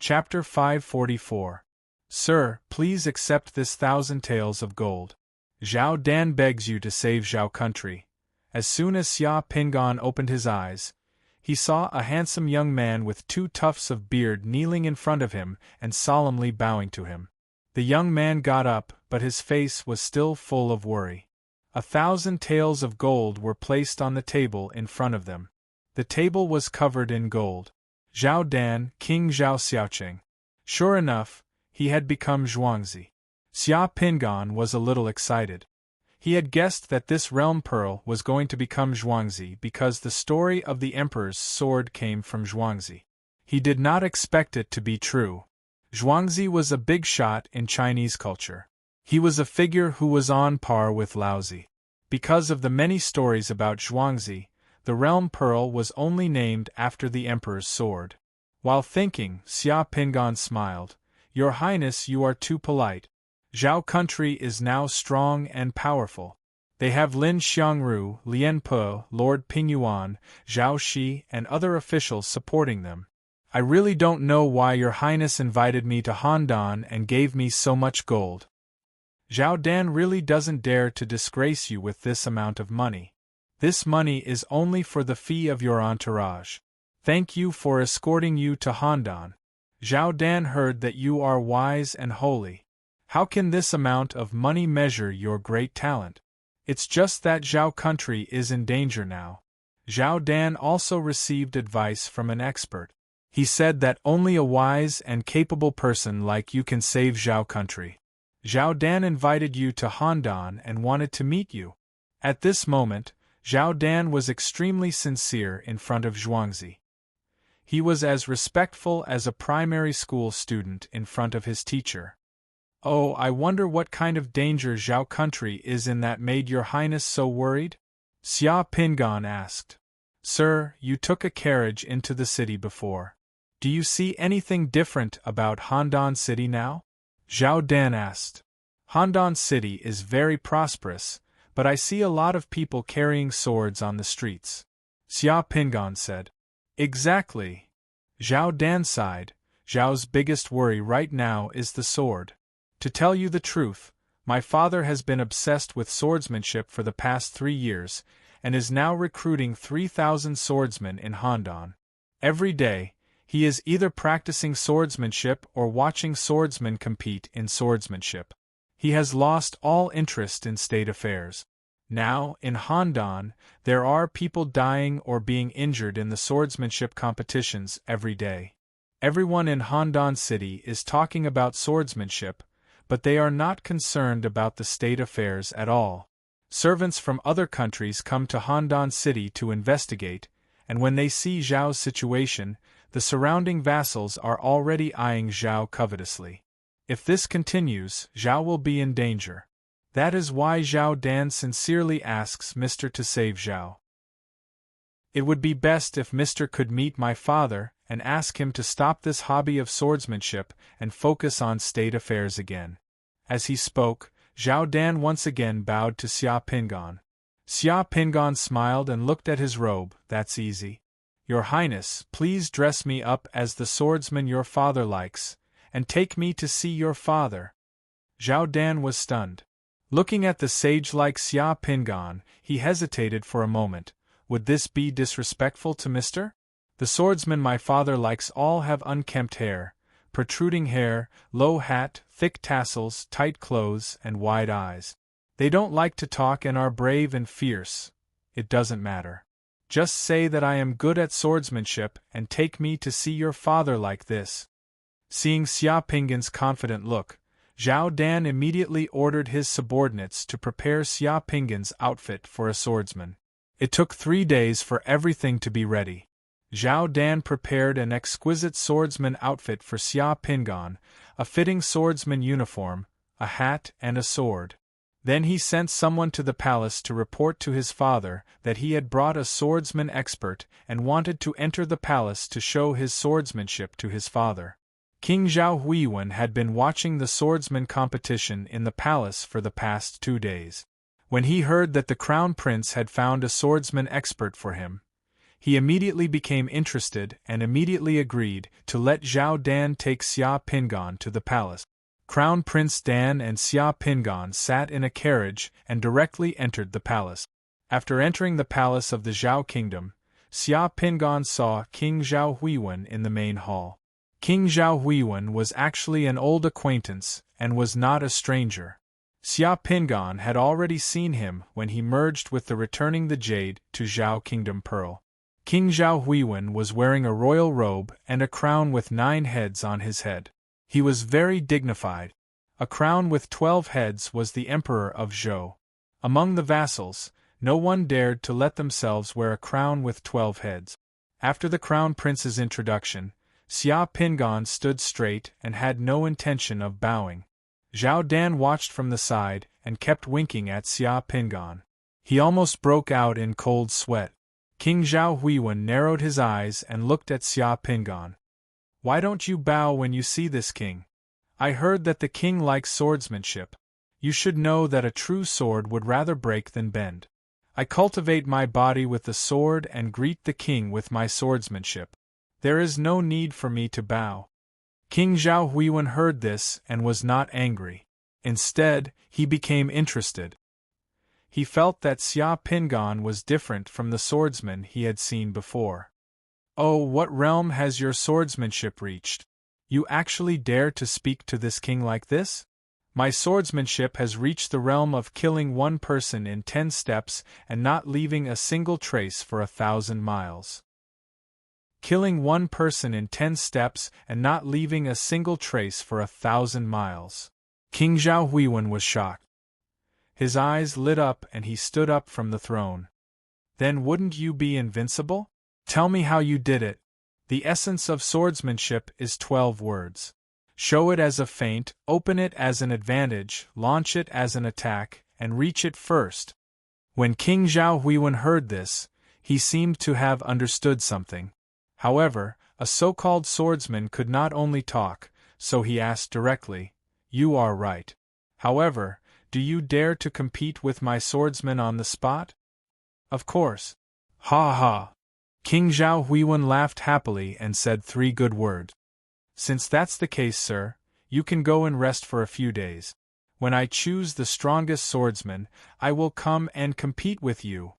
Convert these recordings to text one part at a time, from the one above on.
Chapter 544. Sir, please accept this 1,000 taels of gold. Zhao Dan begs you to save Zhao country. As soon as Xia Pingan opened his eyes, he saw a handsome young man with 2 tufts of beard kneeling in front of him and solemnly bowing to him. The young man got up, but his face was still full of worry. 1,000 taels of gold were placed on the table in front of them. The table was covered in gold. Zhao Dan, King Zhao Xiaoqing. Sure enough, he had become Zhuangzi. Xia Pingan was a little excited. He had guessed that this realm pearl was going to become Zhuangzi because the story of the emperor's sword came from Zhuangzi. He did not expect it to be true. Zhuangzi was a big shot in Chinese culture. He was a figure who was on par with Laozi. Because of the many stories about Zhuangzi, the realm pearl was only named after the emperor's sword. While thinking, Xia Pingan smiled. Your Highness, you are too polite. Zhao country is now strong and powerful. They have Lin Xiangru, Lian Po, Lord Pingyuan, Zhao Shi, and other officials supporting them. I really don't know why your Highness invited me to Handan and gave me so much gold. Zhao Dan really doesn't dare to disgrace you with this amount of money. This money is only for the fee of your entourage. Thank you for escorting you to Handan. Zhao Dan heard that you are wise and holy. How can this amount of money measure your great talent? It's just that Zhao country is in danger now. Zhao Dan also received advice from an expert. He said that only a wise and capable person like you can save Zhao country. Zhao Dan invited you to Handan and wanted to meet you. At this moment, Zhao Dan was extremely sincere in front of Zhuangzi. He was as respectful as a primary school student in front of his teacher. Oh, I wonder what kind of danger Zhao country is in that made your Highness so worried? Xia Pingan asked. Sir, you took a carriage into the city before. Do you see anything different about Handan City now? Zhao Dan asked. Handan City is very prosperous, but I see a lot of people carrying swords on the streets. Xia Pingan said. Exactly. Zhao Dan sighed. Zhao's biggest worry right now is the sword. To tell you the truth, my father has been obsessed with swordsmanship for the past 3 years, and is now recruiting 3,000 swordsmen in Handan. Every day, he is either practicing swordsmanship or watching swordsmen compete in swordsmanship. He has lost all interest in state affairs. Now, in Handan, there are people dying or being injured in the swordsmanship competitions every day. Everyone in Handan City is talking about swordsmanship, but they are not concerned about the state affairs at all. Servants from other countries come to Handan City to investigate, and when they see Zhao's situation, the surrounding vassals are already eyeing Zhao covetously. If this continues, Zhao will be in danger. That is why Zhao Dan sincerely asks Mr. to save Zhao. It would be best if Mr. could meet my father and ask him to stop this hobby of swordsmanship and focus on state affairs again. As he spoke, Zhao Dan once again bowed to Xia Pingan. Xia Pingan smiled and looked at his robe. That's easy. Your Highness, please dress me up as the swordsman your father likes, and take me to see your father. Zhao Dan was stunned. Looking at the sage-like Xia Pingan, he hesitated for a moment. Would this be disrespectful to Mr.? The swordsman my father likes all have unkempt hair, protruding hair, low hat, thick tassels, tight clothes, and wide eyes. They don't like to talk and are brave and fierce. It doesn't matter. Just say that I am good at swordsmanship and take me to see your father like this. Seeing Xia Pingan's confident look, Zhao Dan immediately ordered his subordinates to prepare Xia Pingan's outfit for a swordsman. It took 3 days for everything to be ready. Zhao Dan prepared an exquisite swordsman outfit for Xia Pingan, a fitting swordsman uniform, a hat and a sword. Then he sent someone to the palace to report to his father that he had brought a swordsman expert and wanted to enter the palace to show his swordsmanship to his father. King Zhao Huiyuan had been watching the swordsman competition in the palace for the past 2 days. When he heard that the crown prince had found a swordsman expert for him, He immediately became interested and immediately agreed to let Zhao Dan take Xia Pingan to the palace. Crown Prince Dan and Xia Pingan sat in a carriage and directly entered the palace. After entering the palace of the Zhao kingdom, Xia Pingan saw King Zhao Huiwen in the main hall. King Zhao Huiwen was actually an old acquaintance and was not a stranger. Xia Pingan had already seen him when he merged with the returning the jade to Zhao Kingdom Pearl. King Zhao Huiwen was wearing a royal robe and a crown with 9 heads on his head. He was very dignified. A crown with 12 heads was the Emperor of Zhou. Among the vassals, no one dared to let themselves wear a crown with 12 heads. After the Crown Prince's introduction, Xia Pingan stood straight and had no intention of bowing. Zhao Dan watched from the side and kept winking at Xia Pingan. He almost broke out in cold sweat. King Zhao Huiwen narrowed his eyes and looked at Xia Pingan. "Why don't you bow when you see this king? I heard that the king likes swordsmanship. You should know that a true sword would rather break than bend. I cultivate my body with the sword and greet the king with my swordsmanship. There is no need for me to bow." King Zhao Huiwen heard this and was not angry. Instead, he became interested. He felt that Xia Pingan was different from the swordsman he had seen before. "Oh, what realm has your swordsmanship reached? You actually dare to speak to this king like this?" "My swordsmanship has reached the realm of killing one person in 10 steps and not leaving a single trace for 1,000 miles. Killing one person in 10 steps and not leaving a single trace for 1,000 miles. King Zhao Huiwen was shocked. His eyes lit up and he stood up from the throne. "Then wouldn't you be invincible? Tell me how you did it." "The essence of swordsmanship is 12 words. Show it as a feint, open it as an advantage, launch it as an attack, and reach it first." When King Zhao Huiwen heard this, he seemed to have understood something. However, a so-called swordsman could not only talk, so he asked directly, "You are right. However, do you dare to compete with my swordsman on the spot?" "Of course." "Ha ha!" King Zhao Huiwen laughed happily and said 3 good words. "Since that's the case, sir, you can go and rest for a few days. When I choose the strongest swordsman, I will come and compete with you."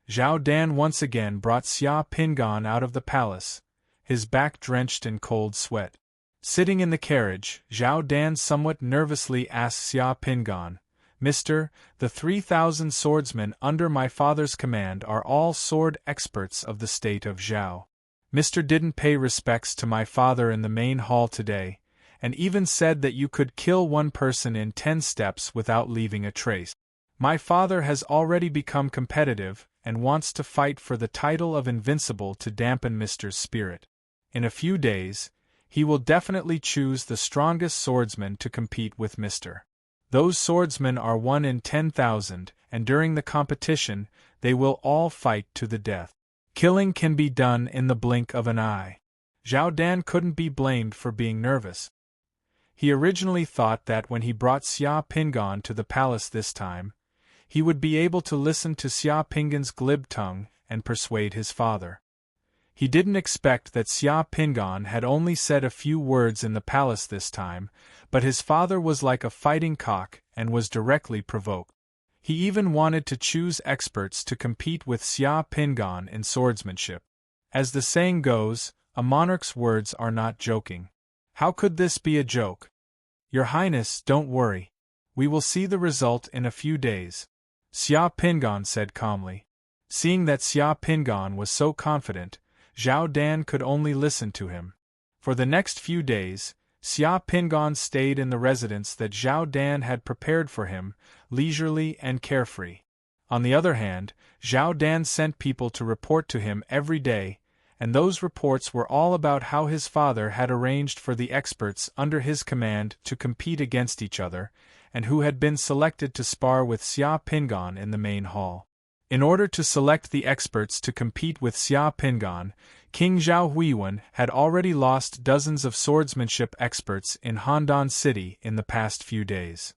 Zhao Dan once again brought Xia Pingan out of the palace, his back drenched in cold sweat. Sitting in the carriage, Zhao Dan somewhat nervously asked Xia Pingan, "Mister, the 3,000 swordsmen under my father's command are all sword experts of the state of Zhao. Mister didn't pay respects to my father in the main hall today, and even said that you could kill one person in 10 steps without leaving a trace. My father has already become competitive and wants to fight for the title of invincible to dampen Mister's spirit. In a few days, he will definitely choose the strongest swordsman to compete with Mister. Those swordsmen are 1 in 10,000, and during the competition, they will all fight to the death. Killing can be done in the blink of an eye." Zhao Dan couldn't be blamed for being nervous. He originally thought that when he brought Xia Pingan to the palace this time, he would be able to listen to Xia Pingan's glib tongue and persuade his father. He didn't expect that Xia Pingan had only said a few words in the palace this time, but his father was like a fighting cock and was directly provoked. He even wanted to choose experts to compete with Xia Pingan in swordsmanship. As the saying goes, a monarch's words are not joking. How could this be a joke? "Your Highness, don't worry. We will see the result in a few days," Xia Pingan said calmly. Seeing that Xia Pingan was so confident, Zhao Dan could only listen to him. For the next few days, Xia Pingan stayed in the residence that Zhao Dan had prepared for him, leisurely and carefree. On the other hand, Zhao Dan sent people to report to him every day, and those reports were all about how his father had arranged for the experts under his command to compete against each other, and who had been selected to spar with Xia Pingan in the main hall. In order to select the experts to compete with Xia Pingan, King Zhao Huiwen had already lost dozens of swordsmanship experts in Handan City in the past few days.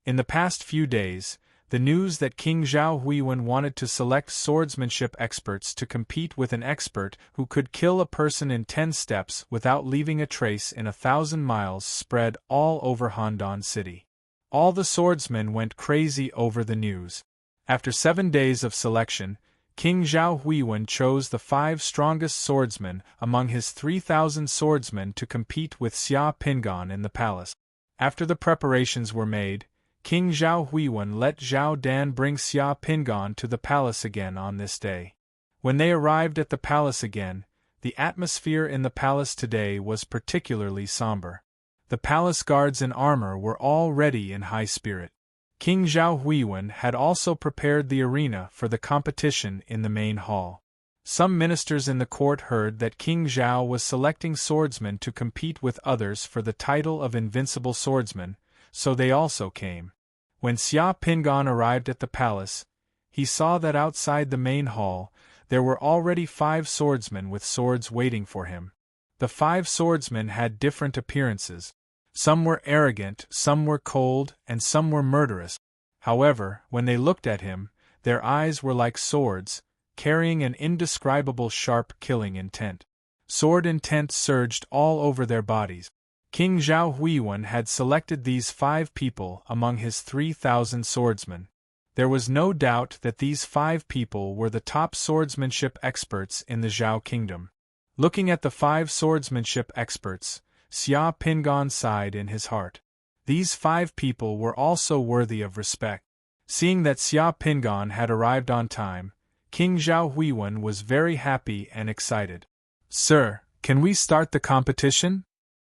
In the past few days, the news that King Zhao Huiwen wanted to select swordsmanship experts to compete with an expert who could kill a person in 10 steps without leaving a trace in 1,000 miles spread all over Handan City. All the swordsmen went crazy over the news. After 7 days of selection, King Zhao Huiwen chose the 5 strongest swordsmen among his 3,000 swordsmen to compete with Xia Pingan in the palace. After the preparations were made, King Zhao Huiwen let Zhao Dan bring Xia Pingan to the palace again on this day. When they arrived at the palace again, the atmosphere in the palace today was particularly somber. The palace guards in armor were already in high spirit. King Zhao Huiwen had also prepared the arena for the competition in the main hall. Some ministers in the court heard that King Zhao was selecting swordsmen to compete with others for the title of invincible swordsman, so they also came. When Xia Pingan arrived at the palace, he saw that outside the main hall, there were already 5 swordsmen with swords waiting for him. The 5 swordsmen had different appearances. Some were arrogant, some were cold, and some were murderous. However, when they looked at him, their eyes were like swords, carrying an indescribable sharp killing intent. Sword intent surged all over their bodies. King Zhao Huiwen had selected these 5 people among his 3,000 swordsmen. There was no doubt that these 5 people were the top swordsmanship experts in the Zhao kingdom. Looking at the 5 swordsmanship experts, Xia Pingan sighed in his heart. These 5 people were also worthy of respect. Seeing that Xia Pingan had arrived on time, King Zhao Huiwen was very happy and excited. "Sir, can we start the competition?"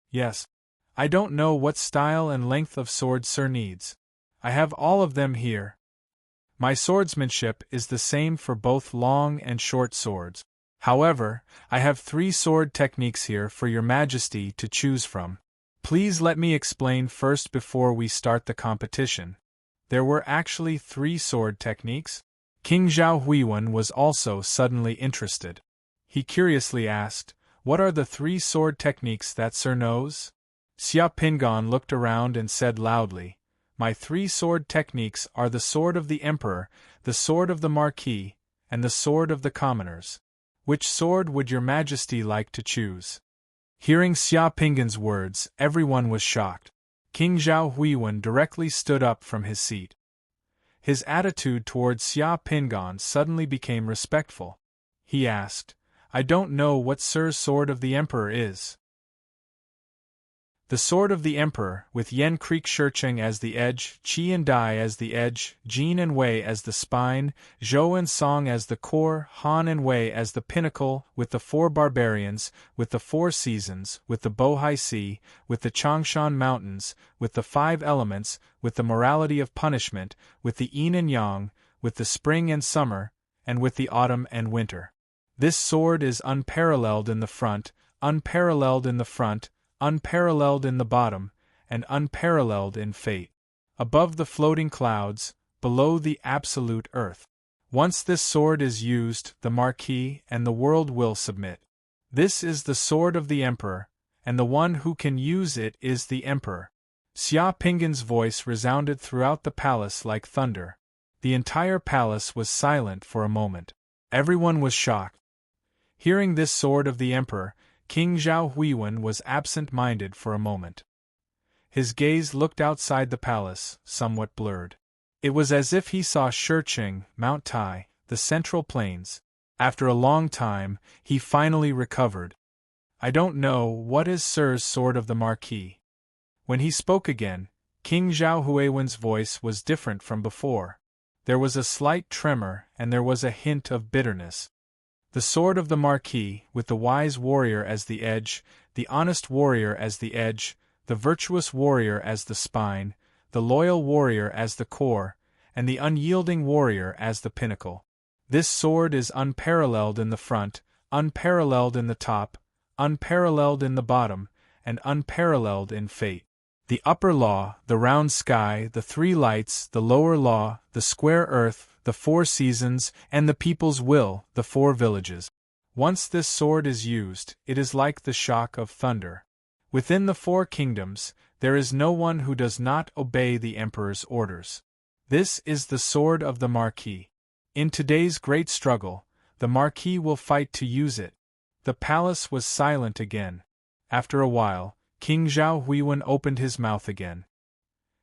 "Yes. I don't know what style and length of sword Sir needs. I have all of them here. My swordsmanship is the same for both long and short swords. However, I have 3 sword techniques here for your Majesty to choose from. Please let me explain first before we start the competition. There were actually 3 sword techniques?" King Zhao Huiwen was also suddenly interested. He curiously asked, "What are the 3 sword techniques that Sir knows?" Xia Pingan looked around and said loudly, "My 3 sword techniques are the sword of the Emperor, the sword of the Marquis, and the sword of the commoners. Which sword would your Majesty like to choose?" Hearing Xia Pingan's words, everyone was shocked. King Zhao Huiwen directly stood up from his seat. His attitude towards Xia Pingan suddenly became respectful. He asked, "I don't know what Sir's sword of the Emperor is." The sword of the Emperor, with Yan Creek Shircheng as the edge, Qi and Dai as the edge, Jin and Wei as the spine, Zhou and Song as the core, Han and Wei as the pinnacle, with the 4 barbarians, with the 4 seasons, with the Bohai Sea, with the Changshan Mountains, with the 5 elements, with the morality of punishment, with the yin and yang, with the spring and summer, and with the autumn and winter. This sword is unparalleled in the front, unparalleled in the front, unparalleled in the bottom, and unparalleled in fate. Above the floating clouds, below the absolute earth. Once this sword is used, the Marquis and the world will submit. This is the sword of the Emperor, and the one who can use it is the Emperor. Xia Pingan's voice resounded throughout the palace like thunder. The entire palace was silent for a moment. Everyone was shocked. Hearing this sword of the Emperor, King Zhao Huiwen was absent-minded for a moment. His gaze looked outside the palace, somewhat blurred. It was as if he saw Shircheng, Mount Tai, the Central Plains. After a long time, he finally recovered. "I don't know what is Sir's sword of the Marquis." When he spoke again, King Zhao Huiwen's voice was different from before. There was a slight tremor and there was a hint of bitterness. "The sword of the Marquis, with the wise warrior as the edge, the honest warrior as the edge, the virtuous warrior as the spine, the loyal warrior as the core, and the unyielding warrior as the pinnacle. This sword is unparalleled in the front, unparalleled in the top, unparalleled in the bottom, and unparalleled in fate. The upper law, the round sky, the 3 lights, the lower law, the square earth, the 4 seasons, and the people's will, the 4 villages. Once this sword is used, it is like the shock of thunder. Within the 4 kingdoms, there is no one who does not obey the Emperor's orders. This is the sword of the Marquis. In today's great struggle, the Marquis will fight to use it. The palace was silent again. After a while, King Zhao Huiwen opened his mouth again.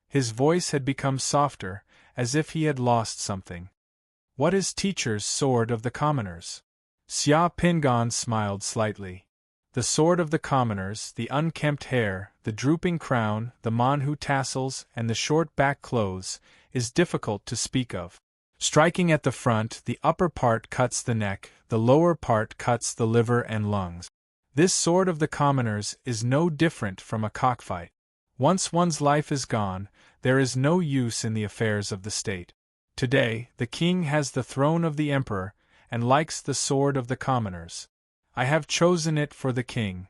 His voice had become softer, as if he had lost something. What is teacher's sword of the commoners? Xia Pingan smiled slightly. The sword of the commoners, the unkempt hair, the drooping crown, the manhu tassels, and the short back clothes, is difficult to speak of. Striking at the front, the upper part cuts the neck, the lower part cuts the liver and lungs. This sword of the commoners is no different from a cockfight. Once one's life is gone, there is no use in the affairs of the state. Today, the king has the throne of the emperor, and likes the sword of the commoners. I have chosen it for the king.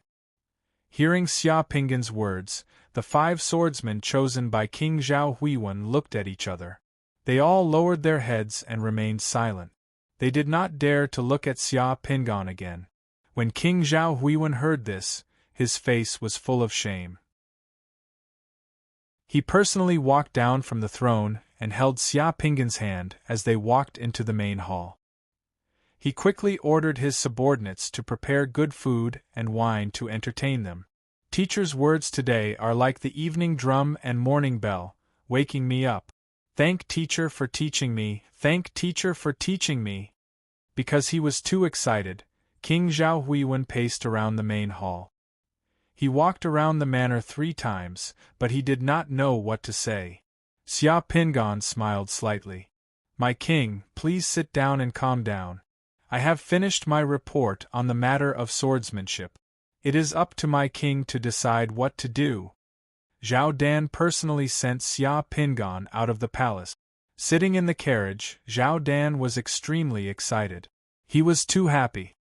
Hearing Xia Pingan's words, the 5 swordsmen chosen by King Zhao Huiwen looked at each other. They all lowered their heads and remained silent. They did not dare to look at Xia Pingan again. When King Zhao Huiwen heard this, his face was full of shame. He personally walked down from the throne and held Xia Pingan's hand as they walked into the main hall. He quickly ordered his subordinates to prepare good food and wine to entertain them. Teacher's words today are like the evening drum and morning bell, waking me up. Thank teacher for teaching me, thank teacher for teaching me. Because he was too excited, King Zhao Huiwen paced around the main hall. He walked around the manor 3 times, but he did not know what to say. Xia Pingan smiled slightly. My king, please sit down and calm down. I have finished my report on the matter of swordsmanship. It is up to my king to decide what to do. Zhao Dan personally sent Xia Pingan out of the palace. Sitting in the carriage, Zhao Dan was extremely excited. He was too happy.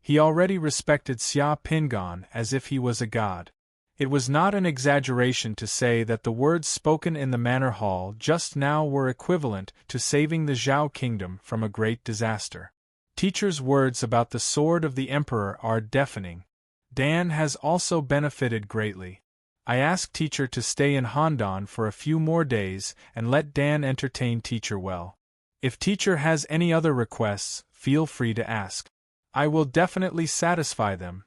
He already respected Xia Pingan as if he was a god. It was not an exaggeration to say that the words spoken in the manor hall just now were equivalent to saving the Zhao kingdom from a great disaster. Teacher's words about the sword of the emperor are deafening. Dan has also benefited greatly. I asked teacher to stay in Handan for a few more days and let Dan entertain teacher well. If teacher has any other requests, feel free to ask. I will definitely satisfy them.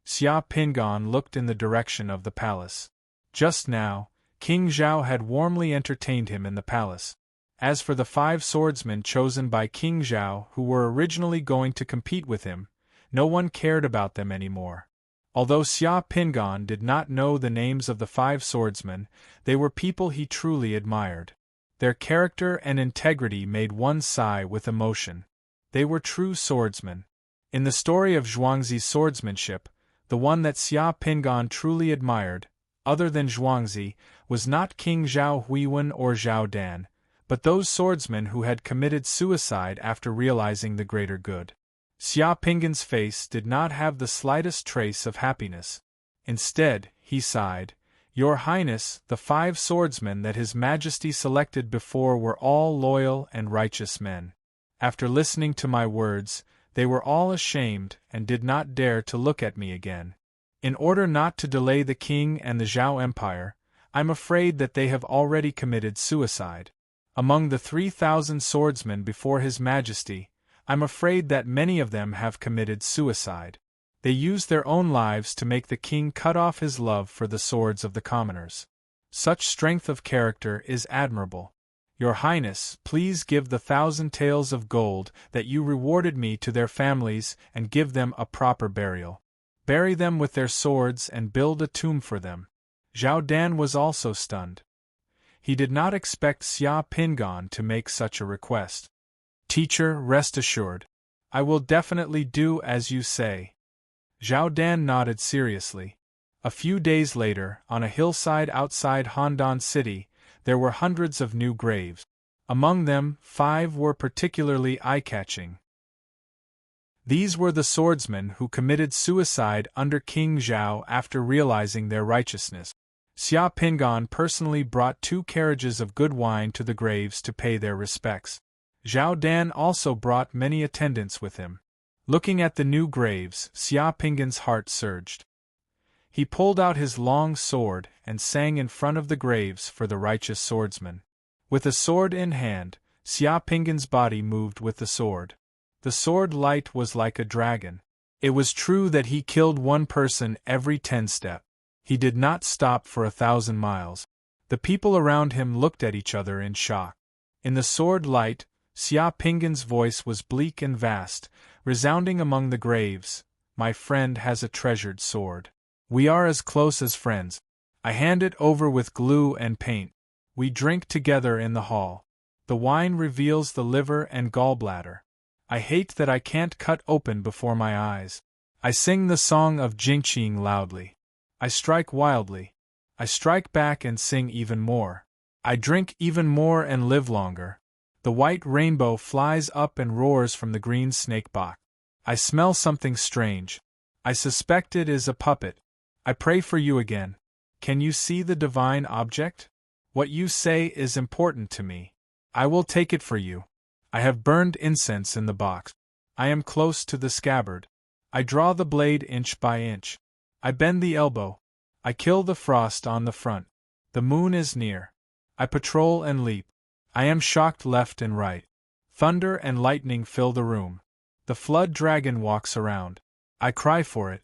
Xia Pingan looked in the direction of the palace. Just now, King Zhao had warmly entertained him in the palace. As for the 5 swordsmen chosen by King Zhao who were originally going to compete with him, no one cared about them anymore. Although Xia Pingan did not know the names of the 5 swordsmen, they were people he truly admired. Their character and integrity made one sigh with emotion. They were true swordsmen. In the story of Zhuangzi's swordsmanship, the one that Xia Pingan truly admired, other than Zhuangzi, was not King Zhao Huiwen or Zhao Dan, but those swordsmen who had committed suicide after realizing the greater good. Xia Pingan's face did not have the slightest trace of happiness. Instead, he sighed, Your Highness, the 5 swordsmen that His Majesty selected before were all loyal and righteous men. After listening to my words, they were all ashamed and did not dare to look at me again. In order not to delay the king and the Zhao Empire, I'm afraid that they have already committed suicide. Among the 3,000 swordsmen before His Majesty, I'm afraid that many of them have committed suicide. They used their own lives to make the king cut off his love for the swords of the commoners. Such strength of character is admirable. Your Highness, please give the 1,000 taels of gold that you rewarded me to their families and give them a proper burial. Bury them with their swords and build a tomb for them. Zhao Dan was also stunned. He did not expect Xia Pingan to make such a request. Teacher, rest assured. I will definitely do as you say. Zhao Dan nodded seriously. A few days later, on a hillside outside Handan City, there were hundreds of new graves. Among them, 5 were particularly eye-catching. These were the swordsmen who committed suicide under King Zhao after realizing their righteousness. Xia Pingan personally brought 2 carriages of good wine to the graves to pay their respects. Zhao Dan also brought many attendants with him. Looking at the new graves, Xia Pingan's heart surged. He pulled out his long sword and sang in front of the graves for the righteous swordsmen. With a sword in hand, Xia Pingan's body moved with the sword. The sword light was like a dragon. It was true that he killed one person every 10 steps. He did not stop for 1,000 miles. The people around him looked at each other in shock. In the sword light, Xia Pingan's voice was bleak and vast, resounding among the graves. My friend has a treasured sword. We are as close as friends. I hand it over with glue and paint. We drink together in the hall. The wine reveals the liver and gallbladder. I hate that I can't cut open before my eyes. I sing the song of Jingqing loudly. I strike wildly. I strike back and sing even more. I drink even more and live longer. The white rainbow flies up and roars from the green snake box. I smell something strange. I suspect it is a puppet. I pray for you again. Can you see the divine object? What you say is important to me. I will take it for you. I have burned incense in the box. I am close to the scabbard. I draw the blade inch by inch. I bend the elbow. I kill the frost on the front. The moon is near. I patrol and leap. I am shocked left and right. Thunder and lightning fill the room. The flood dragon walks around. I cry for it.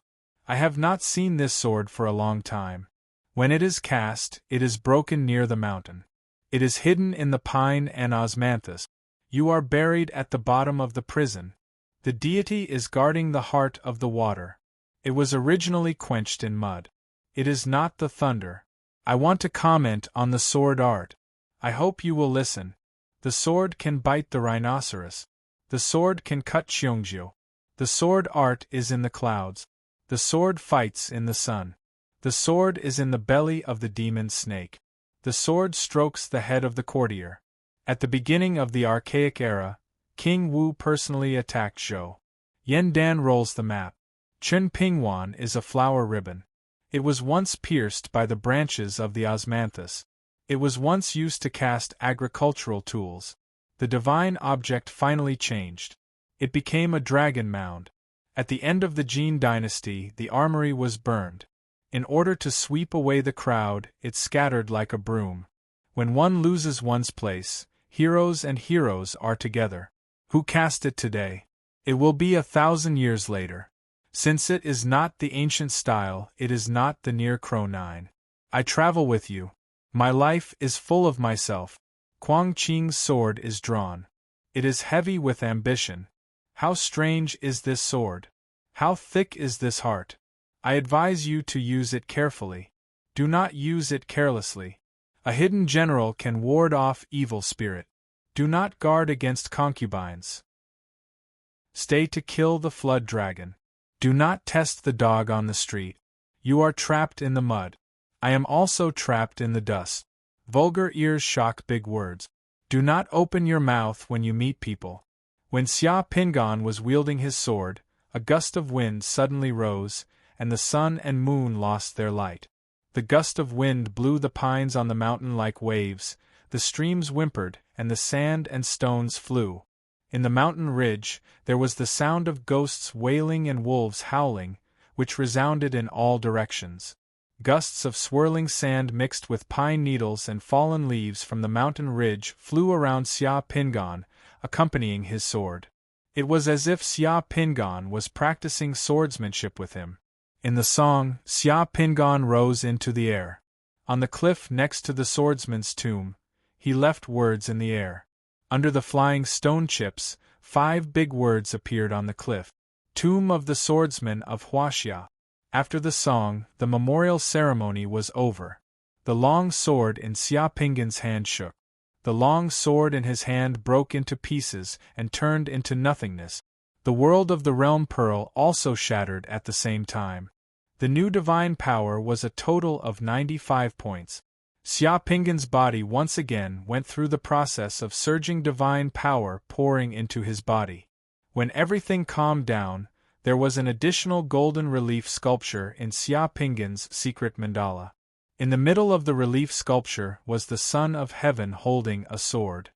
I have not seen this sword for a long time. When it is cast, it is broken near the mountain. It is hidden in the pine and osmanthus. You are buried at the bottom of the prison. The deity is guarding the heart of the water. It was originally quenched in mud. It is not the thunder. I want to comment on the sword art. I hope you will listen. The sword can bite the rhinoceros. The sword can cut Cheongjiu. The sword art is in the clouds. The sword fights in the sun. The sword is in the belly of the demon snake. The sword strokes the head of the courtier. At the beginning of the archaic era, King Wu personally attacked Zhou. Yen Dan rolls the map. Chen Pingwan is a flower ribbon. It was once pierced by the branches of the osmanthus. It was once used to cast agricultural tools. The divine object finally changed. It became a dragon mound. At the end of the Jin dynasty, the armory was burned. In order to sweep away the crowd, it scattered like a broom. When one loses one's place, heroes and heroes are together. Who cast it today? It will be 1,000 years later. Since it is not the ancient style, it is not the near Crow 9. I travel with you. My life is full of myself. Kuang Qing's sword is drawn. It is heavy with ambition. How strange is this sword? How thick is this heart? I advise you to use it carefully. Do not use it carelessly. A hidden general can ward off evil spirit. Do not guard against concubines. Stay to kill the flood dragon. Do not test the dog on the street. You are trapped in the mud. I am also trapped in the dust. Vulgar ears shock big words. Do not open your mouth when you meet people. When Xia Pingan was wielding his sword, a gust of wind suddenly rose, and the sun and moon lost their light. The gust of wind blew the pines on the mountain like waves, the streams whimpered, and the sand and stones flew. In the mountain ridge, there was the sound of ghosts wailing and wolves howling, which resounded in all directions. Gusts of swirling sand mixed with pine needles and fallen leaves from the mountain ridge flew around Xia Pingan, accompanying his sword. It was as if Xia Pingan was practicing swordsmanship with him. In the song, Xia Pingan rose into the air. On the cliff next to the swordsman's tomb, he left words in the air. Under the flying stone chips, 5 big words appeared on the cliff. Tomb of the Swordsman of Huaxia. After the song, the memorial ceremony was over. The long sword in Xia Pingan's hand shook. The long sword in his hand broke into pieces and turned into nothingness. The world of the realm pearl also shattered at the same time. The new divine power was a total of 95 points. Xia Pingan's body once again went through the process of surging divine power pouring into his body. When everything calmed down, there was an additional golden relief sculpture in Xia Pingan's secret mandala. In the middle of the relief sculpture was the Son of Heaven holding a sword.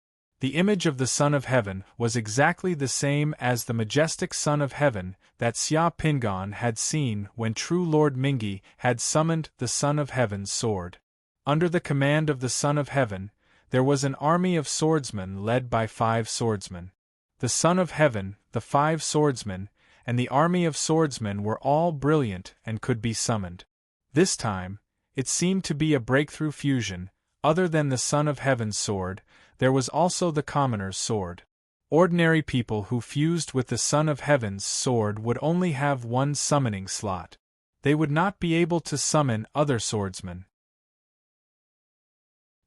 The image of the Son of Heaven was exactly the same as the majestic Son of Heaven that Xia Pingan had seen when true Lord Mingi had summoned the Son of Heaven's sword. Under the command of the Son of Heaven, there was an army of swordsmen led by 5 swordsmen. The Son of Heaven, the 5 swordsmen, and the army of swordsmen were all brilliant and could be summoned. This time, it seemed to be a breakthrough fusion. Other than the Son of Heaven's sword, there was also the commoner's sword. Ordinary people who fused with the Son of Heaven's sword would only have 1 summoning slot. They would not be able to summon other swordsmen.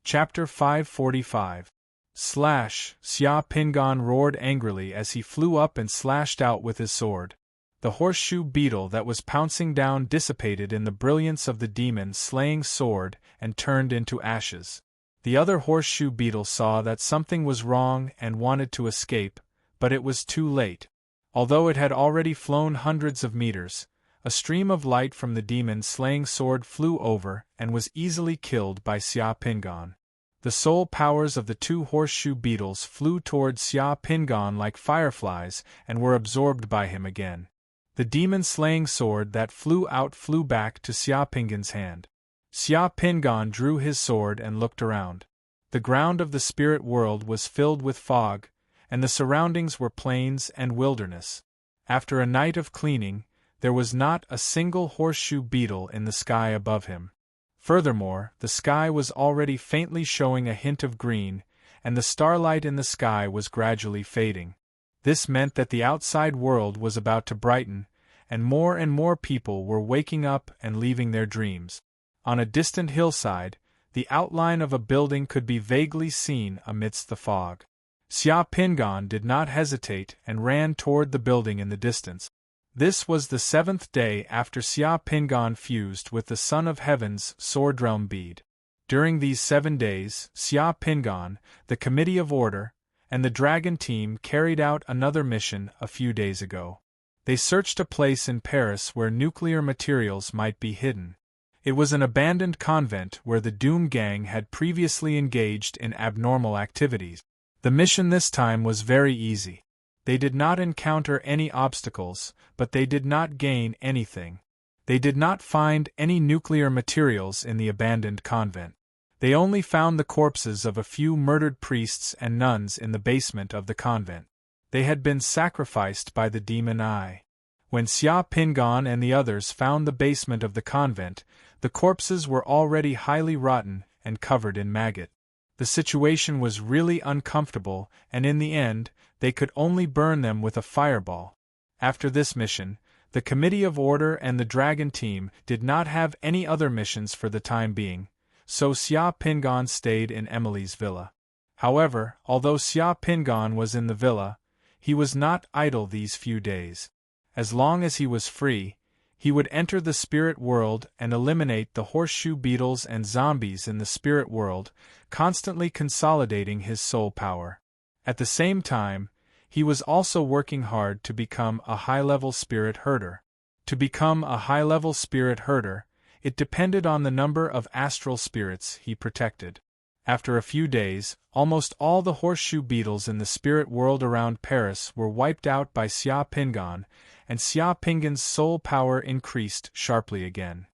Chapter 545. Xia Pingan roared angrily as he flew up and slashed out with his sword. The horseshoe beetle that was pouncing down dissipated in the brilliance of the demon-slaying sword and turned into ashes. The other horseshoe beetle saw that something was wrong and wanted to escape, but it was too late. Although it had already flown hundreds of meters, a stream of light from the demon-slaying sword flew over and was easily killed by Xia Pingan. The soul powers of the 2 horseshoe beetles flew toward Xia Pingan like fireflies and were absorbed by him again. The demon-slaying sword that flew out flew back to Xia Pingan's hand. Xia Pingan drew his sword and looked around. The ground of the spirit world was filled with fog, and the surroundings were plains and wilderness. After a night of cleaning, there was not a single horseshoe beetle in the sky above him. Furthermore, the sky was already faintly showing a hint of green, and the starlight in the sky was gradually fading. This meant that the outside world was about to brighten, and more people were waking up and leaving their dreams. On a distant hillside, the outline of a building could be vaguely seen amidst the fog. Xia Pingan did not hesitate and ran toward the building in the distance. This was the 7th day after Xia Pingan fused with the Son of Heaven's sword realm bead. During these 7 days, Xia Pingan, the Committee of Order, and the Dragon team carried out another mission a few days ago. They searched a place in Paris where nuclear materials might be hidden. It was an abandoned convent where the Doom Gang had previously engaged in abnormal activities. The mission this time was very easy. They did not encounter any obstacles, but they did not gain anything. They did not find any nuclear materials in the abandoned convent. They only found the corpses of a few murdered priests and nuns in the basement of the convent. They had been sacrificed by the demon eye. When Xia Pingan and the others found the basement of the convent, the corpses were already highly rotten and covered in maggot. The situation was really uncomfortable, and in the end, they could only burn them with a fireball. After this mission, the Committee of Order and the Dragon team did not have any other missions for the time being, so Xia Pingan stayed in Emily's villa. However, although Xia Pingan was in the villa, he was not idle these few days. As long as he was free, he would enter the spirit world and eliminate the horseshoe beetles and zombies in the spirit world, constantly consolidating his soul power. At the same time, he was also working hard to become a high-level spirit herder. To become a high-level spirit herder, it depended on the number of astral spirits he protected. After a few days, almost all the horseshoe beetles in the spirit world around Paris were wiped out by Xia Pingan, and Xia Pingan's soul power increased sharply again.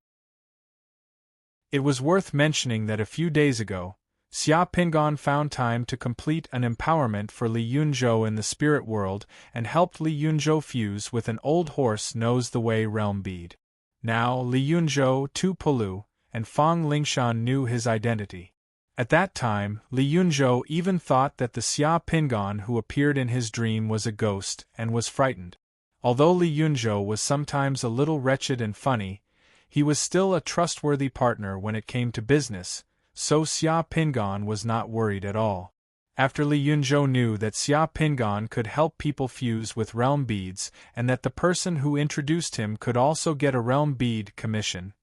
It was worth mentioning that a few days ago, Xia Pingan found time to complete an empowerment for Li Yunzhou in the spirit world and helped Li Yunzhou fuse with an old horse knows the way realm bead. Now Li Yunzhou, Tu Polu, and Fang Lingshan knew his identity. At that time, Li Yunzhou even thought that the Xia Pingan who appeared in his dream was a ghost and was frightened. Although Li Yunzhou was sometimes a little wretched and funny, he was still a trustworthy partner when it came to business, so Xia Pingan was not worried at all. After Li Yunzhou knew that Xia Pingan could help people fuse with realm beads and that the person who introduced him could also get a realm bead commission,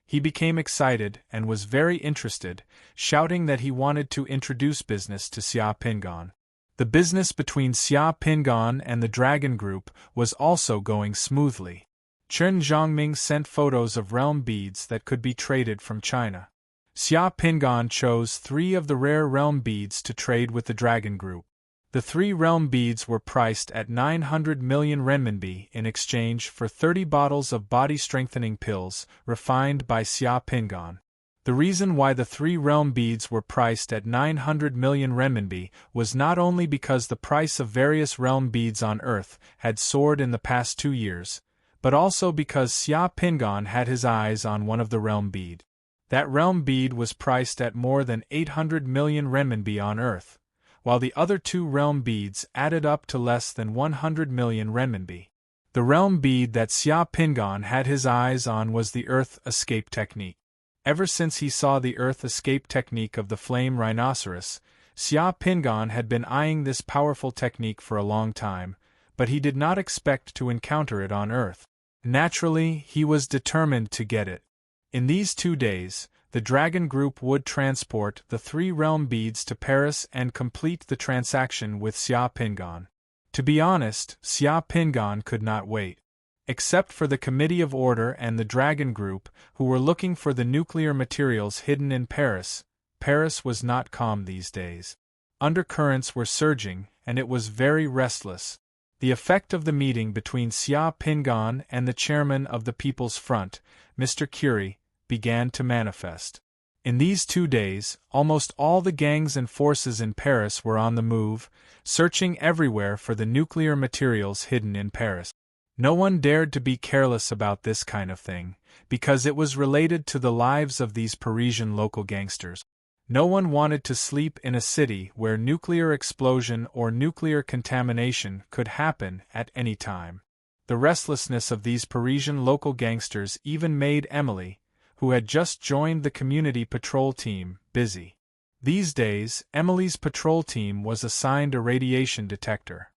he became excited and was very interested, shouting that he wanted to introduce business to Xia Pingan. The business between Xia Pingan and the Dragon Group was also going smoothly. Chen Zhongming sent photos of realm beads that could be traded from China. Xia Pingan chose 3 of the rare realm beads to trade with the Dragon Group. The 3 realm beads were priced at 900 million renminbi in exchange for 30 bottles of body-strengthening pills, refined by Xia Pingan. The reason why the 3 realm beads were priced at 900 million renminbi was not only because the price of various realm beads on Earth had soared in the past 2 years, but also because Xia Pingan had his eyes on one of the realm bead. That realm bead was priced at more than 800 million renminbi on Earth, while the other 2 realm beads added up to less than 100 million renminbi. The realm bead that Xia Pingan had his eyes on was the Earth Escape Technique. Ever since he saw the Earth Escape Technique of the Flame Rhinoceros, Xia Pingan had been eyeing this powerful technique for a long time, but he did not expect to encounter it on Earth. Naturally, he was determined to get it. In these 2 days, the Dragon Group would transport the 3 realm beads to Paris and complete the transaction with Xia Pingan. To be honest, Xia Pingan could not wait. Except for the Committee of Order and the Dragon Group, who were looking for the nuclear materials hidden in Paris, Paris was not calm these days. Undercurrents were surging, and it was very restless. The effect of the meeting between Xia Pingan and the chairman of the People's Front, Mr. Curie, began to manifest. In these 2 days, almost all the gangs and forces in Paris were on the move, searching everywhere for the nuclear materials hidden in Paris. No one dared to be careless about this kind of thing, because it was related to the lives of these Parisian local gangsters. No one wanted to sleep in a city where nuclear explosion or nuclear contamination could happen at any time. The restlessness of these Parisian local gangsters even made Emily, who had just joined the community patrol team, busy. These days, Emily's patrol team was assigned a radiation detector.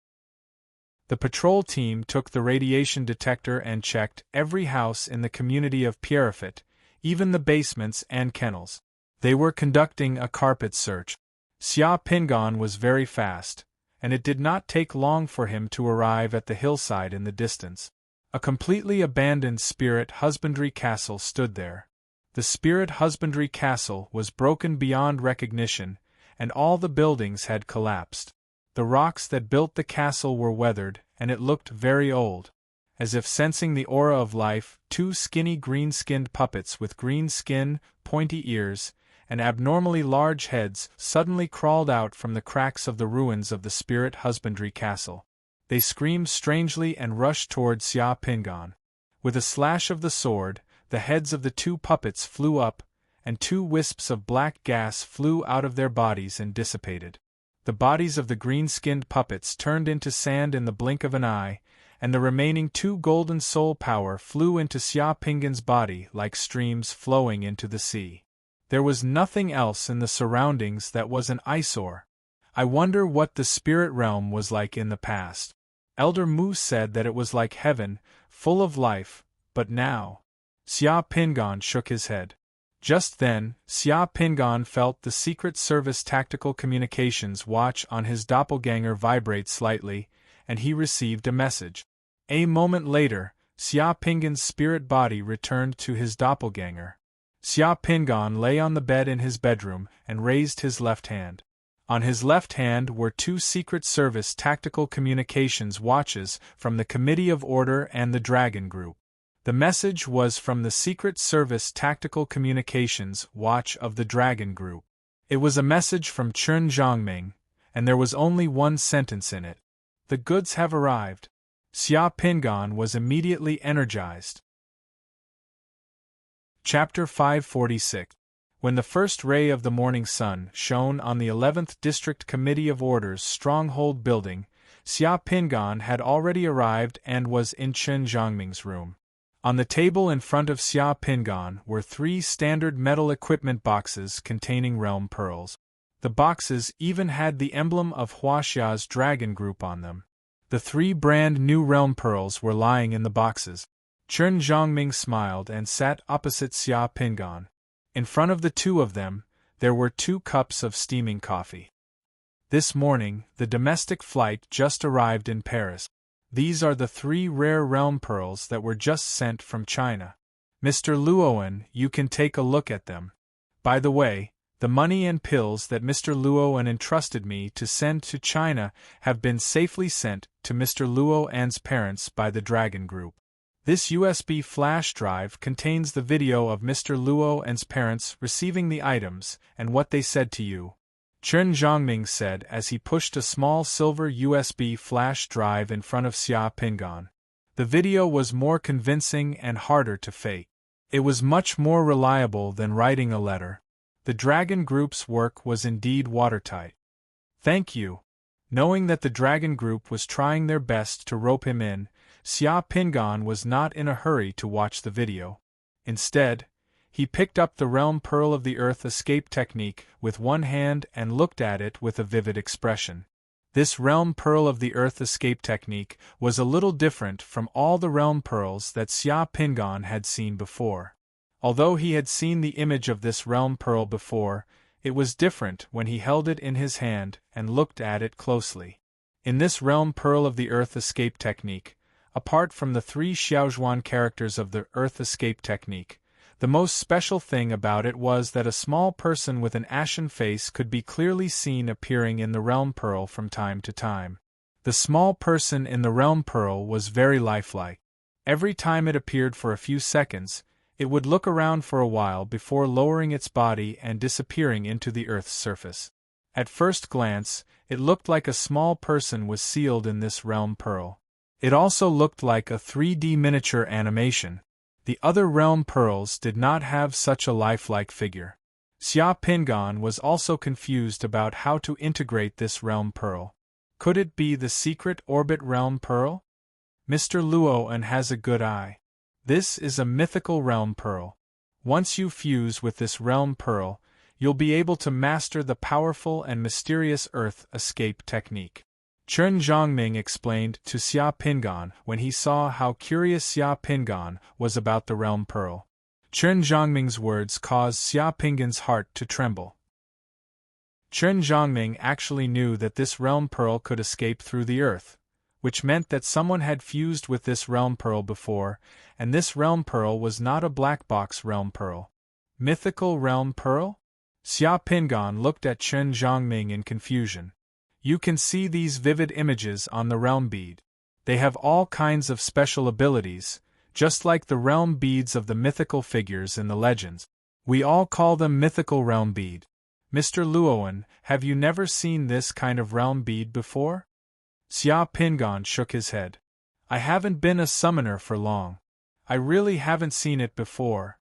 The patrol team took the radiation detector and checked every house in the community of Pierrefitte, even the basements and kennels. They were conducting a carpet search. Xia Pingan was very fast, and it did not take long for him to arrive at the hillside in the distance. A completely abandoned spirit husbandry castle stood there. The spirit husbandry castle was broken beyond recognition, and all the buildings had collapsed. The rocks that built the castle were weathered, and it looked very old. As if sensing the aura of life, 2 skinny green-skinned puppets with green skin, pointy ears, and abnormally large heads suddenly crawled out from the cracks of the ruins of the spirit husbandry castle. They screamed strangely and rushed toward Xia Pingan. With a slash of the sword, the heads of the 2 puppets flew up, and 2 wisps of black gas flew out of their bodies and dissipated. The bodies of the green-skinned puppets turned into sand in the blink of an eye, and the remaining 2 golden soul power flew into Xia Pingan's body like streams flowing into the sea. There was nothing else in the surroundings that was an eyesore. I wonder what the spirit realm was like in the past. Elder Mu said that it was like heaven, full of life, but now... Xia Pingan shook his head. Just then, Xia Pingan felt the Secret Service Tactical Communications watch on his doppelganger vibrate slightly, and he received a message. A moment later, Xia Pingan's spirit body returned to his doppelganger. Xia Pingan lay on the bed in his bedroom and raised his left hand. On his left hand were 2 Secret Service Tactical Communications watches from the Committee of Order and the Dragon Group. The message was from the Secret Service Tactical Communications Watch of the Dragon Group. It was a message from Chen Zhongming, and there was only one sentence in it. The goods have arrived. Xia Pingan was immediately energized. Chapter 546. When the first ray of the morning sun shone on the 11th District Committee of Order's stronghold building, Xia Pingan had already arrived and was in Chen Zhongming's room. On the table in front of Xia Pingan were 3 standard metal equipment boxes containing realm pearls. The boxes even had the emblem of Huaxia's Dragon Group on them. The 3 brand new realm pearls were lying in the boxes. Chen Zhongming smiled and sat opposite Xia Pingan. In front of the 2 of them, there were 2 cups of steaming coffee. This morning, the domestic flight just arrived in Paris. These are the 3 rare realm pearls that were just sent from China. Mr. Luoan, you can take a look at them. By the way, the money and pills that Mr. Luoan entrusted me to send to China have been safely sent to Mr. Luoan's parents by the Dragon Group. This USB flash drive contains the video of Mr. Luo's parents receiving the items and what they said to you, Chen Zhongming said as he pushed a small silver USB flash drive in front of Xia Pingan. The video was more convincing and harder to fake. It was much more reliable than writing a letter. The Dragon Group's work was indeed watertight. Thank you. Knowing that the Dragon Group was trying their best to rope him in, Xia Pingan was not in a hurry to watch the video. Instead, he picked up the Realm Pearl of the Earth escape technique with one hand and looked at it with a vivid expression. This Realm Pearl of the Earth escape technique was a little different from all the Realm Pearls that Xia Pingan had seen before. Although he had seen the image of this Realm Pearl before, it was different when he held it in his hand and looked at it closely. In this Realm Pearl of the Earth escape technique, apart from the 3 Xiaozhuan characters of the Earth escape technique, the most special thing about it was that a small person with an ashen face could be clearly seen appearing in the Realm Pearl from time to time. The small person in the Realm Pearl was very lifelike. Every time it appeared for a few seconds, it would look around for a while before lowering its body and disappearing into the Earth's surface. At first glance, it looked like a small person was sealed in this Realm Pearl. It also looked like a 3D miniature animation. The other Realm Pearls did not have such a lifelike figure. Xia Pingan was also confused about how to integrate this Realm Pearl. Could it be the secret orbit Realm Pearl? Mr. Luoan has a good eye. This is a mythical Realm Pearl. Once you fuse with this Realm Pearl, you'll be able to master the powerful and mysterious Earth escape technique. Chen Zhongming explained to Xia Pingan when he saw how curious Xia Pingan was about the Realm Pearl. Chen Zhongming's words caused Xia Pingan's heart to tremble. Chen Zhongming actually knew that this Realm Pearl could escape through the Earth, which meant that someone had fused with this Realm Pearl before, and this Realm Pearl was not a black box Realm Pearl. Mythical Realm Pearl? Xia Pingan looked at Chen Zhongming in confusion. You can see these vivid images on the realm bead. They have all kinds of special abilities, just like the realm beads of the mythical figures in the legends. We all call them mythical realm bead. Mr. Luoan, have you never seen this kind of realm bead before? Xia Pingan shook his head. I haven't been a summoner for long. I really haven't seen it before.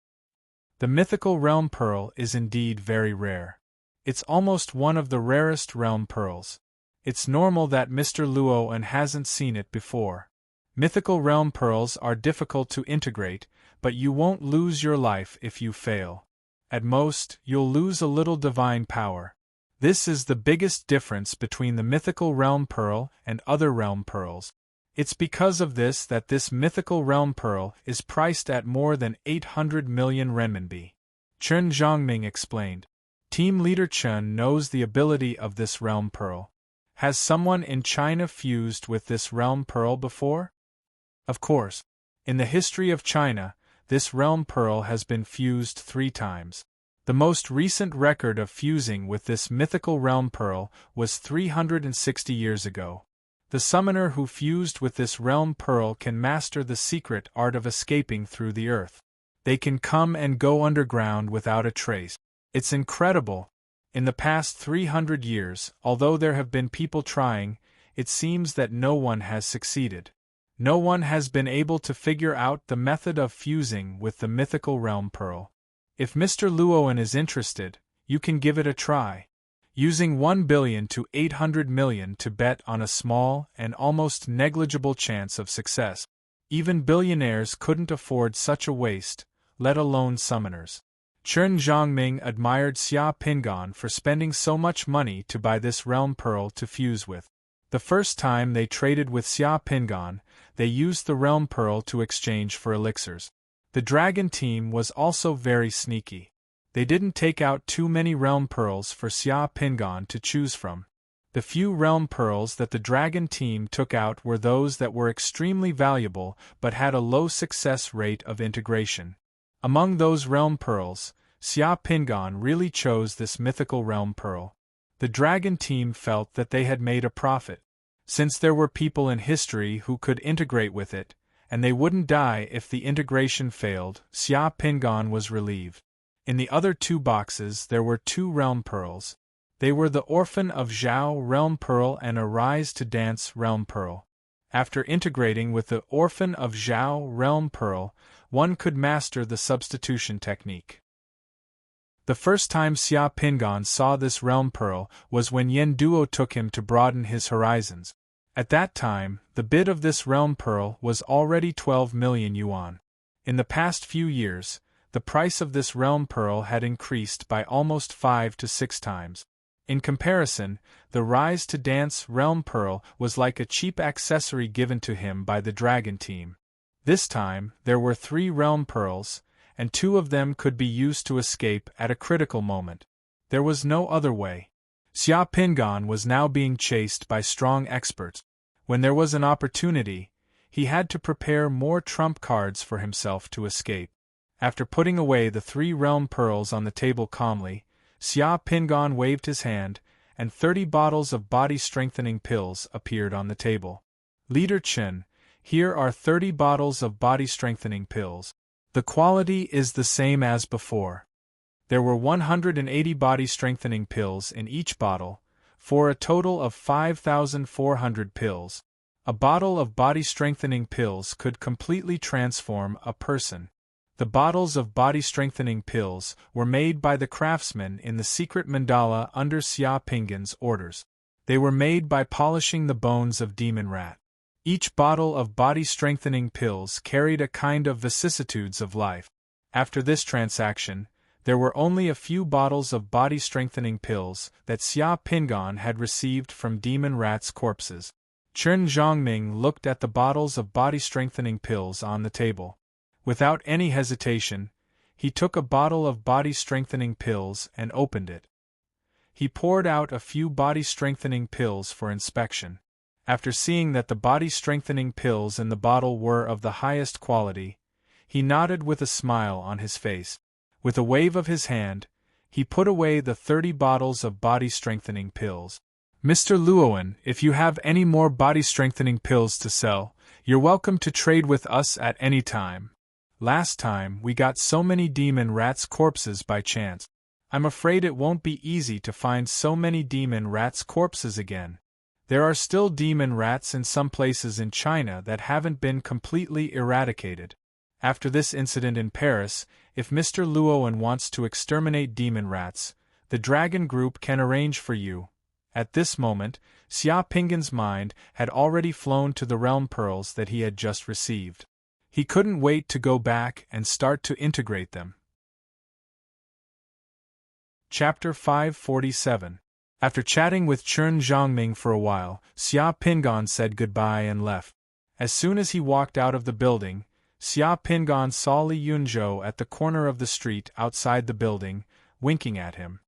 The mythical realm pearl is indeed very rare. It's almost one of the rarest realm pearls. It's normal that Mr. Luoan hasn't seen it before. Mythical realm pearls are difficult to integrate, but you won't lose your life if you fail. At most, you'll lose a little divine power. This is the biggest difference between the mythical realm pearl and other realm pearls. It's because of this that this mythical realm pearl is priced at more than 800 million renminbi. Chen Zhongming explained. Team leader Chen knows the ability of this realm pearl. Has someone in China fused with this Realm Pearl before? Of course. In the history of China, this Realm Pearl has been fused 3 times. The most recent record of fusing with this mythical Realm Pearl was 360 years ago. The summoner who fused with this Realm Pearl can master the secret art of escaping through the earth. They can come and go underground without a trace. It's incredible. In the past 300 years, although there have been people trying, it seems that no one has succeeded. No one has been able to figure out the method of fusing with the mythical Realm Pearl. If Mr. Luoan is interested, you can give it a try. Using 1 billion to 800 million to bet on a small and almost negligible chance of success. Even billionaires couldn't afford such a waste, let alone summoners. Chen Zhongming admired Xia Pingan for spending so much money to buy this Realm Pearl to fuse with. The first time they traded with Xia Pingan, they used the Realm Pearl to exchange for elixirs. The Dragon team was also very sneaky. They didn't take out too many Realm Pearls for Xia Pingan to choose from. The few Realm Pearls that the Dragon team took out were those that were extremely valuable but had a low success rate of integration. Among those Realm Pearls, Xia Pingan really chose this mythical Realm Pearl. The Dragon team felt that they had made a profit. Since there were people in history who could integrate with it, and they wouldn't die if the integration failed. Xia Pingan was relieved. In the other 2 boxes there were 2 realm pearls. They were the Orphan of Zhao realm pearl and a Rise to Dance realm pearl. After integrating with the Orphan of Zhao realm pearl, one could master the substitution technique. The first time Xia Pingan saw this realm pearl was when Yen Duo took him to broaden his horizons. At that time, the bid of this realm pearl was already 12 million yuan. In the past few years, the price of this realm pearl had increased by almost 5 to 6 times. In comparison, the Rise to Dance realm pearl was like a cheap accessory given to him by the Dragon team. This time, there were 3 realm pearls, and 2 of them could be used to escape at a critical moment. There was no other way. Xia Pingan was now being chased by strong experts. When there was an opportunity, he had to prepare more trump cards for himself to escape. After putting away the 3 realm pearls on the table calmly, Xia Pingan waved his hand, and 30 bottles of body-strengthening pills appeared on the table. Leader Chen, here are 30 bottles of body-strengthening pills. The quality is the same as before. There were 180 body-strengthening pills in each bottle, for a total of 5,400 pills. A bottle of body-strengthening pills could completely transform a person. The bottles of body-strengthening pills were made by the craftsmen in the secret mandala under Xia Pingan's orders. They were made by polishing the bones of demon rat. Each bottle of body-strengthening pills carried a kind of vicissitudes of life. After this transaction, there were only a few bottles of body-strengthening pills that Xia Pingan had received from demon rats' corpses. Chen Zhongming looked at the bottles of body-strengthening pills on the table. Without any hesitation, he took a bottle of body-strengthening pills and opened it. He poured out a few body-strengthening pills for inspection. After seeing that the body-strengthening pills in the bottle were of the highest quality, he nodded with a smile on his face. With a wave of his hand, he put away the 30 bottles of body-strengthening pills. Mr. Luowen, if you have any more body-strengthening pills to sell, you're welcome to trade with us at any time. Last time, we got so many demon rats' corpses by chance. I'm afraid it won't be easy to find so many demon rats' corpses again. There are still demon rats in some places in China that haven't been completely eradicated. After this incident in Paris, if Mr. Luowen wants to exterminate demon rats, the Dragon Group can arrange for you. At this moment, Xia Pingan's mind had already flown to the realm pearls that he had just received. He couldn't wait to go back and start to integrate them. Chapter 547. After chatting with Chen Zhongming for a while, Xia Pingan said goodbye and left. As soon as he walked out of the building, Xia Pingan saw Li Yunzhou at the corner of the street outside the building, winking at him.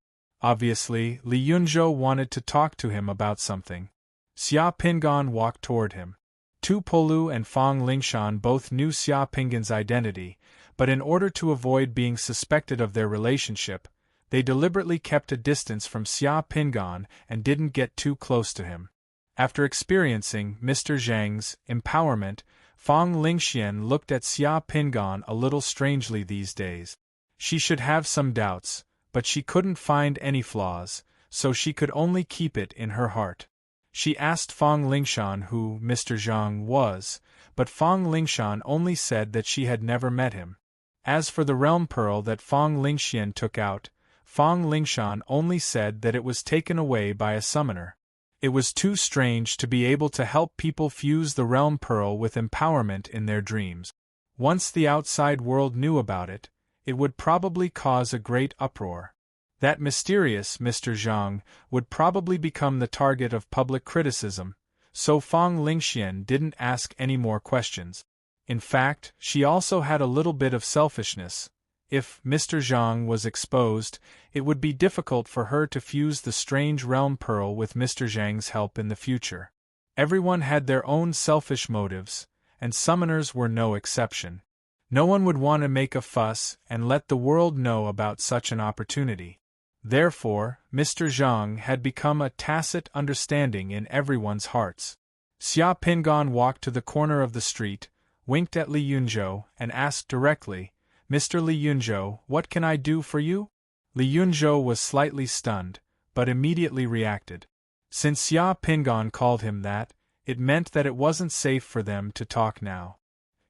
Obviously, Li Yunzhou wanted to talk to him about something. Xia Pingan walked toward him. Tu Polu and Fang Lingshan both knew Xia Pingan's identity, but in order to avoid being suspected of their relationship, they deliberately kept a distance from Xia Pingan and didn't get too close to him. After experiencing Mr. Zhang's empowerment, Fang Lingxian looked at Xia Pingan a little strangely these days. She should have some doubts, but she couldn't find any flaws, so she could only keep it in her heart. She asked Fang Lingshan who Mr. Zhang was, but Fang Lingshan only said that she had never met him. As for the realm pearl that Fang Lingxian took out, Fang Lingshan only said that it was taken away by a summoner. It was too strange to be able to help people fuse the realm pearl with empowerment in their dreams. Once the outside world knew about it, it would probably cause a great uproar. That mysterious Mr. Zhang would probably become the target of public criticism, so Fang Lingxian didn't ask any more questions. In fact, she also had a little bit of selfishness. If Mr. Zhang was exposed, it would be difficult for her to fuse the strange realm pearl with Mr. Zhang's help in the future. Everyone had their own selfish motives, and summoners were no exception. No one would want to make a fuss and let the world know about such an opportunity. Therefore, Mr. Zhang had become a tacit understanding in everyone's hearts. Xia Pingan walked to the corner of the street, winked at Li Yunzhou, and asked directly, "Mr. Li Yunzhou, what can I do for you?" Li Yunzhou was slightly stunned, but immediately reacted. Since Xia Pingan called him that, it meant that it wasn't safe for them to talk now.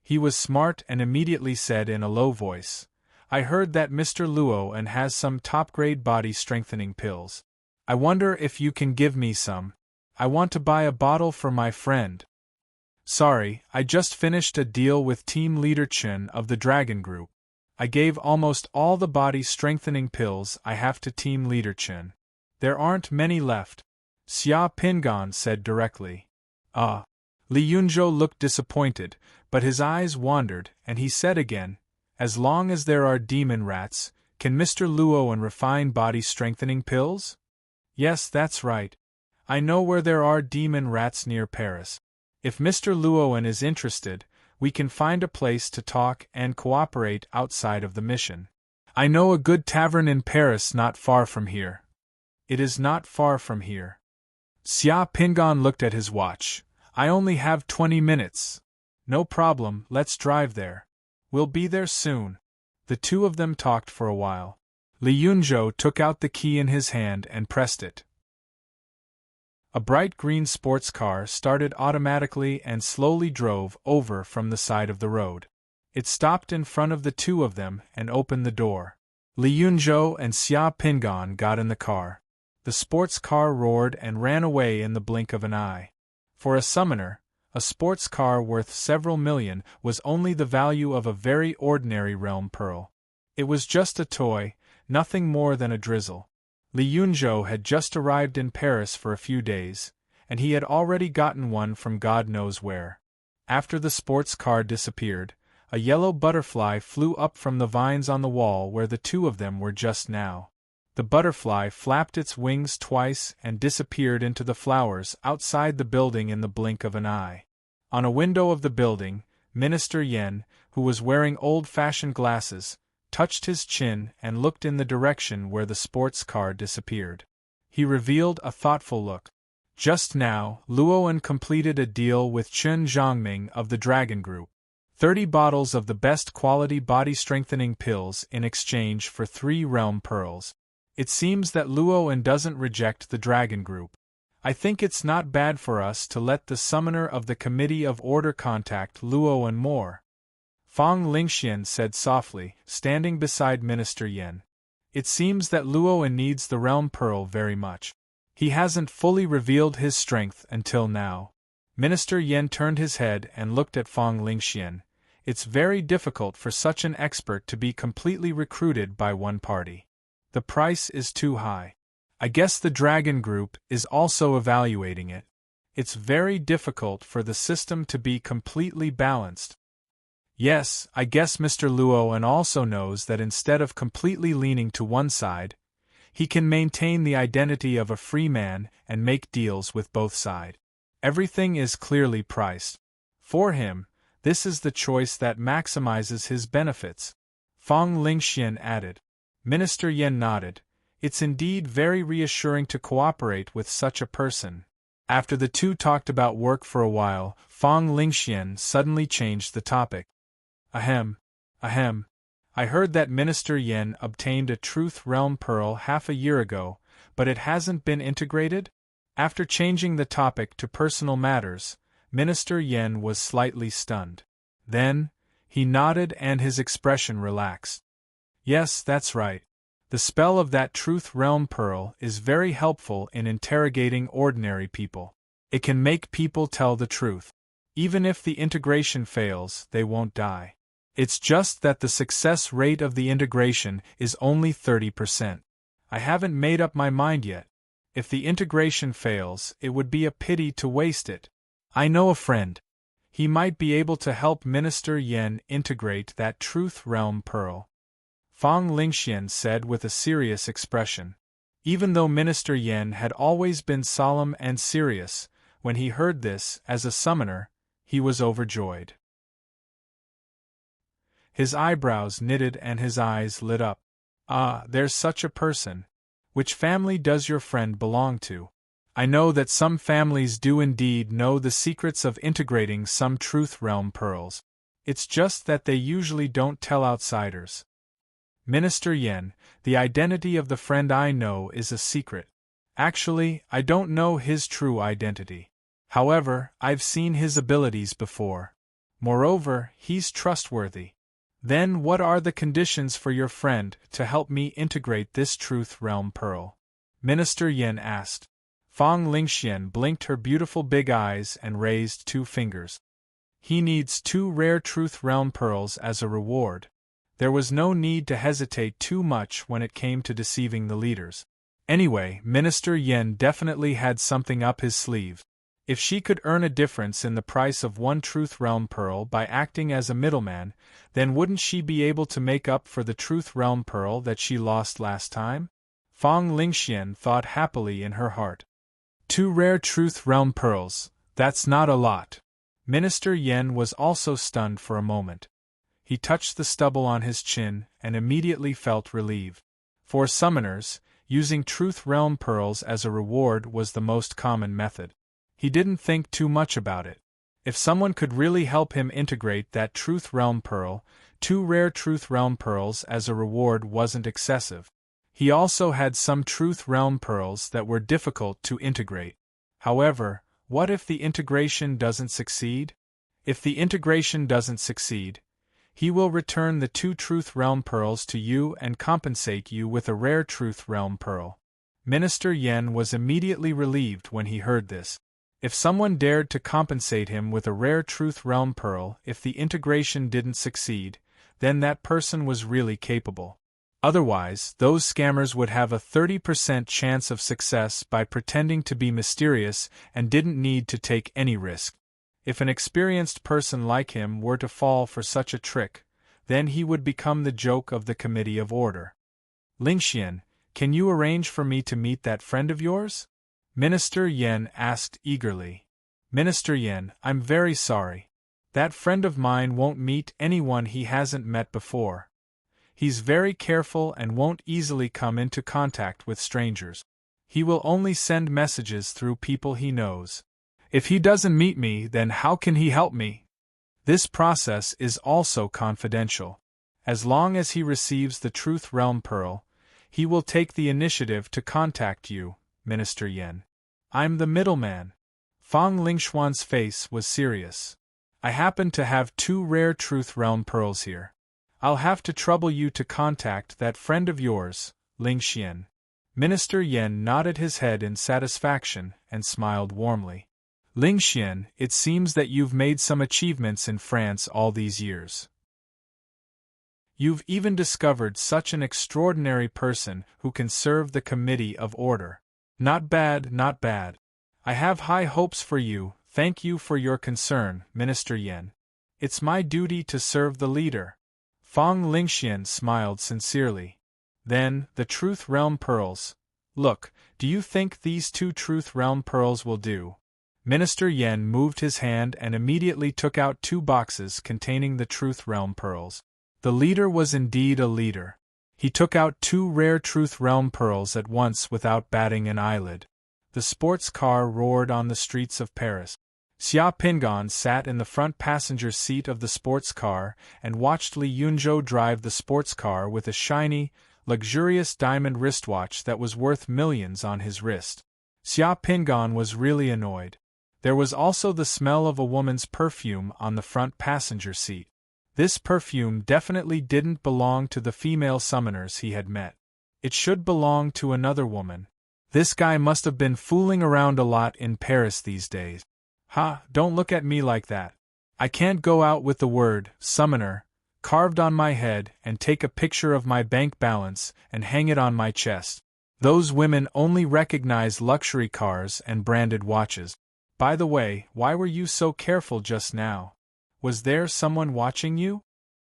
He was smart and immediately said in a low voice, "I heard that Mr. Luo has some top-grade body-strengthening pills. I wonder if you can give me some. I want to buy a bottle for my friend." "Sorry, I just finished a deal with Team Leader Chen of the Dragon Group. I gave almost all the body-strengthening pills I have to Team Leader Chen. There aren't many left," Xia Pingan said directly. "Ah." Li Yunzhou looked disappointed, but his eyes wandered, and he said again, "As long as there are demon rats, can Mr. Luo refine body-strengthening pills?" "Yes, that's right. I know where there are demon rats near Paris. If Mr. Luo is interested, we can find a place to talk and cooperate outside of the mission. I know a good tavern in Paris not far from here." "It is not far from here." Xia Pingan looked at his watch. "I only have 20 minutes. No problem, let's drive there. We'll be there soon." The two of them talked for a while. Li Yunzhou took out the key in his hand and pressed it. A bright green sports car started automatically and slowly drove over from the side of the road. It stopped in front of the two of them and opened the door. Li Yunzhou and Xia Pingan got in the car. The sports car roared and ran away in the blink of an eye. For a summoner, a sports car worth several million was only the value of a very ordinary realm pearl. It was just a toy, nothing more than a drizzle. Li Yunzhou had just arrived in Paris for a few days, and he had already gotten one from God knows where. After the sports car disappeared, a yellow butterfly flew up from the vines on the wall where the two of them were just now. The butterfly flapped its wings twice and disappeared into the flowers outside the building in the blink of an eye. On a window of the building, Minister Yen, who was wearing old-fashioned glasses, touched his chin and looked in the direction where the sports car disappeared. He revealed a thoughtful look. Just now, Luoan completed a deal with Chen Zhongming of the Dragon Group. 30 bottles of the best quality body-strengthening pills in exchange for 3 realm pearls. It seems that Luoan doesn't reject the Dragon Group. I think it's not bad for us to let the summoner of the Committee of Order contact Luoan more. Fang Lingxian said softly, standing beside Minister Yen. It seems that Luoan needs the realm pearl very much. He hasn't fully revealed his strength until now. Minister Yen turned his head and looked at Fang Lingxian. It's very difficult for such an expert to be completely recruited by one party. The price is too high. I guess the Dragon Group is also evaluating it. It's very difficult for the system to be completely balanced. Yes, I guess Mr. Luoan also knows that instead of completely leaning to one side, he can maintain the identity of a free man and make deals with both sides. Everything is clearly priced. For him, this is the choice that maximizes his benefits. Fang Lingxian added. Minister Yen nodded. It's indeed very reassuring to cooperate with such a person. After the two talked about work for a while, Fang Lingxian suddenly changed the topic. Ahem. I heard that Minister Yen obtained a Truth Realm Pearl half a year ago, but it hasn't been integrated? After changing the topic to personal matters, Minister Yen was slightly stunned. Then, he nodded and his expression relaxed. Yes, that's right. The spell of that Truth Realm Pearl is very helpful in interrogating ordinary people. It can make people tell the truth. Even if the integration fails, they won't die. It's just that the success rate of the integration is only 30%. I haven't made up my mind yet. If the integration fails, it would be a pity to waste it. I know a friend. He might be able to help Minister Yen integrate that Truth Realm Pearl. Fang Lingxian said with a serious expression. Even though Minister Yen had always been solemn and serious, when he heard this, as a summoner, he was overjoyed. His eyebrows knitted and his eyes lit up. Ah, there's such a person. Which family does your friend belong to? I know that some families do indeed know the secrets of integrating some Truth Realm pearls. It's just that they usually don't tell outsiders. Minister Yen, the identity of the friend I know is a secret. Actually, I don't know his true identity. However, I've seen his abilities before. Moreover, he's trustworthy. Then what are the conditions for your friend to help me integrate this Truth Realm Pearl? Minister Yen asked. Fang Lingxian blinked her beautiful big eyes and raised 2 fingers. He needs 2 rare Truth Realm Pearls as a reward. There was no need to hesitate too much when it came to deceiving the leaders. Anyway, Minister Yen definitely had something up his sleeve. If she could earn a difference in the price of 1 Truth Realm Pearl by acting as a middleman, then wouldn't she be able to make up for the Truth Realm Pearl that she lost last time? Fang Lingxian thought happily in her heart. 2 rare Truth Realm Pearls, that's not a lot. Minister Yen was also stunned for a moment. He touched the stubble on his chin and immediately felt relieved. For summoners, using Truth Realm Pearls as a reward was the most common method. He didn't think too much about it. If someone could really help him integrate that Truth Realm Pearl, 2 rare Truth Realm Pearls as a reward wasn't excessive. He also had some Truth Realm Pearls that were difficult to integrate. However, what if the integration doesn't succeed? If the integration doesn't succeed, he will return the 2 Truth Realm Pearls to you and compensate you with a rare Truth Realm Pearl. Minister Yen was immediately relieved when he heard this. If someone dared to compensate him with a rare Truth Realm Pearl if the integration didn't succeed, then that person was really capable. Otherwise, those scammers would have a 30% chance of success by pretending to be mysterious and didn't need to take any risk. If an experienced person like him were to fall for such a trick, then he would become the joke of the Committee of Order. Lingxian, can you arrange for me to meet that friend of yours? Minister Yen asked eagerly. Minister Yen, I'm very sorry. That friend of mine won't meet anyone he hasn't met before. He's very careful and won't easily come into contact with strangers. He will only send messages through people he knows. If he doesn't meet me, then how can he help me? This process is also confidential. As long as he receives the Truth Realm Pearl, he will take the initiative to contact you, Minister Yen. I'm the middleman. Fang Lingxuan's face was serious. I happen to have 2 rare Truth Realm Pearls here. I'll have to trouble you to contact that friend of yours, Lingxian. Minister Yen nodded his head in satisfaction and smiled warmly. Lingxian, it seems that you've made some achievements in France all these years. You've even discovered such an extraordinary person who can serve the Committee of Order. Not bad, not bad. I have high hopes for you, thank you for your concern, Minister Yen. It's my duty to serve the leader. Fang Lingxian smiled sincerely. Then, the Truth Realm Pearls. Look, do you think these 2 Truth Realm Pearls will do? Minister Yen moved his hand and immediately took out 2 boxes containing the Truth Realm Pearls. The leader was indeed a leader. He took out 2 rare Truth Realm Pearls at once without batting an eyelid. The sports car roared on the streets of Paris. Xia Pingan sat in the front passenger seat of the sports car and watched Li Yunzhou drive the sports car with a shiny, luxurious diamond wristwatch that was worth millions on his wrist. Xia Pingan was really annoyed. There was also the smell of a woman's perfume on the front passenger seat. This perfume definitely didn't belong to the female summoners he had met. It should belong to another woman. This guy must have been fooling around a lot in Paris these days. Ha, don't look at me like that. I can't go out with the word, summoner, carved on my head and take a picture of my bank balance and hang it on my chest. Those women only recognize luxury cars and branded watches. By the way, why were you so careful just now? Was there someone watching you?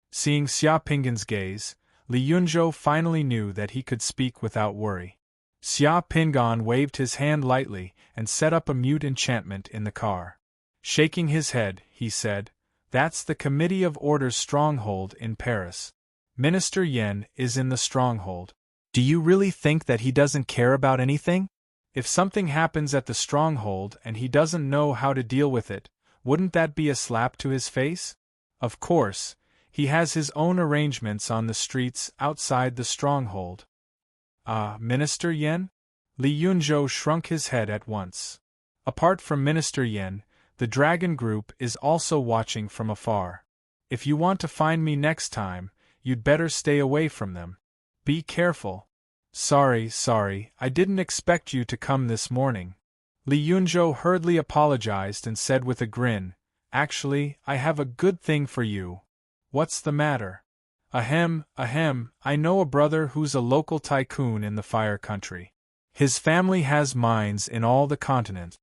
Seeing Xia Pingan's gaze, Li Yunzhou finally knew that he could speak without worry. Xia Pingan waved his hand lightly and set up a mute enchantment in the car. Shaking his head, he said, "That's the Committee of Order's stronghold in Paris. Minister Yen is in the stronghold. Do you really think that he doesn't care about anything? If something happens at the stronghold and he doesn't know how to deal with it, wouldn't that be a slap to his face? Of course, he has his own arrangements on the streets outside the stronghold. Ah, Minister Yen? Li Yunzhou shrunk his head at once. Apart from Minister Yen, the Dragon Group is also watching from afar. If you want to find me next time, you'd better stay away from them. Be careful. Sorry, I didn't expect you to come this morning. Li Yunzhou hurriedly apologized and said with a grin, Actually, I have a good thing for you. What's the matter? Ahem, I know a brother who's a local tycoon in the Fire Country. His family has mines in all the continent.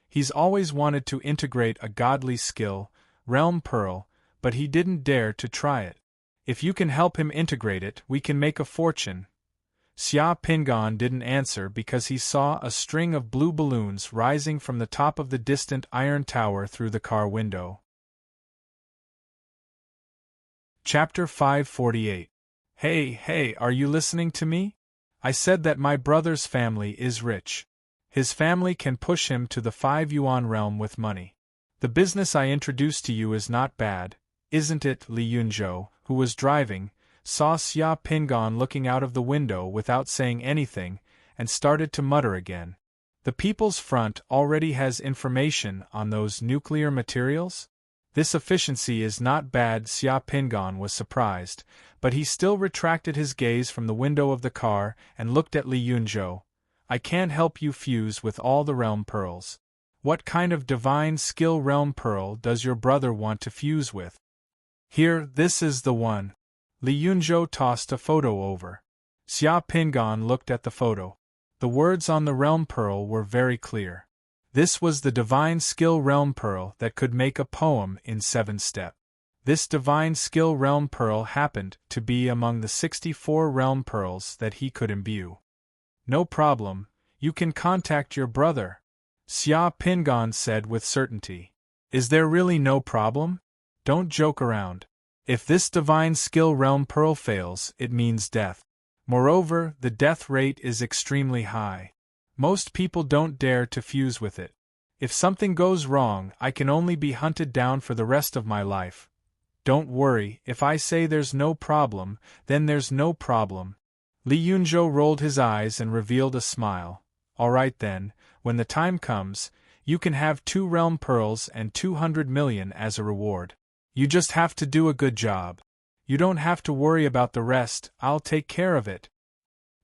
He's always wanted to integrate a godly skill, Realm Pearl, but he didn't dare to try it. If you can help him integrate it, we can make a fortune. Xia Pingan didn't answer because he saw a string of blue balloons rising from the top of the distant iron tower through the car window. Chapter 548. Hey, are you listening to me? I said that my brother's family is rich. His family can push him to the 5 yuan realm with money. The business I introduced to you is not bad, isn't it? Li Yunzhou, who was driving, saw Xia Pingan looking out of the window without saying anything, and started to mutter again. The People's Front already has information on those nuclear materials? This efficiency is not bad. Xia Pingan was surprised, but he still retracted his gaze from the window of the car and looked at Li Yunzhou. I can't help you fuse with all the realm pearls. What kind of divine skill realm pearl does your brother want to fuse with? Here, this is the one. Li Yunzhou tossed a photo over. Xia Pingan looked at the photo. The words on the realm pearl were very clear. This was the divine skill realm pearl that could make a poem in 7 steps. This divine skill realm pearl happened to be among the 64 realm pearls that he could imbue. No problem, you can contact your brother, Xia Pingan said with certainty. Is there really no problem? Don't joke around. If this divine skill realm pearl fails, it means death. Moreover, the death rate is extremely high. Most people don't dare to fuse with it. If something goes wrong, I can only be hunted down for the rest of my life. Don't worry, if I say there's no problem, then there's no problem. Li Yunzhou rolled his eyes and revealed a smile. All right then, when the time comes, you can have 2 realm pearls and 200 million as a reward. You just have to do a good job. You don't have to worry about the rest, I'll take care of it.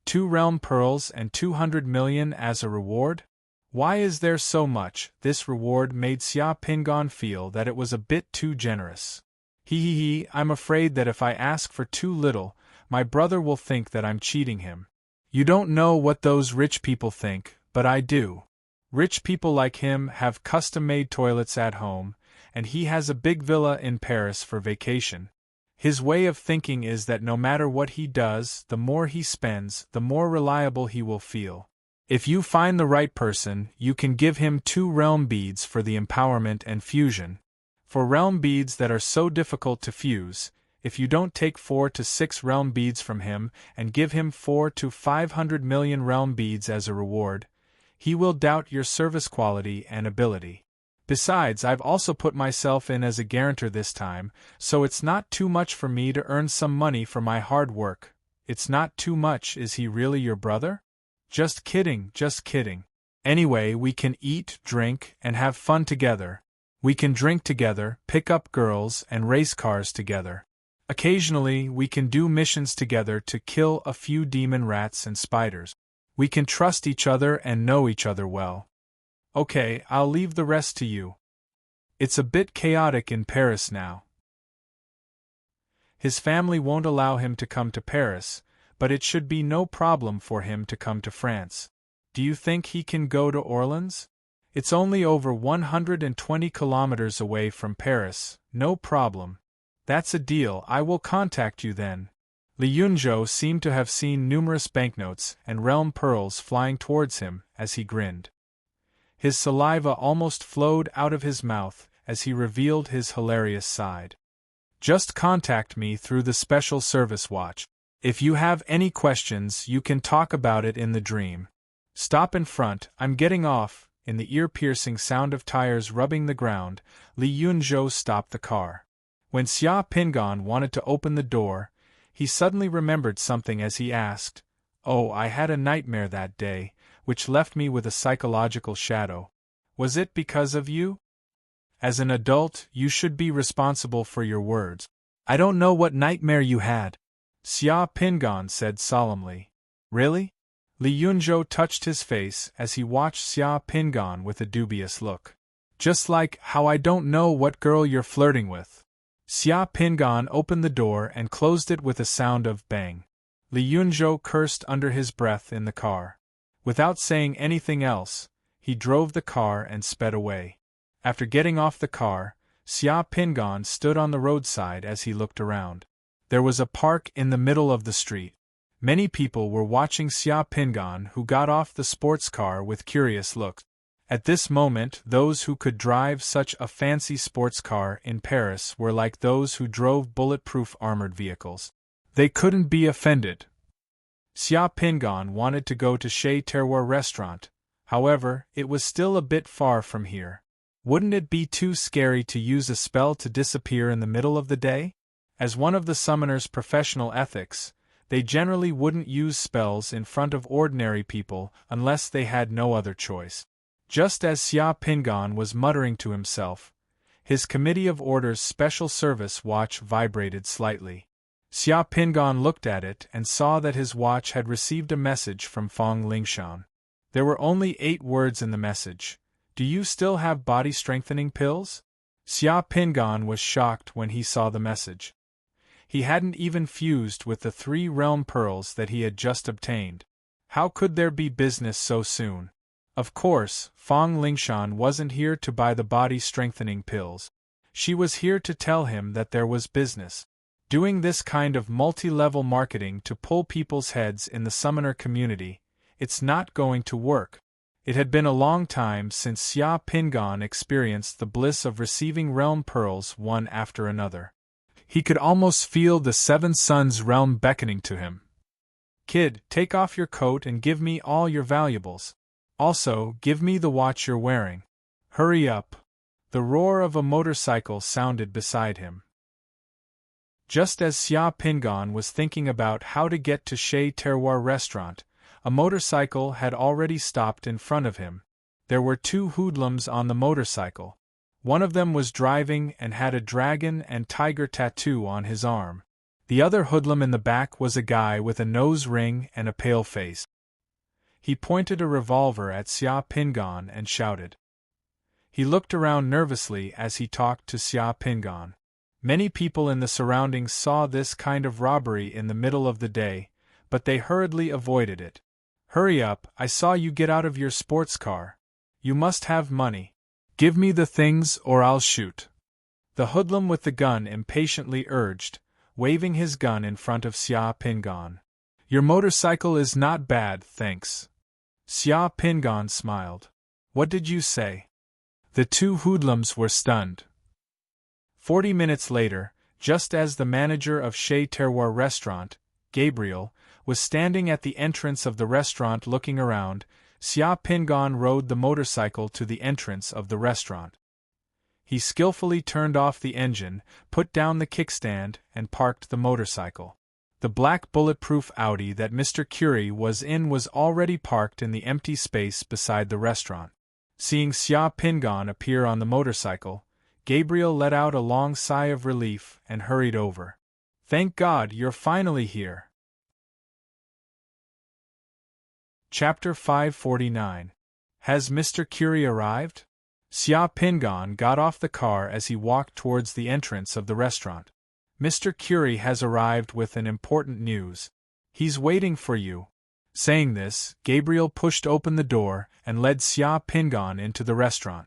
2 realm pearls and 200 million as a reward? Why is there so much? This reward made Xia Pingan feel that it was a bit too generous. I'm afraid that if I ask for too little, my brother will think that I'm cheating him. You don't know what those rich people think, but I do. Rich people like him have custom-made toilets at home, and he has a big villa in Paris for vacation. His way of thinking is that no matter what he does, the more he spends, the more reliable he will feel. If you find the right person, you can give him 2 realm beads for the empowerment and fusion. For realm beads that are so difficult to fuse, if you don't take 4 to 6 realm beads from him and give him 4 to 500 million realm beads as a reward, he will doubt your service quality and ability. Besides, I've also put myself in as a guarantor this time, so it's not too much for me to earn some money for my hard work. It's not too much. Is he really your brother? Just kidding. Anyway, we can eat, drink, and have fun together. We can drink together, pick up girls, and race cars together. Occasionally, we can do missions together to kill a few demon rats and spiders. We can trust each other and know each other well. Okay, I'll leave the rest to you. It's a bit chaotic in Paris now. His family won't allow him to come to Paris, but it should be no problem for him to come to France. Do you think he can go to Orleans? It's only over 120 kilometers away from Paris, no problem. That's a deal. I will contact you then. Li Yunzhou seemed to have seen numerous banknotes and realm pearls flying towards him as he grinned. His saliva almost flowed out of his mouth as he revealed his hilarious side. Just contact me through the special service watch. If you have any questions, you can talk about it in the dream. Stop in front, I'm getting off. In the ear-piercing sound of tires rubbing the ground, Li Yunzhou stopped the car. When Xia Pingan wanted to open the door, he suddenly remembered something as he asked, "Oh, I had a nightmare that day, which left me with a psychological shadow. Was it because of you? As an adult, you should be responsible for your words." "I don't know what nightmare you had," Xia Pingan said solemnly. "Really?" Li Yunzhou touched his face as he watched Xia Pingan with a dubious look. "Just like how I don't know what girl you're flirting with." Xia Pingan opened the door and closed it with a sound of bang. Li Yunzhou cursed under his breath in the car. Without saying anything else, he drove the car and sped away. After getting off the car, Xia Pingan stood on the roadside as he looked around. There was a park in the middle of the street. Many people were watching Xia Pingan, who got off the sports car with curious looks. At this moment, those who could drive such a fancy sports car in Paris were like those who drove bulletproof armored vehicles. They couldn't be offended. Xia Pingan wanted to go to Chez Terroir restaurant, however, it was still a bit far from here. Wouldn't it be too scary to use a spell to disappear in the middle of the day? As one of the summoner's professional ethics, they generally wouldn't use spells in front of ordinary people unless they had no other choice. Just as Xia Pingan was muttering to himself, his Committee of Orders Special Service watch vibrated slightly. Xia Pingan looked at it and saw that his watch had received a message from Fong Lingshan. There were only 8 words in the message. "Do you still have body-strengthening pills?" Xia Pingan was shocked when he saw the message. He hadn't even fused with the 3 realm pearls that he had just obtained. How could there be business so soon? Of course, Fong Lingshan wasn't here to buy the body-strengthening pills. She was here to tell him that there was business. Doing this kind of multi-level marketing to pull people's heads in the summoner community, it's not going to work. It had been a long time since Xia Pingan experienced the bliss of receiving realm pearls one after another. He could almost feel the 7 Suns realm beckoning to him. "Kid, take off your coat and give me all your valuables. Also, give me the watch you're wearing. Hurry up." The roar of a motorcycle sounded beside him. Just as Xia Pingan was thinking about how to get to Chez Terroir restaurant, a motorcycle had already stopped in front of him. There were 2 hoodlums on the motorcycle. One of them was driving and had a dragon and tiger tattoo on his arm. The other hoodlum in the back was a guy with a nose ring and a pale face. He pointed a revolver at Xia Pingan and shouted. He looked around nervously as he talked to Xia Pingan. Many people in the surroundings saw this kind of robbery in the middle of the day, but they hurriedly avoided it. "Hurry up, I saw you get out of your sports car. You must have money. Give me the things or I'll shoot," the hoodlum with the gun impatiently urged, waving his gun in front of Xia Pingan. "Your motorcycle is not bad, thanks." Xia Pingan smiled. "What did you say?" The 2 hoodlums were stunned. 40 minutes later, just as the manager of Chez Terroir restaurant, Gabriel, was standing at the entrance of the restaurant looking around, Xia Pingan rode the motorcycle to the entrance of the restaurant. He skillfully turned off the engine, put down the kickstand, and parked the motorcycle. The black bulletproof Audi that Mr. Curie was in was already parked in the empty space beside the restaurant. Seeing Xia Pingan appear on the motorcycle, Gabriel let out a long sigh of relief and hurried over. "Thank God you're finally here." Chapter 549. Has Mr. Curie arrived? Xia Pingan got off the car as he walked towards the entrance of the restaurant. "Mr. Curie has arrived with an important news. He's waiting for you." Saying this, Gabriel pushed open the door and led Xia Pingan into the restaurant.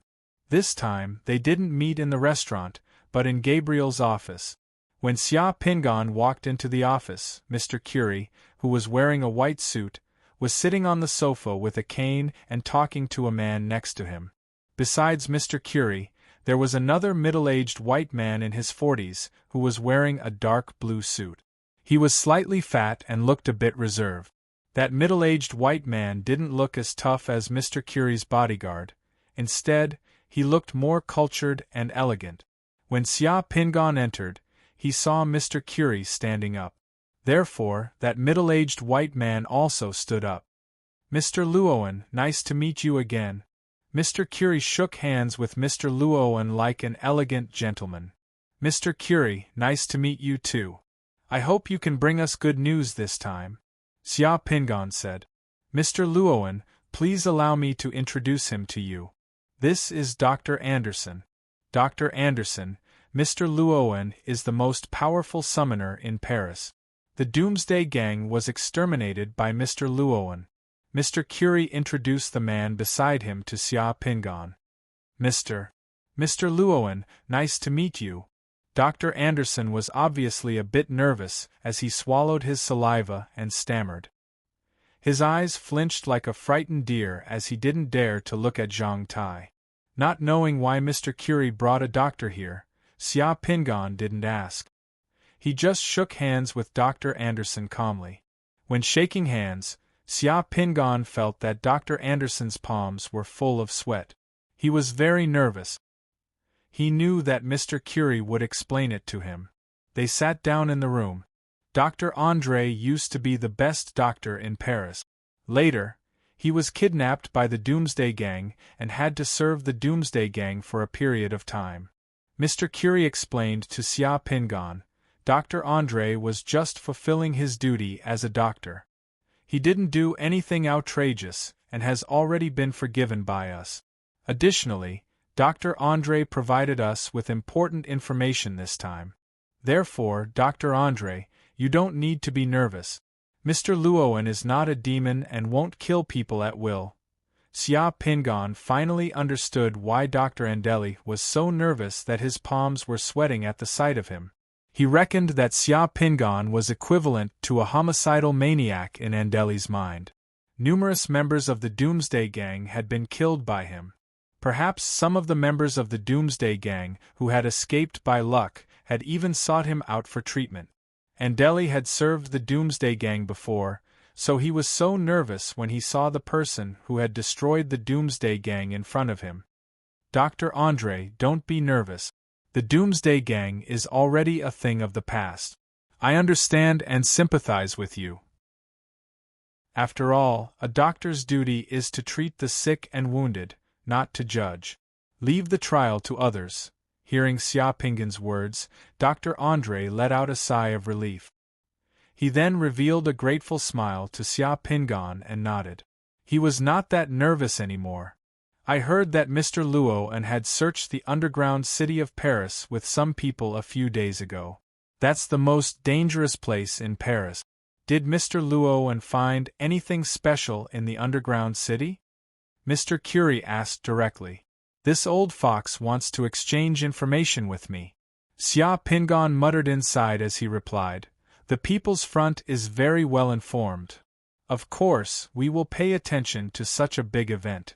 This time, they didn't meet in the restaurant, but in Gabriel's office. When Xia Pingan walked into the office, Mr. Curie, who was wearing a white suit, was sitting on the sofa with a cane and talking to a man next to him. Besides Mr. Curie, there was another middle-aged white man in his 40s who was wearing a dark blue suit. He was slightly fat and looked a bit reserved. That middle-aged white man didn't look as tough as Mr. Curie's bodyguard. Instead, he looked more cultured and elegant. When Xia Pingan entered, he saw Mr. Curie standing up. Therefore, that middle-aged white man also stood up. Mr. Luoan, nice to meet you again. Mr. Curie shook hands with Mr. Luoan like an elegant gentleman. Mr. Curie, nice to meet you too. I hope you can bring us good news this time. Xia Pingan said. Mr. Luoan, please allow me to introduce him to you. This is Dr. Anderson. Dr. Anderson, Mr. Luoan is the most powerful summoner in Paris. The Doomsday Gang was exterminated by Mr. Luoan. Mr. Curie introduced the man beside him to Xia Pingan. Mr. Luoan, nice to meet you. Dr. Anderson was obviously a bit nervous as he swallowed his saliva and stammered. His eyes flinched like a frightened deer as he didn't dare to look at Zhang Tai. Not knowing why Mr. Curie brought a doctor here, Xia Pingan didn't ask. He just shook hands with Dr. Anderson calmly. When shaking hands, Xia Pingan felt that Dr. Anderson's palms were full of sweat. He was very nervous. He knew that Mr. Curie would explain it to him. They sat down in the room. Dr. André used to be the best doctor in Paris. Later, he was kidnapped by the Doomsday Gang and had to serve the Doomsday Gang for a period of time. Mr. Curie explained to Xia Pingan, Dr. André was just fulfilling his duty as a doctor. He didn't do anything outrageous and has already been forgiven by us. Additionally, Dr. André provided us with important information this time. Therefore, Dr. André, you don't need to be nervous. Mr. Luoan is not a demon and won't kill people at will. Xia Pingan finally understood why Dr. Andeli was so nervous that his palms were sweating at the sight of him. He reckoned that Xia Pingan was equivalent to a homicidal maniac in Andeli's mind. Numerous members of the Doomsday Gang had been killed by him. Perhaps some of the members of the Doomsday Gang who had escaped by luck had even sought him out for treatment. Andeli had served the Doomsday Gang before, so he was so nervous when he saw the person who had destroyed the Doomsday Gang in front of him. Dr. André, don't be nervous. The Doomsday Gang is already a thing of the past. I understand and sympathize with you. After all, a doctor's duty is to treat the sick and wounded, not to judge. Leave the trial to others. Hearing Xia Pingan's words, Dr. André let out a sigh of relief. He then revealed a grateful smile to Xia Pingan and nodded. He was not that nervous anymore. I heard that Mr. Luoan had searched the underground city of Paris with some people a few days ago. That's the most dangerous place in Paris. Did Mr. Luoan find anything special in the underground city? Mr. Curie asked directly. This old fox wants to exchange information with me. Xia Pingan muttered inside as he replied, The People's Front is very well informed. Of course, we will pay attention to such a big event.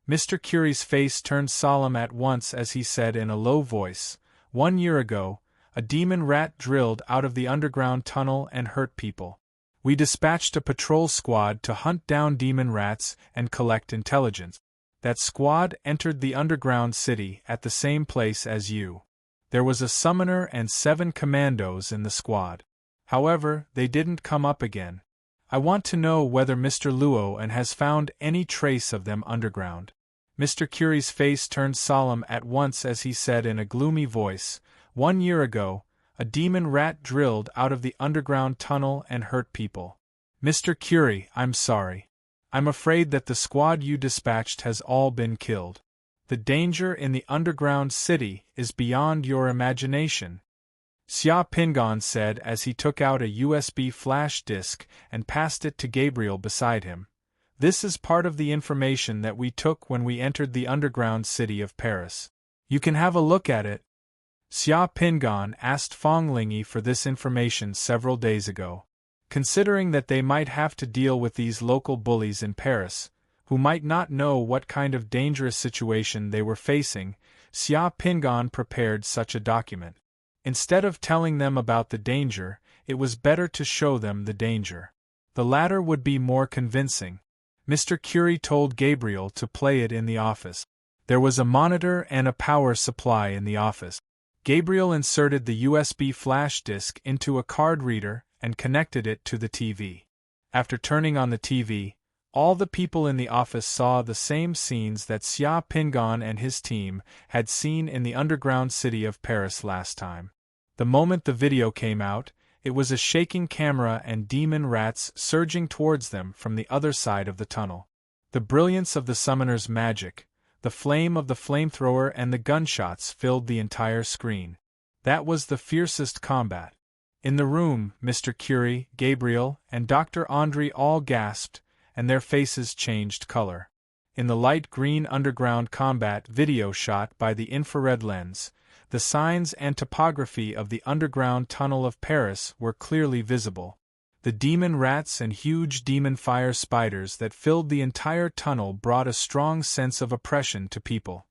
Mr. Curie's face turned solemn at once as he said in a low voice, 1 year ago, a demon rat drilled out of the underground tunnel and hurt people. We dispatched a patrol squad to hunt down demon rats and collect intelligence. That squad entered the underground city at the same place as you. There was a summoner and 7 commandos in the squad. However, they didn't come up again. I want to know whether Mr. Luoan has found any trace of them underground. Mr. Curie's face turned solemn at once as he said in a gloomy voice, 1 year ago, a demon rat drilled out of the underground tunnel and hurt people. Mr. Curie, I'm sorry. I'm afraid that the squad you dispatched has all been killed. The danger in the underground city is beyond your imagination. Xia Pingan said as he took out a USB flash disk and passed it to Gabriel beside him. This is part of the information that we took when we entered the underground city of Paris. You can have a look at it. Xia Pingan asked Fong Lingyi for this information several days ago. Considering that they might have to deal with these local bullies in Paris, who might not know what kind of dangerous situation they were facing, Xia Pingan prepared such a document. Instead of telling them about the danger, it was better to show them the danger. The latter would be more convincing. Mr. Curie told Gabriel to play it in the office. There was a monitor and a power supply in the office. Gabriel inserted the USB flash disk into a card reader and connected it to the TV. After turning on the TV, all the people in the office saw the same scenes that Xia Pingan and his team had seen in the underground city of Paris last time. The moment the video came out, it was a shaking camera and demon rats surging towards them from the other side of the tunnel. The brilliance of the summoner's magic, the flame of the flamethrower and the gunshots filled the entire screen. That was the fiercest combat. In the room, Mr. Curie, Gabriel, and Dr. Andre all gasped, and their faces changed color. In the light green underground combat video shot by the infrared lens, the signs and topography of the underground tunnel of Paris were clearly visible. The demon rats and huge demon fire spiders that filled the entire tunnel brought a strong sense of oppression to people.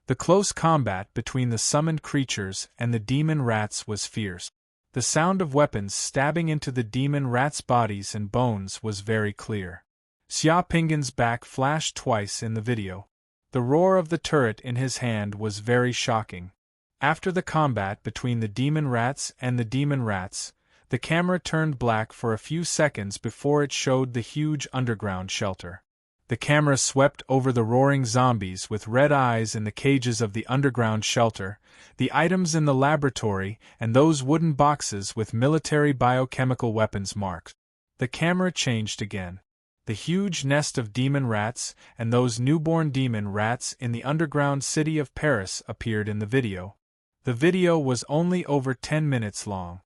The close combat between the summoned creatures and the demon rats was fierce. The sound of weapons stabbing into the demon rats' bodies and bones was very clear. Xia Pingan's back flashed twice in the video. The roar of the turret in his hand was very shocking. After the combat between the demon rats and the demon rats, the camera turned black for a few seconds before it showed the huge underground shelter. The camera swept over the roaring zombies with red eyes in the cages of the underground shelter, the items in the laboratory, and those wooden boxes with military biochemical weapons marked. The camera changed again. The huge nest of demon rats and those newborn demon rats in the underground city of Paris appeared in the video. The video was only over 10 minutes long.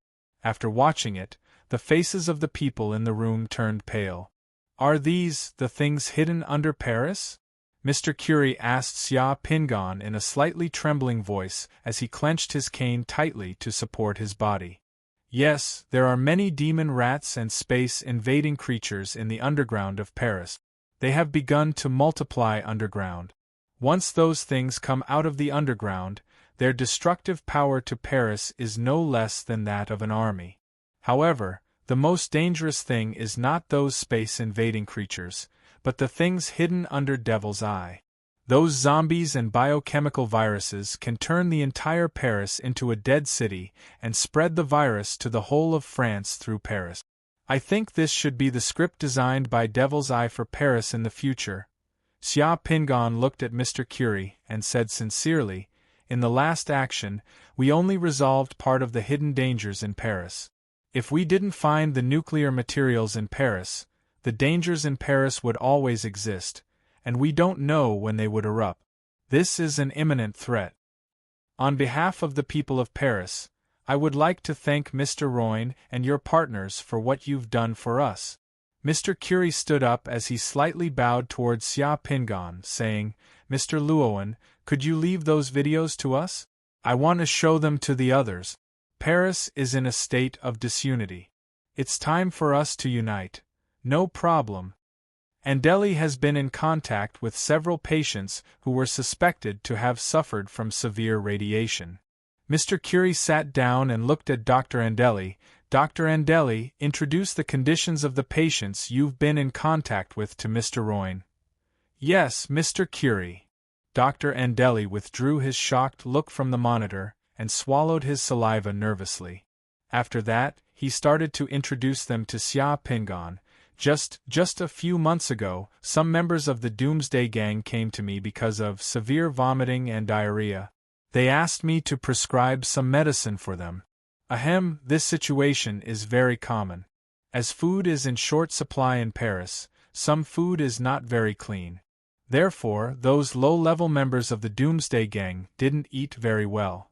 After watching it, the faces of the people in the room turned pale. Are these the things hidden under Paris? Mr. Curie asked Xia Pingan in a slightly trembling voice as he clenched his cane tightly to support his body. Yes, there are many demon rats and space-invading creatures in the underground of Paris. They have begun to multiply underground. Once those things come out of the underground, their destructive power to Paris is no less than that of an army. However, the most dangerous thing is not those space-invading creatures, but the things hidden under Devil's Eye. Those zombies and biochemical viruses can turn the entire Paris into a dead city and spread the virus to the whole of France through Paris. I think this should be the script designed by Devil's Eye for Paris in the future. Xia Pingan looked at Mr. Curie and said sincerely, in the last action, we only resolved part of the hidden dangers in Paris. If we didn't find the nuclear materials in Paris, the dangers in Paris would always exist, and we don't know when they would erupt. This is an imminent threat. On behalf of the people of Paris, I would like to thank Mr. Royne and your partners for what you've done for us. Mr. Curie stood up as he slightly bowed towards Xia Pingan, saying, Mr. Luohan, could you leave those videos to us? I want to show them to the others. Paris is in a state of disunity. It's time for us to unite. No problem. Andeli has been in contact with several patients who were suspected to have suffered from severe radiation. Mr. Curie sat down and looked at Dr. Andeli. Dr. Andeli, introduce the conditions of the patients you've been in contact with to Mr. Royne. Yes, Mr. Curie. Dr. Andeli withdrew his shocked look from the monitor and swallowed his saliva nervously. After that, he started to introduce them to Xia Pingan. Just a few months ago, some members of the Doomsday Gang came to me because of severe vomiting and diarrhea. They asked me to prescribe some medicine for them. Ahem, this situation is very common. As food is in short supply in Paris, some food is not very clean. Therefore, those low-level members of the Doomsday Gang didn't eat very well.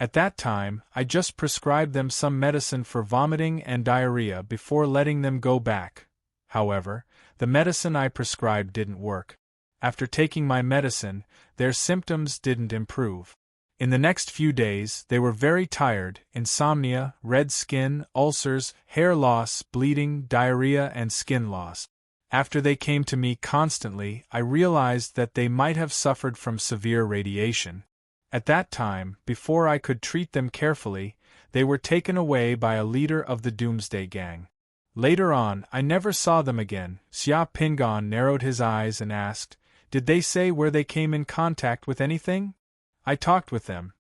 At that time, I just prescribed them some medicine for vomiting and diarrhea before letting them go back. However, the medicine I prescribed didn't work. After taking my medicine, their symptoms didn't improve. In the next few days, they were very tired, insomnia, red skin, ulcers, hair loss, bleeding, diarrhea, and skin loss. After they came to me constantly, I realized that they might have suffered from severe radiation. At that time, before I could treat them carefully, they were taken away by a leader of the Doomsday Gang. Later on, I never saw them again. Xia Pingan narrowed his eyes and asked, Did they say where they came in contact with anything? I talked with them.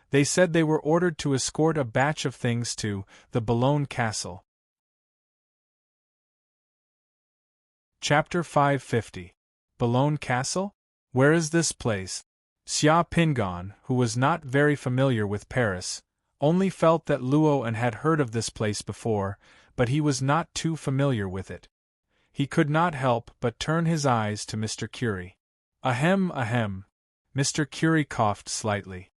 They said they were ordered to escort a batch of things to the Boulogne Castle. Chapter 550. Boulogne Castle? Where is this place? Xia Pingon, who was not very familiar with Paris, only felt that Luoan had heard of this place before, but he was not too familiar with it. He could not help but turn his eyes to Mr. Curie. Ahem, ahem. Mr. Curie coughed slightly.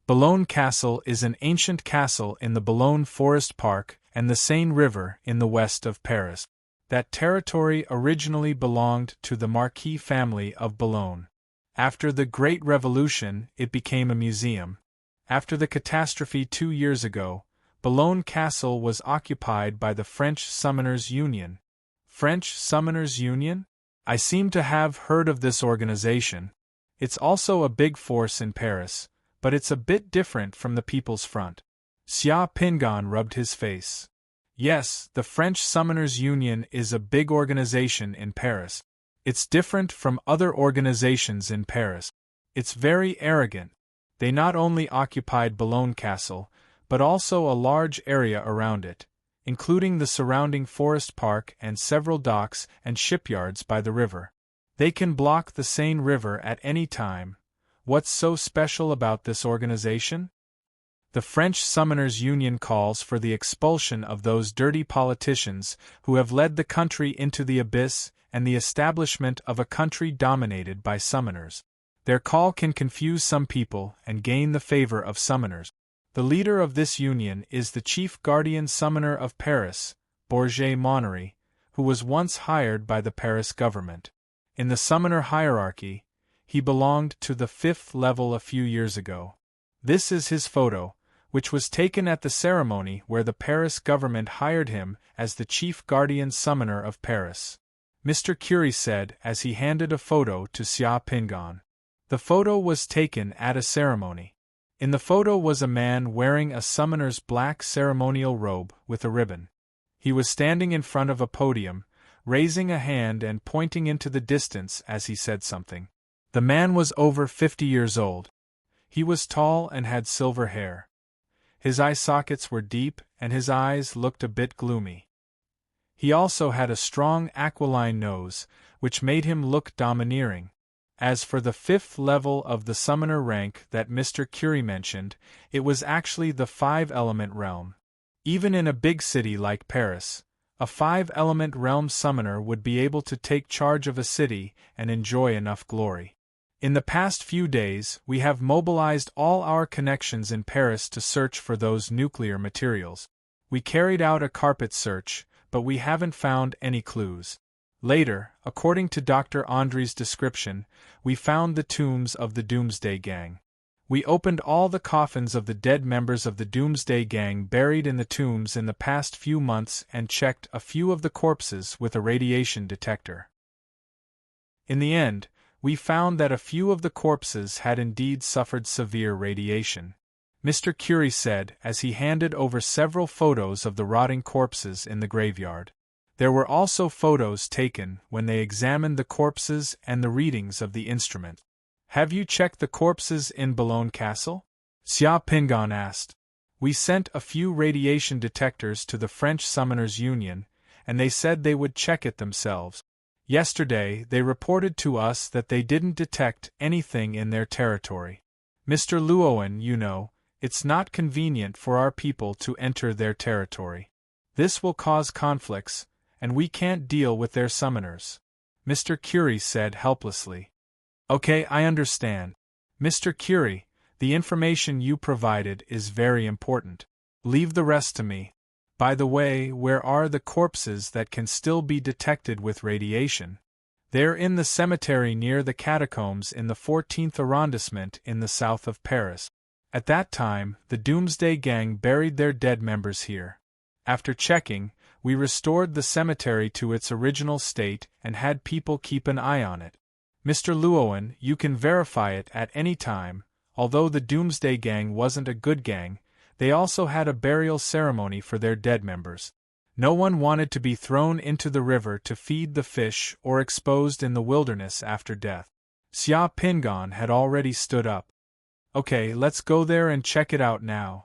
Boulogne Castle is an ancient castle in the Boulogne Forest Park and the Seine River in the west of Paris. That territory originally belonged to the Marquis family of Boulogne. After the Great Revolution, it became a museum. After the catastrophe 2 years ago, Boulogne Castle was occupied by the French Summoners Union. French Summoners Union? I seem to have heard of this organization. It's also a big force in Paris, but it's a bit different from the People's Front. Xia Pingon rubbed his face. Yes, the French Summoners Union is a big organization in Paris. It's different from other organizations in Paris. It's very arrogant. They not only occupied Boulogne Castle, but also a large area around it, including the surrounding forest park and several docks and shipyards by the river. They can block the Seine River at any time. What's so special about this organization? The French Summoners Union calls for the expulsion of those dirty politicians who have led the country into the abyss and the establishment of a country dominated by summoners. Their call can confuse some people and gain the favor of summoners. The leader of this union is the chief guardian summoner of Paris, Bourget Monnery, who was once hired by the Paris government. In the summoner hierarchy, he belonged to the 5th level a few years ago. This is his photo, which was taken at the ceremony where the Paris government hired him as the chief guardian summoner of Paris. Mr. Curie said as he handed a photo to Xia Pingon. The photo was taken at a ceremony. In the photo was a man wearing a summoner's black ceremonial robe with a ribbon. He was standing in front of a podium, raising a hand and pointing into the distance as he said something. The man was over 50 years old. He was tall and had silver hair. His eye sockets were deep and his eyes looked a bit gloomy. He also had a strong aquiline nose, which made him look domineering. As for the 5th level of the summoner rank that Mr. Curie mentioned, it was actually the 5-element realm. Even in a big city like Paris, a 5-element realm summoner would be able to take charge of a city and enjoy enough glory. In the past few days, we have mobilized all our connections in Paris to search for those nuclear materials. We carried out a carpet search, but we haven't found any clues. Later, according to Dr. Andre's description, we found the tombs of the Doomsday Gang. We opened all the coffins of the dead members of the Doomsday Gang buried in the tombs in the past few months and checked a few of the corpses with a radiation detector. In the end, we found that a few of the corpses had indeed suffered severe radiation. Mr. Curie said as he handed over several photos of the rotting corpses in the graveyard. There were also photos taken when they examined the corpses and the readings of the instrument. Have you checked the corpses in Boulogne Castle? Xia Pingon asked. We sent a few radiation detectors to the French Summoners Union, and they said they would check it themselves. Yesterday, they reported to us that they didn't detect anything in their territory. Mr. Luoan, you know, it's not convenient for our people to enter their territory. This will cause conflicts, and we can't deal with their summoners. Mr. Curie said helplessly. Okay, I understand. Mr. Curie, the information you provided is very important. Leave the rest to me. By the way, where are the corpses that can still be detected with radiation? They're in the cemetery near the catacombs in the 14th arrondissement in the south of Paris. At that time, the Doomsday Gang buried their dead members here. After checking, we restored the cemetery to its original state and had people keep an eye on it. Mr. Luoan, you can verify it at any time. Although the Doomsday Gang wasn't a good gang, they also had a burial ceremony for their dead members. No one wanted to be thrown into the river to feed the fish or exposed in the wilderness after death. Xia Pingon had already stood up. Okay, let's go there and check it out now.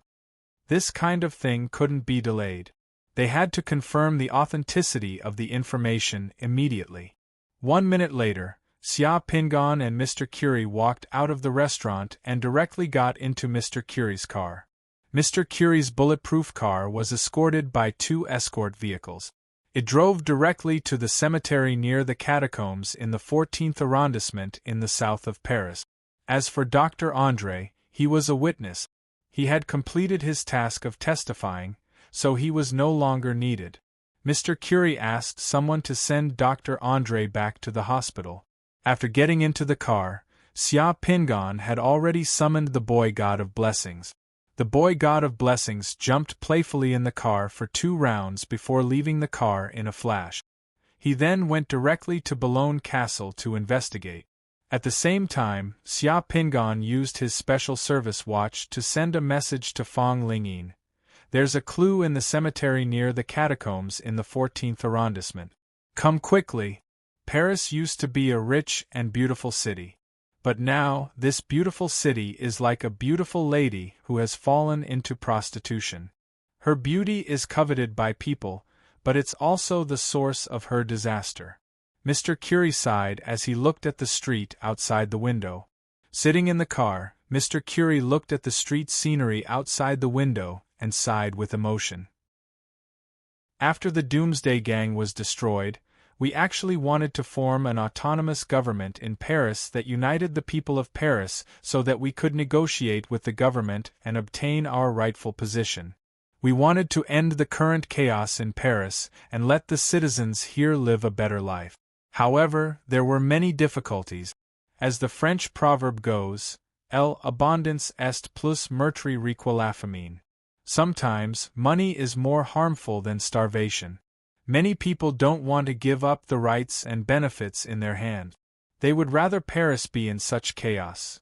This kind of thing couldn't be delayed. They had to confirm the authenticity of the information immediately. 1 minute later, Xia Pingan and Mr. Curie walked out of the restaurant and directly got into Mr. Curie's car. Mr. Curie's bulletproof car was escorted by 2 escort vehicles. It drove directly to the cemetery near the catacombs in the 14th arrondissement in the south of Paris. As for Dr. André, he was a witness. He had completed his task of testifying, so he was no longer needed. Mr. Curie asked someone to send Dr. André back to the hospital. After getting into the car, Xia Pingan had already summoned the boy god of blessings. The boy god of blessings jumped playfully in the car for 2 rounds before leaving the car in a flash. He then went directly to Boulogne Castle to investigate. At the same time, Xia Pingan used his special service watch to send a message to Fong Lingyin. There's a clue in the cemetery near the catacombs in the 14th arrondissement. Come quickly. Paris used to be a rich and beautiful city. But now, this beautiful city is like a beautiful lady who has fallen into prostitution. Her beauty is coveted by people, but it's also the source of her disaster. Mr. Curie sighed as he looked at the street outside the window. Sitting in the car, Mr. Curie looked at the street scenery outside the window and sighed with emotion. After the Doomsday Gang was destroyed, we actually wanted to form an autonomous government in Paris that united the people of Paris so that we could negotiate with the government and obtain our rightful position. We wanted to end the current chaos in Paris and let the citizens here live a better life. However, there were many difficulties. As the French proverb goes, l'abondance est plus meurtrière que la famine. Sometimes, money is more harmful than starvation. Many people don't want to give up the rights and benefits in their hand. They would rather Paris be in such chaos.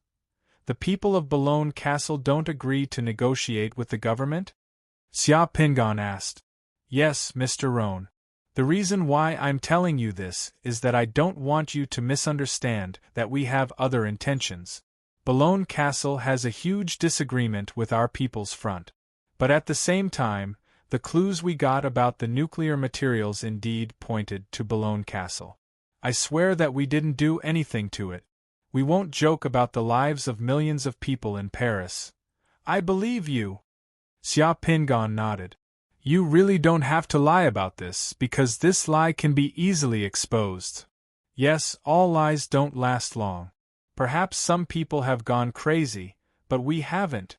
The people of Boulogne Castle don't agree to negotiate with the government? Xia Pingan asked. Yes, Mr. Rohn. The reason why I'm telling you this is that I don't want you to misunderstand that we have other intentions. Boulogne Castle has a huge disagreement with our People's Front. But at the same time, the clues we got about the nuclear materials indeed pointed to Boulogne Castle. I swear that we didn't do anything to it. We won't joke about the lives of millions of people in Paris. I believe you. Xia Pingan nodded. You really don't have to lie about this, because this lie can be easily exposed. Yes, all lies don't last long. Perhaps some people have gone crazy, but we haven't.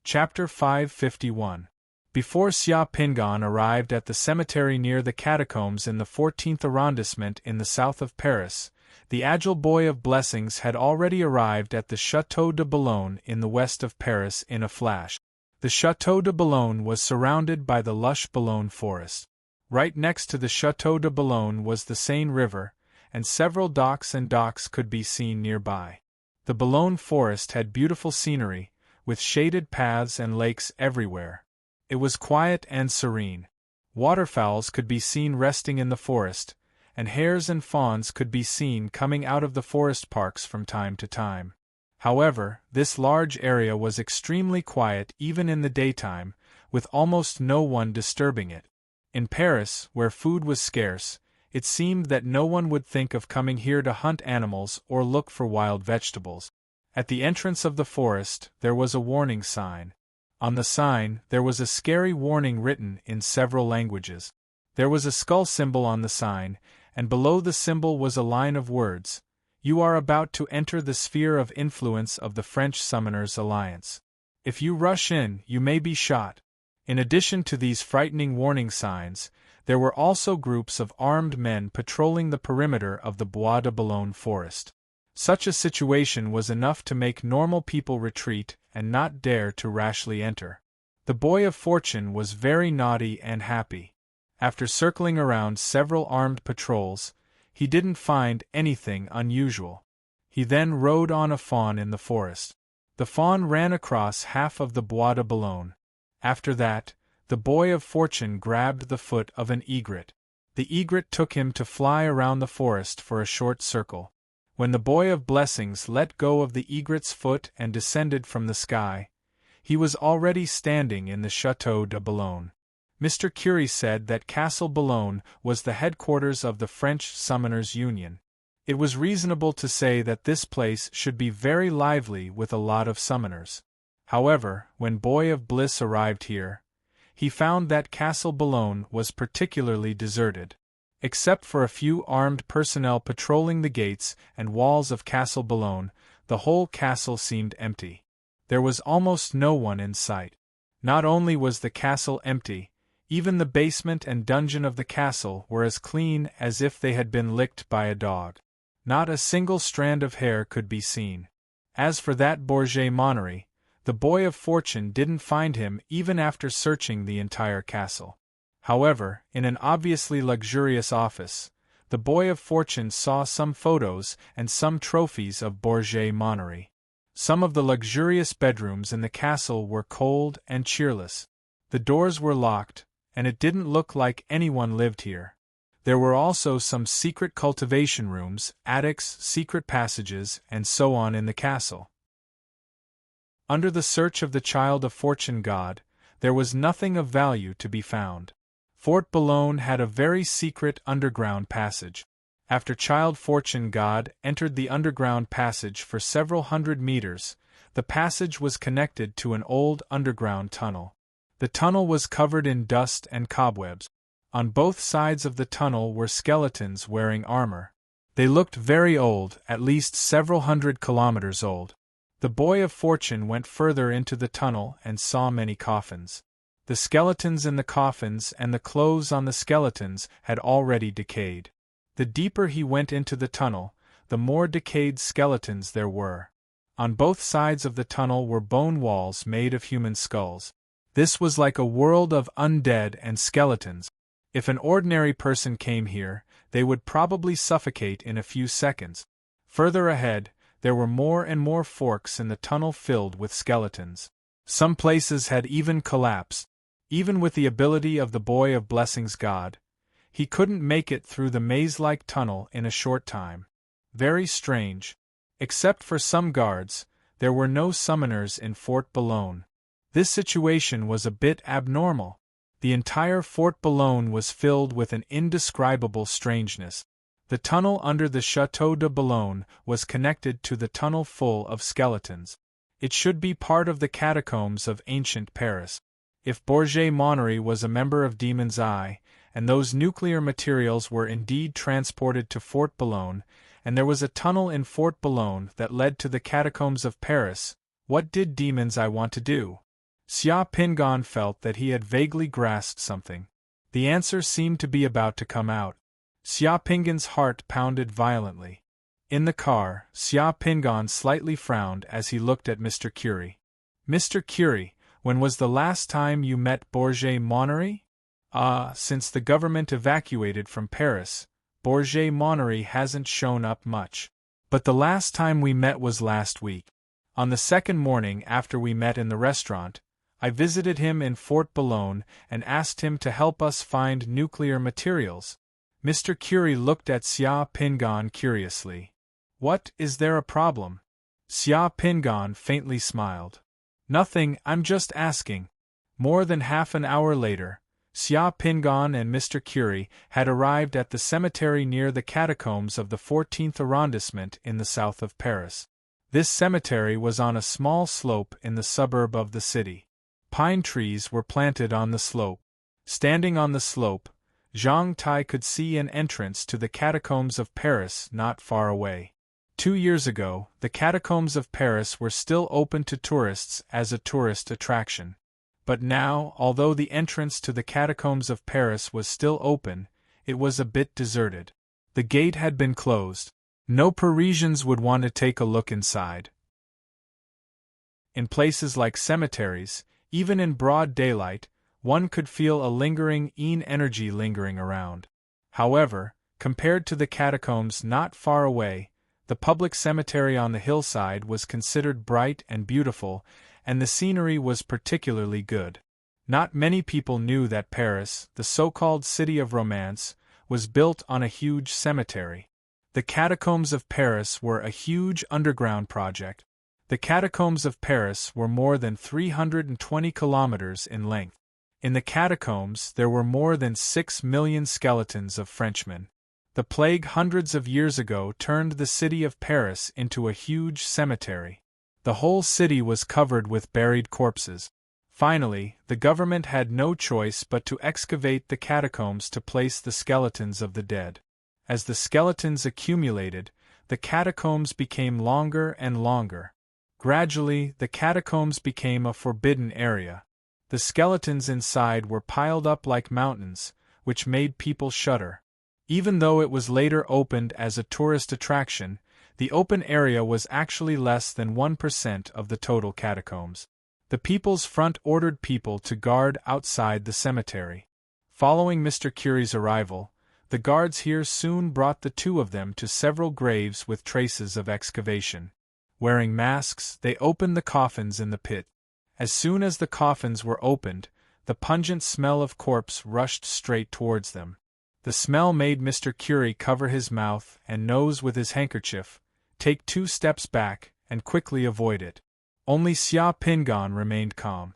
Chapter 551. Before Xia Pingan arrived at the cemetery near the catacombs in the 14th arrondissement in the south of Paris, the agile boy of blessings had already arrived at the Château de Boulogne in the west of Paris in a flash. The Château de Boulogne was surrounded by the lush Boulogne forest. Right next to the Château de Boulogne was the Seine River, and several docks could be seen nearby. The Boulogne forest had beautiful scenery, with shaded paths and lakes everywhere. It was quiet and serene. Waterfowls could be seen resting in the forest, and hares and fawns could be seen coming out of the forest parks from time to time. However, this large area was extremely quiet even in the daytime, with almost no one disturbing it. In Paris, where food was scarce, it seemed that no one would think of coming here to hunt animals or look for wild vegetables. At the entrance of the forest, there was a warning sign. On the sign, there was a scary warning written in several languages. There was a skull symbol on the sign, and below the symbol was a line of words: "You are about to enter the sphere of influence of the French Summoners Alliance. If you rush in, you may be shot." In addition to these frightening warning signs, there were also groups of armed men patrolling the perimeter of the Bois de Boulogne forest. Such a situation was enough to make normal people retreat and not dare to rashly enter. The boy of fortune was very naughty and happy. After circling around several armed patrols, he didn't find anything unusual. He then rode on a fawn in the forest. The fawn ran across half of the Bois de Boulogne. After that, the boy of fortune grabbed the foot of an egret. The egret took him to fly around the forest for a short circle. When the boy of blessings let go of the egret's foot and descended from the sky, he was already standing in the Château de Boulogne. Mr. Curie said that Castle Boulogne was the headquarters of the French Summoners' Union. It was reasonable to say that this place should be very lively with a lot of summoners. However, when Boy of Bliss arrived here, he found that Castle Boulogne was particularly deserted. Except for a few armed personnel patrolling the gates and walls of Castle Boulogne, the whole castle seemed empty. There was almost no one in sight. Not only was the castle empty, even the basement and dungeon of the castle were as clean as if they had been licked by a dog. Not a single strand of hair could be seen. As for that Bourget Monnery, the boy of fortune didn't find him even after searching the entire castle. However, in an obviously luxurious office, the boy of fortune saw some photos and some trophies of Bourget Monnery. Some of the luxurious bedrooms in the castle were cold and cheerless. The doors were locked, and it didn't look like anyone lived here. There were also some secret cultivation rooms, attics, secret passages, and so on in the castle. Under the search of the Child of Fortune God, there was nothing of value to be found. Fort Boulogne had a very secret underground passage. After Child Fortune God entered the underground passage for several hundred meters, the passage was connected to an old underground tunnel. The tunnel was covered in dust and cobwebs. On both sides of the tunnel were skeletons wearing armor. They looked very old, at least several hundred kilometers old. The boy of fortune went further into the tunnel and saw many coffins. The skeletons in the coffins and the clothes on the skeletons had already decayed. The deeper he went into the tunnel, the more decayed skeletons there were. On both sides of the tunnel were bone walls made of human skulls. This was like a world of undead and skeletons. If an ordinary person came here, they would probably suffocate in a few seconds. Further ahead, there were more and more forks in the tunnel filled with skeletons. Some places had even collapsed. Even with the ability of the Boy of Blessings God, he couldn't make it through the maze-like tunnel in a short time. Very strange. Except for some guards, there were no summoners in Fort Boulogne. This situation was a bit abnormal. The entire Fort Boulogne was filled with an indescribable strangeness. The tunnel under the Château de Boulogne was connected to the tunnel full of skeletons. It should be part of the catacombs of ancient Paris. If Bourget Monnery was a member of Demon's Eye, and those nuclear materials were indeed transported to Fort Boulogne, and there was a tunnel in Fort Boulogne that led to the catacombs of Paris, what did Demon's Eye want to do? Xia Pingon felt that he had vaguely grasped something. The answer seemed to be about to come out. Xia Pingon's heart pounded violently. In the car, Xia Pingon slightly frowned as he looked at Mr. Curie. Mr. Curie, when was the last time you met Bourget Monnery? Since the government evacuated from Paris, Bourget Monnery hasn't shown up much. But the last time we met was last week. On the second morning after we met in the restaurant, I visited him in Fort Boulogne and asked him to help us find nuclear materials. Mr. Curie looked at Xia Pingon curiously. What, is there a problem? Xia Pingon faintly smiled. Nothing, I'm just asking. More than half an hour later, Xia Pingon and Mr. Curie had arrived at the cemetery near the catacombs of the 14th arrondissement in the south of Paris. This cemetery was on a small slope in the suburb of the city. Pine trees were planted on the slope. Standing on the slope, Zhang Tai could see an entrance to the catacombs of Paris not far away. 2 years ago, the catacombs of Paris were still open to tourists as a tourist attraction. But now, although the entrance to the catacombs of Paris was still open, it was a bit deserted. The gate had been closed. No Parisians would want to take a look inside. In places like cemeteries, even in broad daylight, one could feel a lingering energy lingering around. However, compared to the catacombs not far away, the public cemetery on the hillside was considered bright and beautiful, and the scenery was particularly good. Not many people knew that Paris, the so-called city of romance, was built on a huge cemetery. The catacombs of Paris were a huge underground project. The catacombs of Paris were more than 320 kilometers in length. In the catacombs there were more than 6 million skeletons of Frenchmen. The plague hundreds of years ago turned the city of Paris into a huge cemetery. The whole city was covered with buried corpses. Finally, the government had no choice but to excavate the catacombs to place the skeletons of the dead. As the skeletons accumulated, the catacombs became longer and longer. Gradually, the catacombs became a forbidden area. The skeletons inside were piled up like mountains, which made people shudder. Even though it was later opened as a tourist attraction, the open area was actually less than 1% of the total catacombs. The People's Front ordered people to guard outside the cemetery. Following Mr. Curie's arrival, the guards here soon brought the two of them to several graves with traces of excavation. Wearing masks, they opened the coffins in the pit. As soon as the coffins were opened, the pungent smell of corpse rushed straight towards them. The smell made Mr. Curie cover his mouth and nose with his handkerchief, take 2 steps back, and quickly avoid it. Only Xia Pingan remained calm.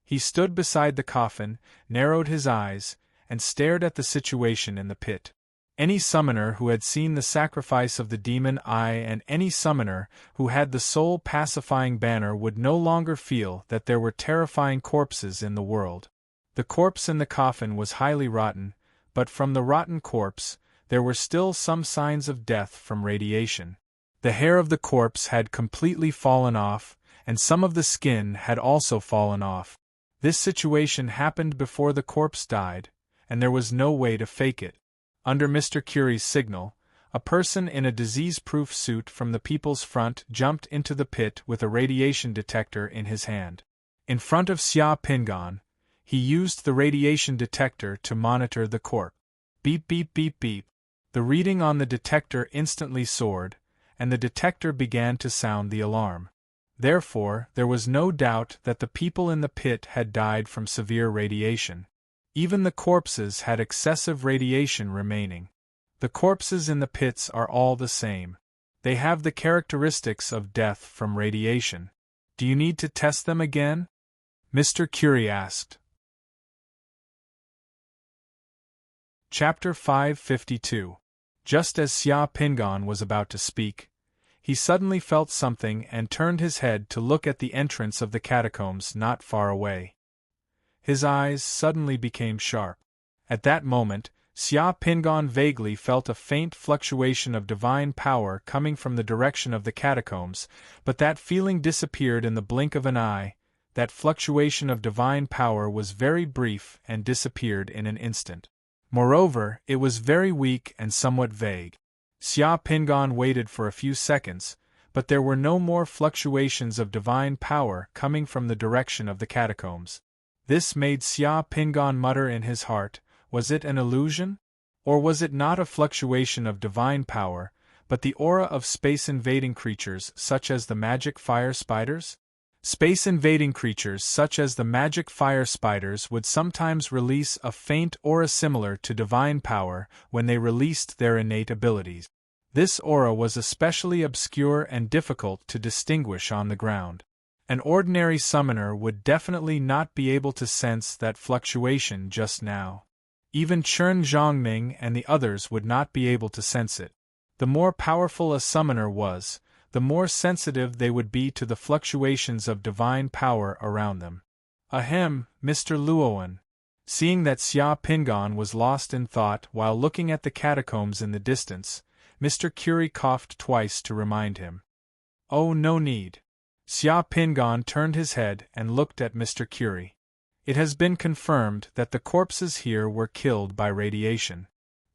He stood beside the coffin, narrowed his eyes, and stared at the situation in the pit. Any summoner who had seen the sacrifice of the demon eye and any summoner who had the soul-pacifying banner would no longer feel that there were terrifying corpses in the world. The corpse in the coffin was highly rotten, but from the rotten corpse, there were still some signs of death from radiation. The hair of the corpse had completely fallen off, and some of the skin had also fallen off. This situation happened before the corpse died, and there was no way to fake it. Under Mr. Curie's signal, a person in a disease-proof suit from the People's Front jumped into the pit with a radiation detector in his hand. In front of Xia Pingan, he used the radiation detector to monitor the corpse. Beep beep beep beep. The reading on the detector instantly soared, and the detector began to sound the alarm. Therefore, there was no doubt that the people in the pit had died from severe radiation. Even the corpses had excessive radiation remaining. The corpses in the pits are all the same. They have the characteristics of death from radiation. Do you need to test them again? Mr. Curie asked. Chapter 552. Just as Xia Pingan was about to speak, he suddenly felt something and turned his head to look at the entrance of the catacombs not far away. His eyes suddenly became sharp. At that moment, Xia Pingan vaguely felt a faint fluctuation of divine power coming from the direction of the catacombs, but that feeling disappeared in the blink of an eye. That fluctuation of divine power was very brief and disappeared in an instant. Moreover, it was very weak and somewhat vague. Xia Pingan waited for a few seconds, but there were no more fluctuations of divine power coming from the direction of the catacombs. This made Xia Pingan mutter in his heart, was it an illusion? Or was it not a fluctuation of divine power, but the aura of space-invading creatures such as the magic fire spiders? Space-invading creatures such as the magic fire spiders would sometimes release a faint aura similar to divine power when they released their innate abilities. This aura was especially obscure and difficult to distinguish on the ground. An ordinary summoner would definitely not be able to sense that fluctuation just now. Even Chen Zhongming and the others would not be able to sense it. The more powerful a summoner was, the more sensitive they would be to the fluctuations of divine power around them. Ahem, Mr. Luoan. Seeing that Xia Pingan was lost in thought while looking at the catacombs in the distance, Mr. Curie coughed twice to remind him. Oh, no need. Xia Pingan turned his head and looked at Mr. Curie. It has been confirmed that the corpses here were killed by radiation.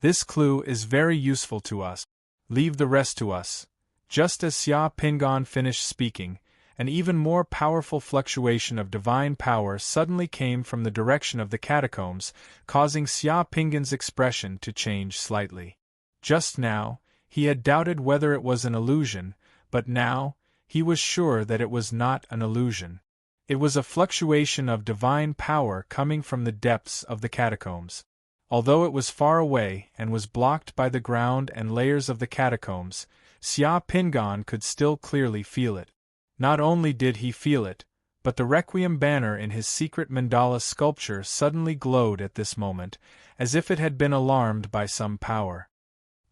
This clue is very useful to us. Leave the rest to us. Just as Xia Pingan finished speaking, an even more powerful fluctuation of divine power suddenly came from the direction of the catacombs, causing Xia Pingan's expression to change slightly. Just now, he had doubted whether it was an illusion, but now, he was sure that it was not an illusion. It was a fluctuation of divine power coming from the depths of the catacombs. Although it was far away and was blocked by the ground and layers of the catacombs, Xia Pingan could still clearly feel it. Not only did he feel it, but the Requiem banner in his secret mandala sculpture suddenly glowed at this moment, as if it had been alarmed by some power.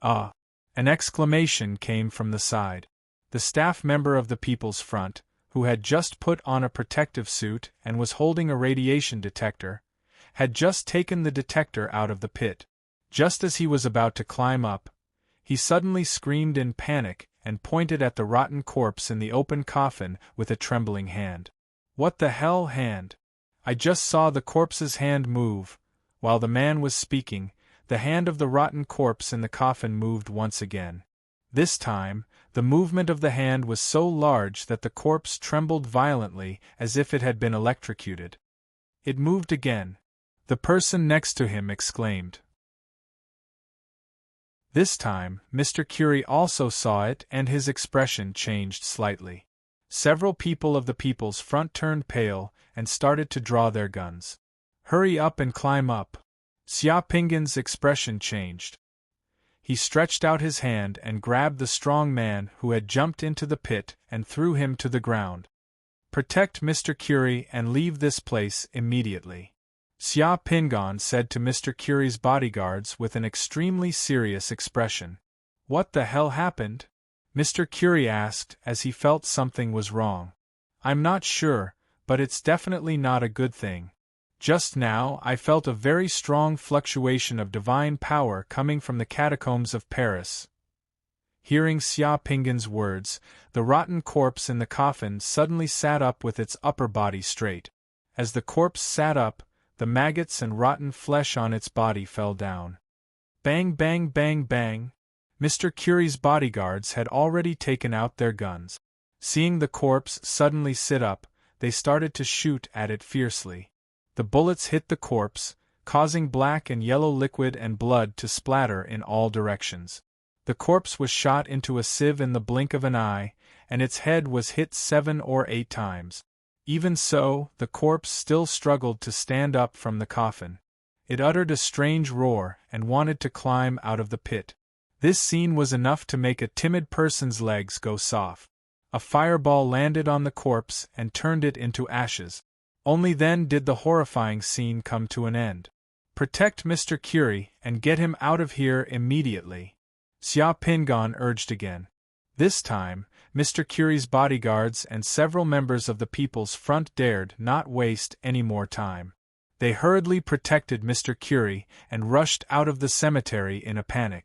Ah! An exclamation came from the side. The staff member of the People's Front, who had just put on a protective suit and was holding a radiation detector, had just taken the detector out of the pit. Just as he was about to climb up, he suddenly screamed in panic and pointed at the rotten corpse in the open coffin with a trembling hand. What the hell hand? I just saw the corpse's hand move. While the man was speaking, the hand of the rotten corpse in the coffin moved once again. This time, the movement of the hand was so large that the corpse trembled violently as if it had been electrocuted. It moved again. The person next to him exclaimed. This time, Mr. Curie also saw it and his expression changed slightly. Several people of the People's Front turned pale and started to draw their guns. Hurry up and climb up. Xia Pingan's expression changed. He stretched out his hand and grabbed the strong man who had jumped into the pit and threw him to the ground. Protect Mr. Curie and leave this place immediately. Xia Pingan said to Mr. Curie's bodyguards with an extremely serious expression. What the hell happened? Mr. Curie asked as he felt something was wrong. I'm not sure, but it's definitely not a good thing. Just now I felt a very strong fluctuation of divine power coming from the catacombs of Paris. Hearing Xia Pingan's words, the rotten corpse in the coffin suddenly sat up with its upper body straight. As the corpse sat up, the maggots and rotten flesh on its body fell down. Bang bang bang bang! Mr. Curie's bodyguards had already taken out their guns. Seeing the corpse suddenly sit up, they started to shoot at it fiercely. The bullets hit the corpse, causing black and yellow liquid and blood to splatter in all directions. The corpse was shot into a sieve in the blink of an eye, and its head was hit 7 or 8 times. Even so, the corpse still struggled to stand up from the coffin. It uttered a strange roar and wanted to climb out of the pit. This scene was enough to make a timid person's legs go soft. A fireball landed on the corpse and turned it into ashes. Only then did the horrifying scene come to an end. Protect Mr. Curie and get him out of here immediately. Xia Pingan urged again. This time, Mr. Curie's bodyguards and several members of the People's Front dared not waste any more time. They hurriedly protected Mr. Curie and rushed out of the cemetery in a panic.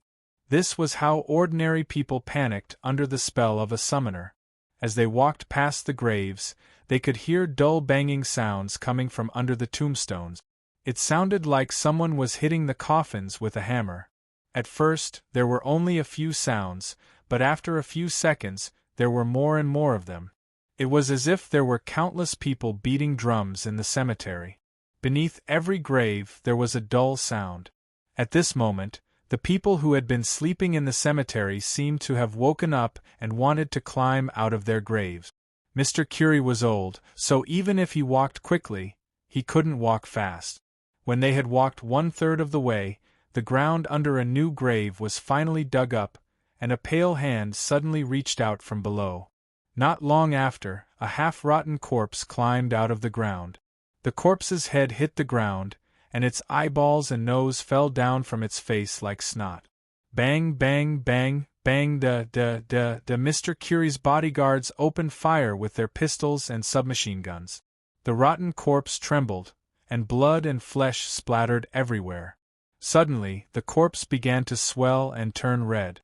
This was how ordinary people panicked under the spell of a summoner. As they walked past the graves, they could hear dull banging sounds coming from under the tombstones. It sounded like someone was hitting the coffins with a hammer. At first, there were only a few sounds, but after a few seconds, there were more and more of them. It was as if there were countless people beating drums in the cemetery. Beneath every grave there was a dull sound. At this moment, the people who had been sleeping in the cemetery seemed to have woken up and wanted to climb out of their graves. Mr. Curie was old, so even if he walked quickly, he couldn't walk fast. When they had walked 1/3 of the way, the ground under a new grave was finally dug up, and a pale hand suddenly reached out from below. Not long after, a half-rotten corpse climbed out of the ground. The corpse's head hit the ground, and its eyeballs and nose fell down from its face like snot. Bang bang bang bang Mr. Curie's bodyguards opened fire with their pistols and submachine guns. The rotten corpse trembled, and blood and flesh splattered everywhere. Suddenly, the corpse began to swell and turn red.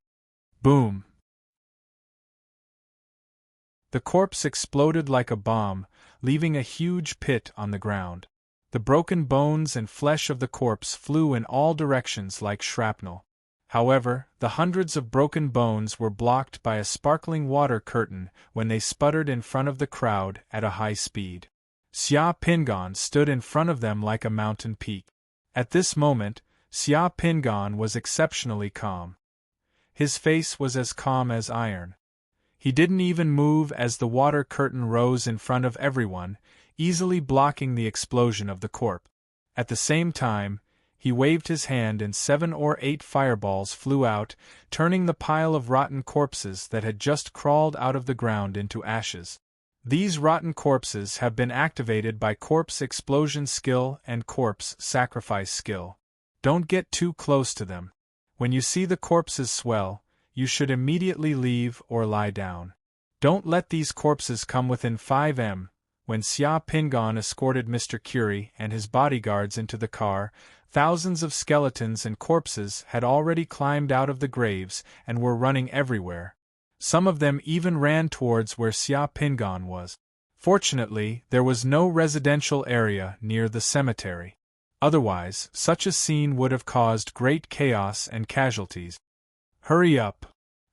Boom! The corpse exploded like a bomb, leaving a huge pit on the ground. The broken bones and flesh of the corpse flew in all directions like shrapnel. However, the hundreds of broken bones were blocked by a sparkling water curtain when they sputtered in front of the crowd at a high speed. Xia Pingan stood in front of them like a mountain peak. At this moment, Xia Pingan was exceptionally calm. His face was as calm as iron. He didn't even move as the water curtain rose in front of everyone, easily blocking the explosion of the corpse. At the same time, He waved his hand and 7 or 8 fireballs flew out, turning the pile of rotten corpses that had just crawled out of the ground into ashes. These rotten corpses have been activated by corpse explosion skill and corpse sacrifice skill. Don't get too close to them. When you see the corpses swell, you should immediately leave or lie down. Don't let these corpses come within 5 m. When Xia Pingon escorted Mr. Curie and his bodyguards into the car, thousands of skeletons and corpses had already climbed out of the graves and were running everywhere. Some of them even ran towards where Xia Pingon was. Fortunately, there was no residential area near the cemetery. Otherwise, such a scene would have caused great chaos and casualties. Hurry up!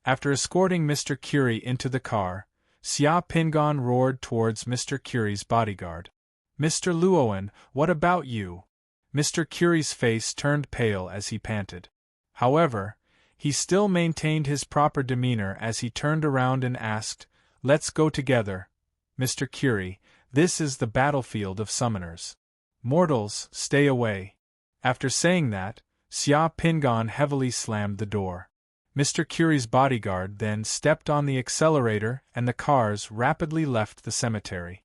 After escorting Mr. Curie into the car, Xia Pingon roared towards Mr. Curie's bodyguard. Mr. Luoan, what about you? Mr. Curie's face turned pale as he panted. However, he still maintained his proper demeanor as he turned around and asked, Let's go together. Mr. Curie, this is the battlefield of summoners. Mortals, stay away. After saying that, Xia Pingon heavily slammed the door. Mr. Curie's bodyguard then stepped on the accelerator and the cars rapidly left the cemetery.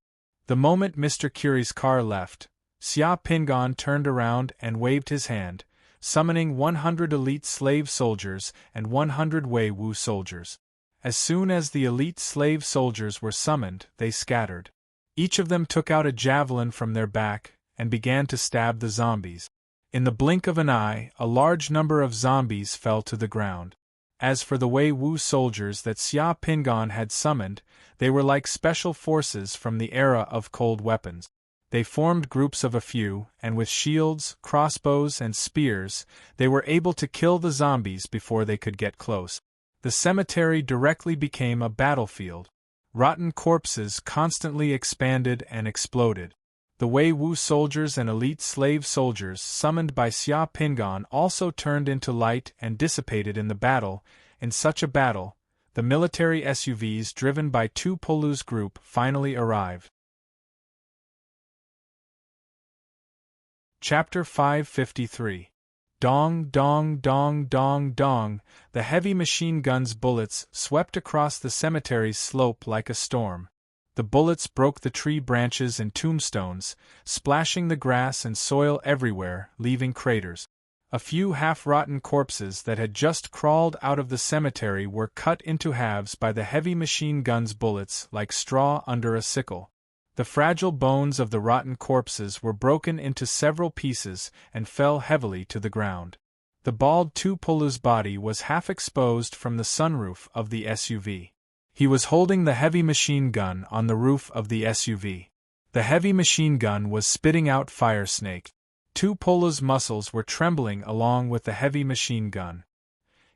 The moment Mr. Curie's car left, Xia Pingon turned around and waved his hand, summoning 100 elite slave soldiers and 100 Wei Wu soldiers. As soon as the elite slave soldiers were summoned, they scattered. Each of them took out a javelin from their back and began to stab the zombies. In the blink of an eye, a large number of zombies fell to the ground. As for the Wei Wu soldiers that Xia Pingon had summoned, they were like special forces from the era of cold weapons. They formed groups of a few, and with shields, crossbows, and spears, they were able to kill the zombies before they could get close. The cemetery directly became a battlefield. Rotten corpses constantly expanded and exploded. The Wei Wu soldiers and elite slave soldiers summoned by Xia Pingon also turned into light and dissipated in the battle. In such a battle, the military SUVs driven by Tu Polu's group finally arrived. Chapter 553. Dong, dong, dong, dong, dong. The heavy machine gun's bullets swept across the cemetery's slope like a storm. The bullets broke the tree branches and tombstones, splashing the grass and soil everywhere, leaving craters. A few half-rotten corpses that had just crawled out of the cemetery were cut into halves by the heavy machine gun's bullets like straw under a sickle. The fragile bones of the rotten corpses were broken into several pieces and fell heavily to the ground. The bald Tu Polu's body was half exposed from the sunroof of the SUV. He was holding the heavy machine gun on the roof of the SUV. The heavy machine gun was spitting out fire snakes. Tu Polu's muscles were trembling along with the heavy machine gun.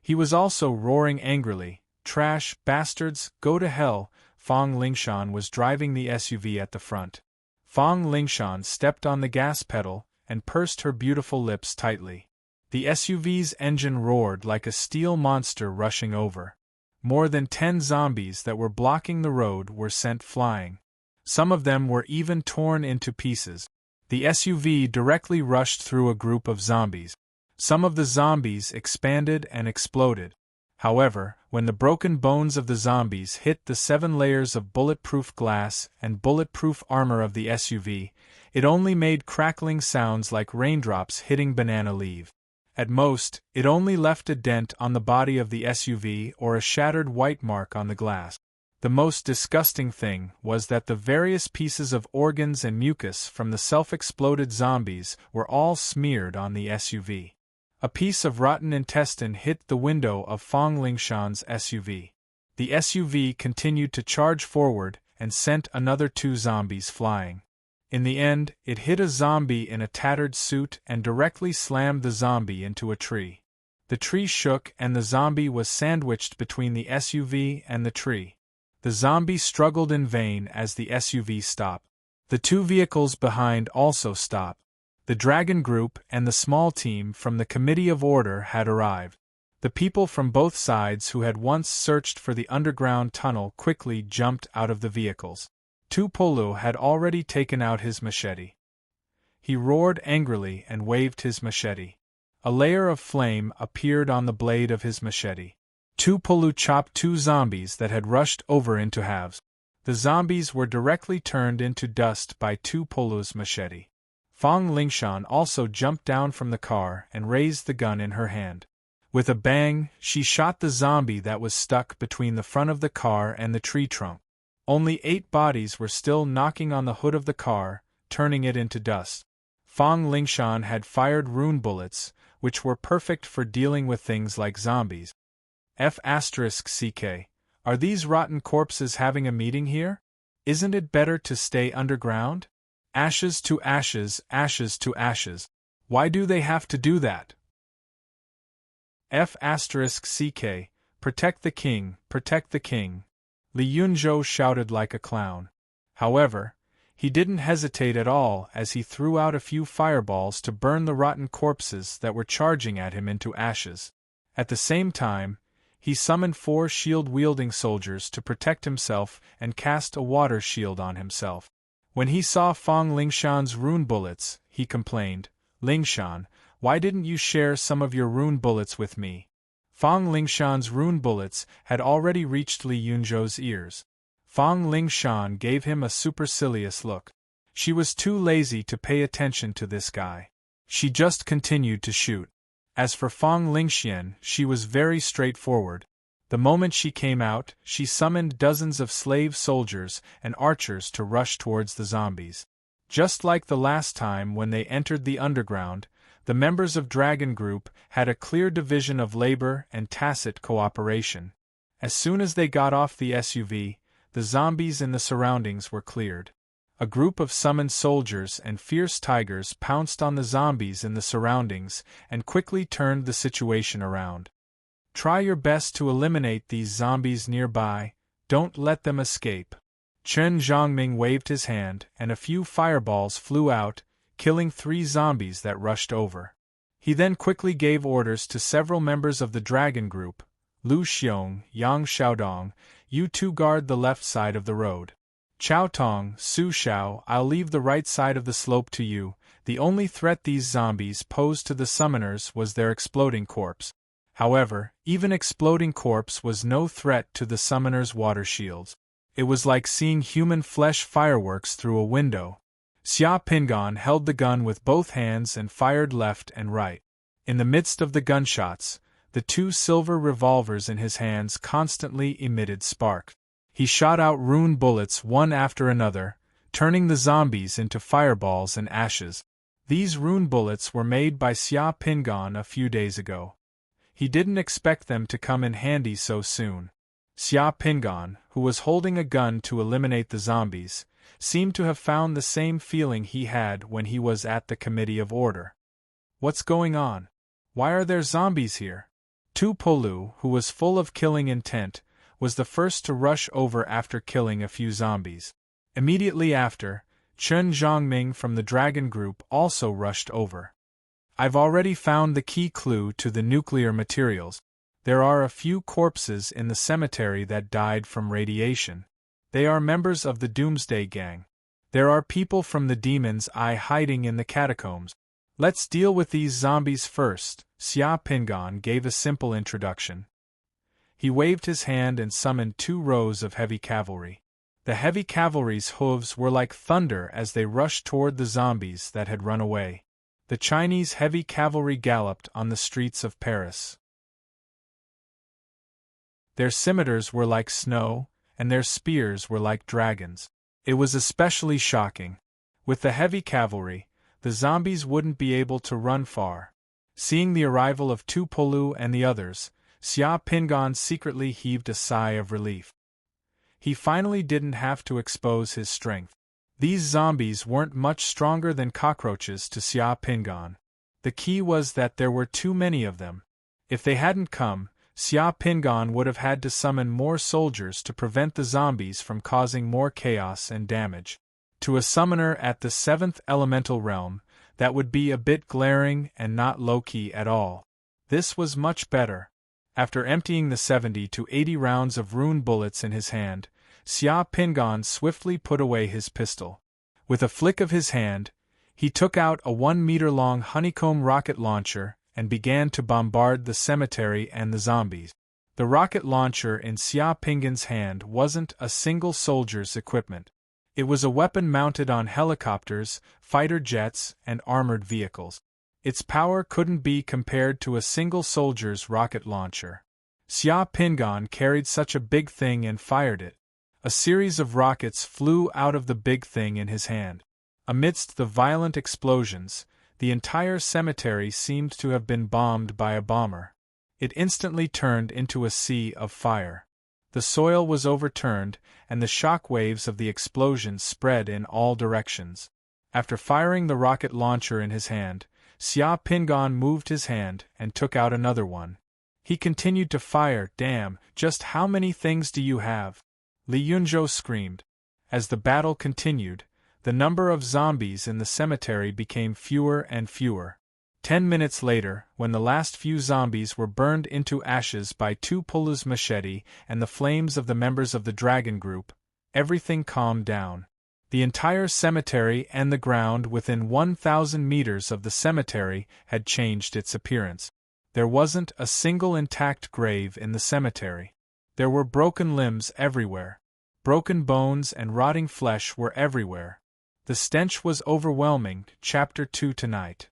He was also roaring angrily, "Trash, bastards, go to hell!" Fong Lingshan was driving the SUV at the front. Fong Lingshan stepped on the gas pedal and pursed her beautiful lips tightly. The SUV's engine roared like a steel monster rushing over. More than 10 zombies that were blocking the road were sent flying. Some of them were even torn into pieces. The SUV directly rushed through a group of zombies. Some of the zombies expanded and exploded. However, when the broken bones of the zombies hit the 7 layers of bulletproof glass and bulletproof armor of the SUV, it only made crackling sounds like raindrops hitting banana leaves. At most, it only left a dent on the body of the SUV or a shattered white mark on the glass. The most disgusting thing was that the various pieces of organs and mucus from the self-exploded zombies were all smeared on the SUV. A piece of rotten intestine hit the window of Fong Lingshan's SUV. The SUV continued to charge forward and sent another 2 zombies flying. In the end, it hit a zombie in a tattered suit and directly slammed the zombie into a tree. The tree shook and the zombie was sandwiched between the SUV and the tree. The zombie struggled in vain as the SUV stopped. The 2 vehicles behind also stopped. The Dragon Group and the small team from the Committee of Order had arrived. The people from both sides who had once searched for the underground tunnel quickly jumped out of the vehicles. Tu Polu had already taken out his machete. He roared angrily and waved his machete. A layer of flame appeared on the blade of his machete. Tupolu chopped two zombies that had rushed over into halves. The zombies were directly turned into dust by Tupolu's machete. Fong Lingshan also jumped down from the car and raised the gun in her hand. With a bang, she shot the zombie that was stuck between the front of the car and the tree trunk. Only 8 bodies were still knocking on the hood of the car, turning it into dust. Fong Lingshan had fired rune bullets, which were perfect for dealing with things like zombies. F***CK. Are these rotten corpses having a meeting here? Isn't it better to stay underground? Ashes to ashes, ashes to ashes. Why do they have to do that? F***CK. Protect the king, protect the king. Li Yunzhou shouted like a clown. However, he didn't hesitate at all as he threw out a few fireballs to burn the rotten corpses that were charging at him into ashes. At the same time, he summoned 4 shield-wielding soldiers to protect himself and cast a water shield on himself. When he saw Fong Lingshan's rune bullets, he complained, "Lingshan, why didn't you share some of your rune bullets with me?" Fong Lingshan's rune bullets had already reached Li Yunzhou's ears. Fong Lingshan gave him a supercilious look. She was too lazy to pay attention to this guy. She just continued to shoot. As for Fong Lingxian, she was very straightforward. The moment she came out, she summoned dozens of slave soldiers and archers to rush towards the zombies. Just like the last time when they entered the underground, the members of Dragon Group had a clear division of labor and tacit cooperation. As soon as they got off the SUV, the zombies in the surroundings were cleared. A group of summoned soldiers and fierce tigers pounced on the zombies in the surroundings and quickly turned the situation around. Try your best to eliminate these zombies nearby, don't let them escape. Chen Zhongming waved his hand and a few fireballs flew out, killing 3 zombies that rushed over. He then quickly gave orders to several members of the Dragon Group, Lu Xiong, Yang Xiaodong, you 2 guard the left side of the road. Chao Tong, Su Xiao, I'll leave the right side of the slope to you. The only threat these zombies posed to the summoners was their exploding corpse. However, even exploding corpse was no threat to the summoners' water shields. It was like seeing human flesh fireworks through a window. Xia Pingon held the gun with both hands and fired left and right. In the midst of the gunshots, the 2 silver revolvers in his hands constantly emitted sparks. He shot out rune bullets one after another, turning the zombies into fireballs and ashes. These rune bullets were made by Xia Pingon a few days ago. He didn't expect them to come in handy so soon. Xia Pingon, who was holding a gun to eliminate the zombies, seemed to have found the same feeling he had when he was at the Committee of Order. What's going on? Why are there zombies here? Tupolu, who was full of killing intent, was the first to rush over after killing a few zombies. Immediately after, Chen Zhongming from the Dragon Group also rushed over. I've already found the key clue to the nuclear materials. There are a few corpses in the cemetery that died from radiation. They are members of the Doomsday Gang. There are people from the Demon's Eye hiding in the catacombs. Let's deal with these zombies first. Xia Pingon gave a simple introduction. He waved his hand and summoned 2 rows of heavy cavalry. The heavy cavalry's hooves were like thunder as they rushed toward the zombies that had run away. The Chinese heavy cavalry galloped on the streets of Paris. Their scimitars were like snow, and their spears were like dragons. It was especially shocking. With the heavy cavalry, the zombies wouldn't be able to run far. Seeing the arrival of Tupolu and the others, Xia Pingon secretly heaved a sigh of relief. He finally didn't have to expose his strength. These zombies weren't much stronger than cockroaches to Xia Pingon. The key was that there were too many of them. If they hadn't come, Xia Pingon would have had to summon more soldiers to prevent the zombies from causing more chaos and damage. To a summoner at the 7th elemental realm, that would be a bit glaring and not low-key at all. This was much better. After emptying the 70 to 80 rounds of rune bullets in his hand, Xia Pingon swiftly put away his pistol. With a flick of his hand, He took out a 1-meter-long honeycomb rocket launcher and began to bombard the cemetery and the zombies. The rocket launcher in Xia Pingan's hand wasn't a single soldier's equipment. It was a weapon mounted on helicopters, fighter jets, and armored vehicles. Its power couldn't be compared to a single soldier's rocket launcher. Xia Pingan carried such a big thing and fired it. A series of rockets flew out of the big thing in his hand. Amidst the violent explosions, the entire cemetery seemed to have been bombed by a bomber. It instantly turned into a sea of fire. The soil was overturned, and the shock waves of the explosion spread in all directions. After firing the rocket launcher in his hand, Xia Pingan moved his hand and took out another one. He continued to fire. "Damn, just how many things do you have?" Li Yunzhou screamed. As the battle continued, the number of zombies in the cemetery became fewer and fewer. 10 minutes later, when the last few zombies were burned into ashes by Tu Pulu's machete and the flames of the members of the dragon group, everything calmed down. The entire cemetery and the ground within 1,000 meters of the cemetery had changed its appearance. There wasn't a single intact grave in the cemetery. There were broken limbs everywhere. Broken bones and rotting flesh were everywhere. The stench was overwhelming. Chapter 2 tonight.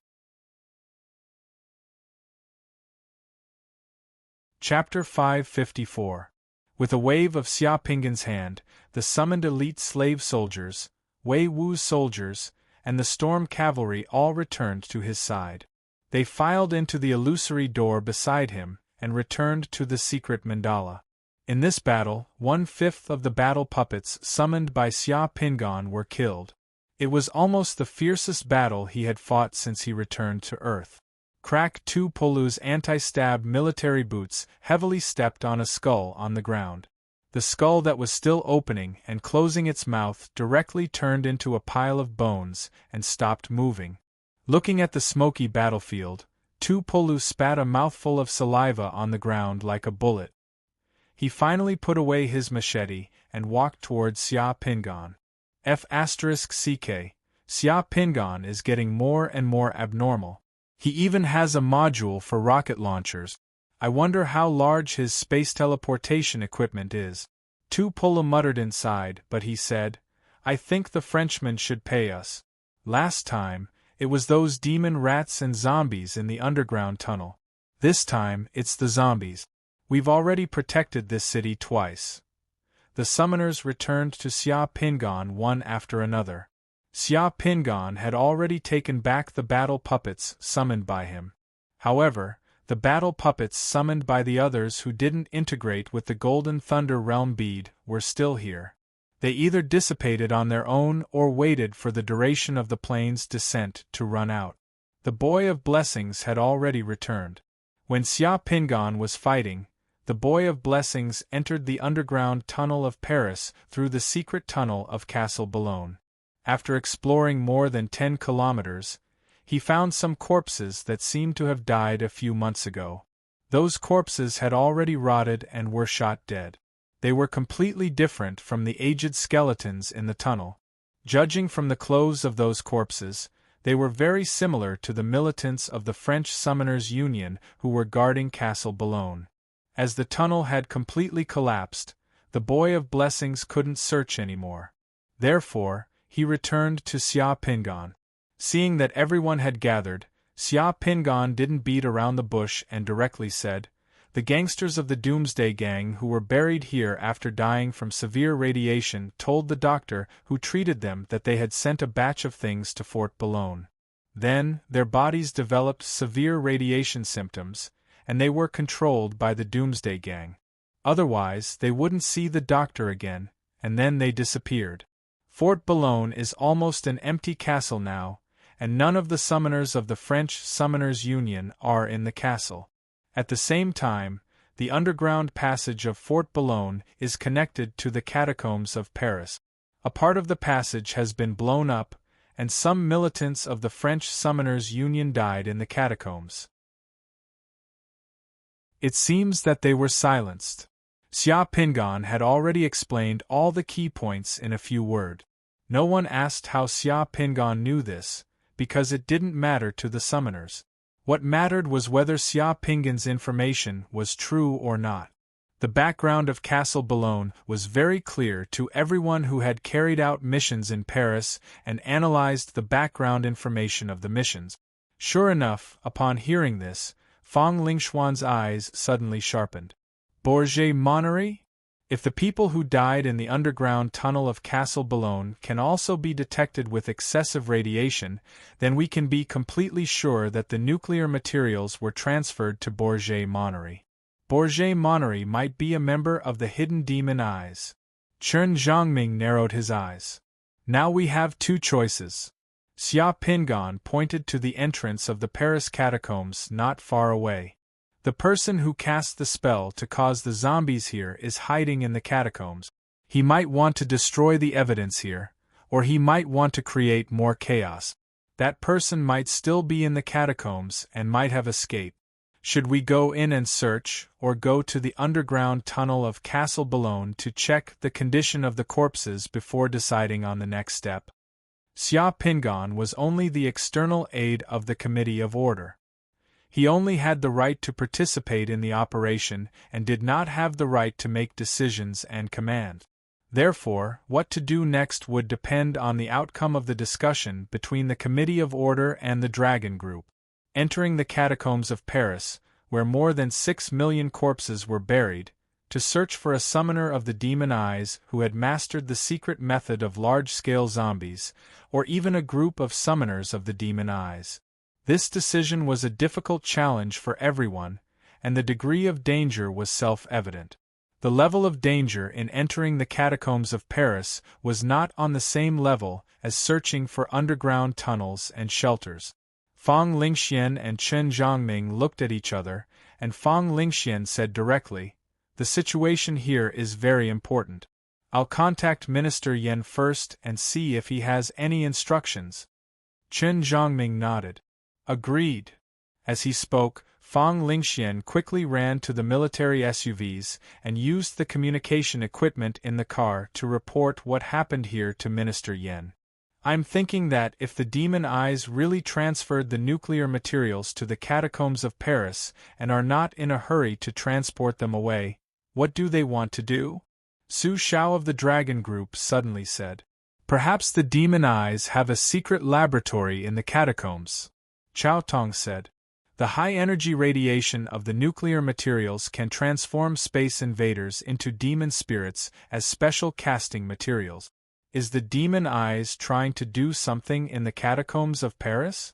Chapter 554. With a wave of Xia Pingan's hand, the summoned elite slave soldiers, Wei Wu's soldiers, and the storm cavalry all returned to his side. They filed into the illusory door beside him and returned to the secret mandala. In this battle, 1/5 of the battle puppets summoned by Xia Pingan were killed. It was almost the fiercest battle he had fought since he returned to Earth. Crack Tu Pulu's anti-stab military boots heavily stepped on a skull on the ground. The skull that was still opening and closing its mouth directly turned into a pile of bones and stopped moving. Looking at the smoky battlefield, Tu Pulu spat a mouthful of saliva on the ground like a bullet. He finally put away his machete and walked towards Xia Pingan. F***CK, Xia Pingan is getting more and more abnormal. He even has a module for rocket launchers. I wonder how large his space teleportation equipment is. Tu Pulu muttered inside, but he said, "I think the Frenchman should pay us. Last time, it was those demon rats and zombies in the underground tunnel. This time, it's the zombies. We've already protected this city twice." The summoners returned to Xia Pingan one after another. Xia Pingan had already taken back the battle puppets summoned by him. However, the battle puppets summoned by the others who didn't integrate with the Golden Thunder Realm bead were still here. They either dissipated on their own or waited for the duration of the plane's descent to run out. The Boy of Blessings had already returned. When Xia Pingan was fighting, the Boy of Blessings entered the underground tunnel of Paris through the secret tunnel of Castle Boulogne. After exploring more than 10 kilometers, he found some corpses that seemed to have died a few months ago. Those corpses had already rotted and were shot dead. They were completely different from the aged skeletons in the tunnel. Judging from the clothes of those corpses, they were very similar to the militants of the French Summoners Union who were guarding Castle Boulogne. As the tunnel had completely collapsed, the Boy of Blessings couldn't search anymore. Therefore, he returned to Xia Pingan. Seeing that everyone had gathered, Xia Pingan didn't beat around the bush and directly said, "The gangsters of the Doomsday Gang who were buried here after dying from severe radiation told the doctor who treated them that they had sent a batch of things to Fort Boulogne. Then, their bodies developed severe radiation symptoms, and they were controlled by the Doomsday Gang. Otherwise, they wouldn't see the doctor again, and then they disappeared. Fort Boulogne is almost an empty castle now, and none of the summoners of the French Summoners Union are in the castle. At the same time, the underground passage of Fort Boulogne is connected to the catacombs of Paris. A part of the passage has been blown up, and some militants of the French Summoners Union died in the catacombs." It seems that they were silenced. Xia Pingan had already explained all the key points in a few words. No one asked how Xia Pingan knew this, because it didn't matter to the summoners. What mattered was whether Xia Pingan's information was true or not. The background of Castle Boulogne was very clear to everyone who had carried out missions in Paris and analyzed the background information of the missions. Sure enough, upon hearing this, Fang Lingxuan's eyes suddenly sharpened. Bourget Monnerie? If the people who died in the underground tunnel of Castle Boulogne can also be detected with excessive radiation, then we can be completely sure that the nuclear materials were transferred to Bourget Monnerie. Bourget Monnerie might be a member of the hidden demon eyes. Chen Zhangming narrowed his eyes. Now we have two choices. Xia Pingan pointed to the entrance of the Paris catacombs not far away. The person who cast the spell to cause the zombies here is hiding in the catacombs. He might want to destroy the evidence here, or he might want to create more chaos. That person might still be in the catacombs and might have escaped. Should we go in and search, or go to the underground tunnel of Castle Boulogne to check the condition of the corpses before deciding on the next step? Xia Pingan was only the external aide of the Committee of Order. He only had the right to participate in the operation and did not have the right to make decisions and command. Therefore, what to do next would depend on the outcome of the discussion between the Committee of Order and the Dragon Group. Entering the catacombs of Paris, where more than 6 million corpses were buried, to search for a summoner of the demon eyes who had mastered the secret method of large-scale zombies, or even a group of summoners of the demon eyes. This decision was a difficult challenge for everyone, and the degree of danger was self-evident. The level of danger in entering the catacombs of Paris was not on the same level as searching for underground tunnels and shelters. Fang Lingxian and Chen Zhangming looked at each other, and Fang Lingxian said directly, "The situation here is very important. I'll contact Minister Yan first and see if he has any instructions." Chen Zhangming nodded. "Agreed." As he spoke, Fang Lingxian quickly ran to the military SUVs and used the communication equipment in the car to report what happened here to Minister Yan. "I'm thinking that if the demon eyes really transferred the nuclear materials to the catacombs of Paris and are not in a hurry to transport them away, what do they want to do?" Su Xiao of the Dragon Group suddenly said. "Perhaps the demon eyes have a secret laboratory in the catacombs," Chao Tong said. "The high-energy radiation of the nuclear materials can transform space invaders into demon spirits as special casting materials. Is the demon eyes trying to do something in the catacombs of Paris?"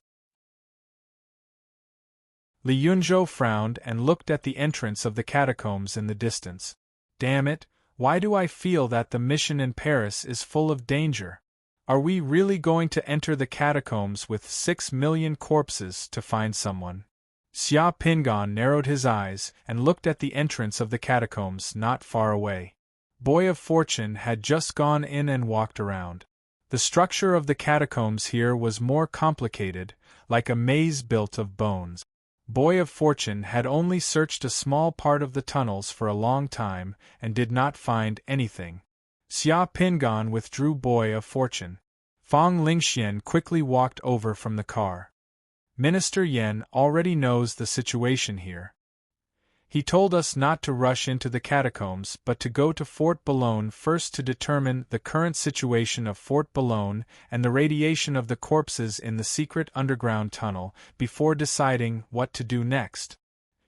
Li Yunzhou frowned and looked at the entrance of the catacombs in the distance. "Damn it, why do I feel that the mission in Paris is full of danger? Are we really going to enter the catacombs with 6 million corpses to find someone?" Xia Pingan narrowed his eyes and looked at the entrance of the catacombs not far away. Boy of Fortune had just gone in and walked around. The structure of the catacombs here was more complicated, like a maze built of bones. Boy of Fortune had only searched a small part of the tunnels for a long time and did not find anything. Xia Pingan withdrew Boy of Fortune. Fang Lingxian quickly walked over from the car. "Minister Yan already knows the situation here. He told us not to rush into the catacombs but to go to Fort Boulogne first to determine the current situation of Fort Boulogne and the radiation of the corpses in the secret underground tunnel before deciding what to do next."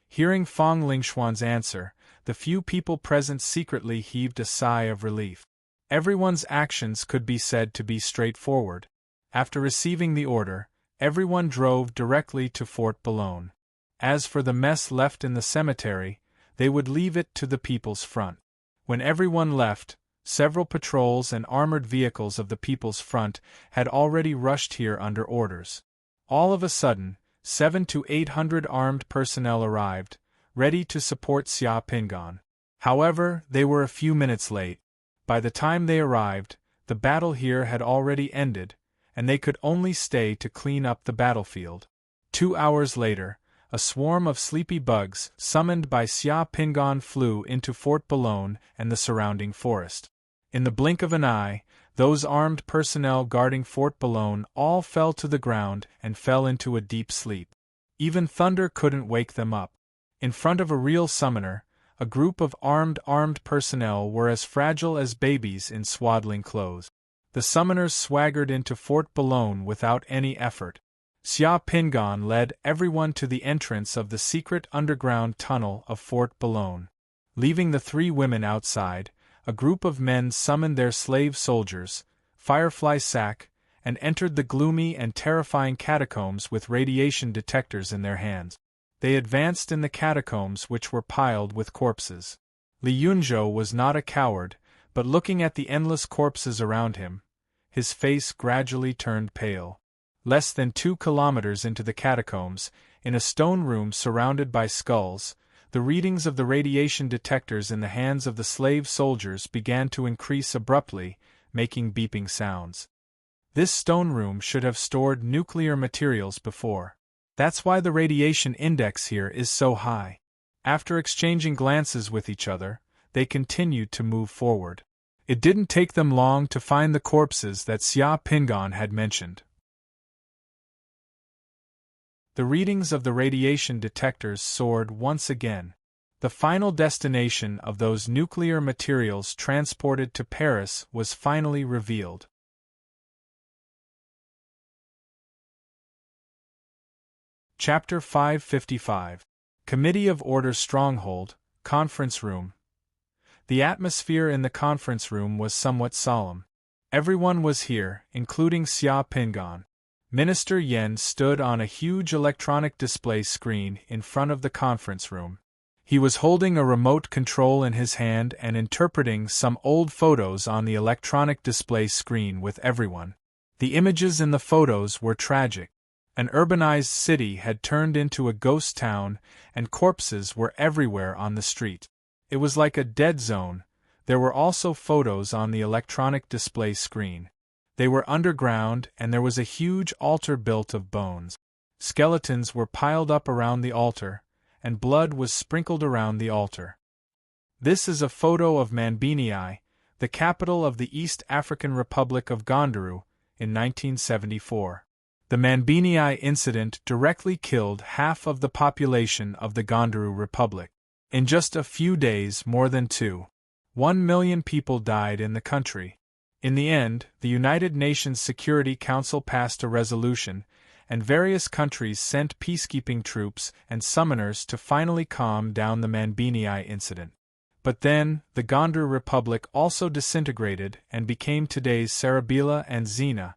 Hearing Fang Lingxuan's answer, the few people present secretly heaved a sigh of relief. Everyone's actions could be said to be straightforward. After receiving the order, everyone drove directly to Fort Boulogne. As for the mess left in the cemetery, they would leave it to the People's Front. When everyone left, several patrols and armored vehicles of the People's Front had already rushed here under orders. All of a sudden, 700 to 800 armed personnel arrived, ready to support Xia Pingan. However, they were a few minutes late. By the time they arrived, the battle here had already ended, and they could only stay to clean up the battlefield. 2 hours later, a swarm of sleepy bugs, summoned by Xia Pingan, flew into Fort Boulogne and the surrounding forest. In the blink of an eye, Those armed personnel guarding Fort Boulogne all fell to the ground and fell into a deep sleep. Even thunder couldn't wake them up. In front of a real summoner, a group of armed personnel were as fragile as babies in swaddling clothes. The summoners swaggered into Fort Boulogne without any effort. Xia Pingan led everyone to the entrance of the secret underground tunnel of Fort Boulogne. Leaving the three women outside, a group of men summoned their slave soldiers, Firefly Sack, and entered the gloomy and terrifying catacombs with radiation detectors in their hands. They advanced in the catacombs which were piled with corpses. Li Yunzhou was not a coward, but looking at the endless corpses around him, his face gradually turned pale. Less than 2 kilometers into the catacombs, in a stone room surrounded by skulls, the readings of the radiation detectors in the hands of the slave soldiers began to increase abruptly, making beeping sounds. This stone room should have stored nuclear materials before. That's why the radiation index here is so high. After exchanging glances with each other, they continued to move forward. It didn't take them long to find the corpses that Xia Pingan had mentioned. The readings of the radiation detectors soared once again. The final destination of those nuclear materials transported to Paris was finally revealed. Chapter 555. Committee of Order Stronghold, Conference Room. The atmosphere in the conference room was somewhat solemn. Everyone was here, including Xia Pingan. Minister Yen stood on a huge electronic display screen in front of the conference room. He was holding a remote control in his hand and interpreting some old photos on the electronic display screen with everyone. The images in the photos were tragic. An urbanized city had turned into a ghost town, and corpses were everywhere on the street. It was like a dead zone. There were also photos on the electronic display screen. They were underground, and there was a huge altar built of bones. Skeletons were piled up around the altar, and blood was sprinkled around the altar. This is a photo of Manbinii, the capital of the East African Republic of Gondaru, in 1974. The Manbinii incident directly killed half of the population of the Gondaru Republic. In just a few days, more than 1 million people died in the country. In the end, the United Nations Security Council passed a resolution, and various countries sent peacekeeping troops and summoners to finally calm down the Manbinii incident. But then, the Gondaru Republic also disintegrated and became today's Sarabila and Xena.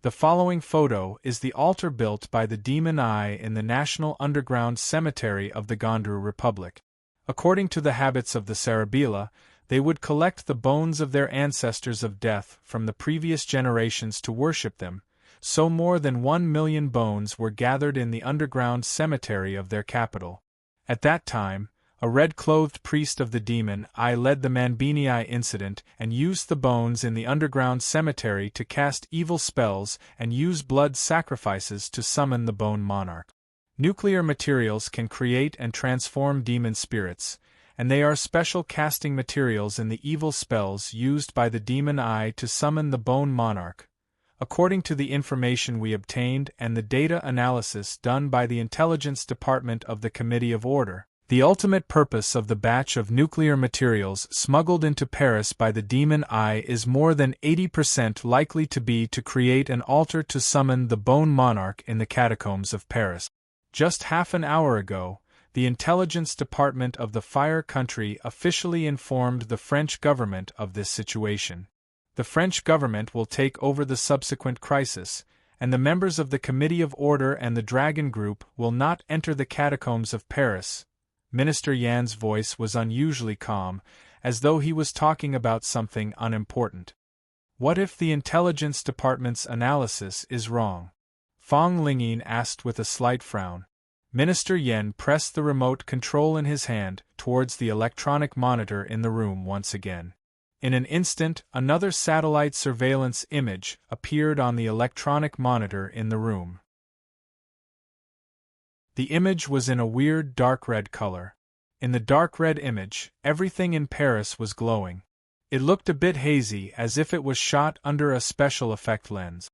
The following photo is the altar built by the Demon Eye in the National Underground Cemetery of the Gondaru Republic. According to the habits of the Sarabila, they would collect the bones of their ancestors of death from the previous generations to worship them, so more than 1 million bones were gathered in the underground cemetery of their capital. At that time, a red-clothed priest of the demon Eye led the Manbinii incident and used the bones in the underground cemetery to cast evil spells and use blood sacrifices to summon the bone monarch. Nuclear materials can create and transform demon spirits, and they are special casting materials in the evil spells used by the demon Eye to summon the bone monarch. According to the information we obtained and the data analysis done by the Intelligence Department of the Committee of Order, the ultimate purpose of the batch of nuclear materials smuggled into Paris by the demon Eye is more than 80% likely to be to create an altar to summon the bone monarch in the catacombs of Paris. Just half an hour ago, the Intelligence Department of the Fire Country officially informed the French government of this situation. The French government will take over the subsequent crisis, and the members of the Committee of Order and the Dragon Group will not enter the catacombs of Paris. Minister Yan's voice was unusually calm, as though he was talking about something unimportant. What if the Intelligence Department's analysis is wrong? Fong Lingyin asked with a slight frown. Minister Yen pressed the remote control in his hand towards the electronic monitor in the room once again. In an instant, another satellite surveillance image appeared on the electronic monitor in the room. The image was in a weird dark red color. In the dark red image, everything in Paris was glowing. It looked a bit hazy, as if it was shot under a special effect lens.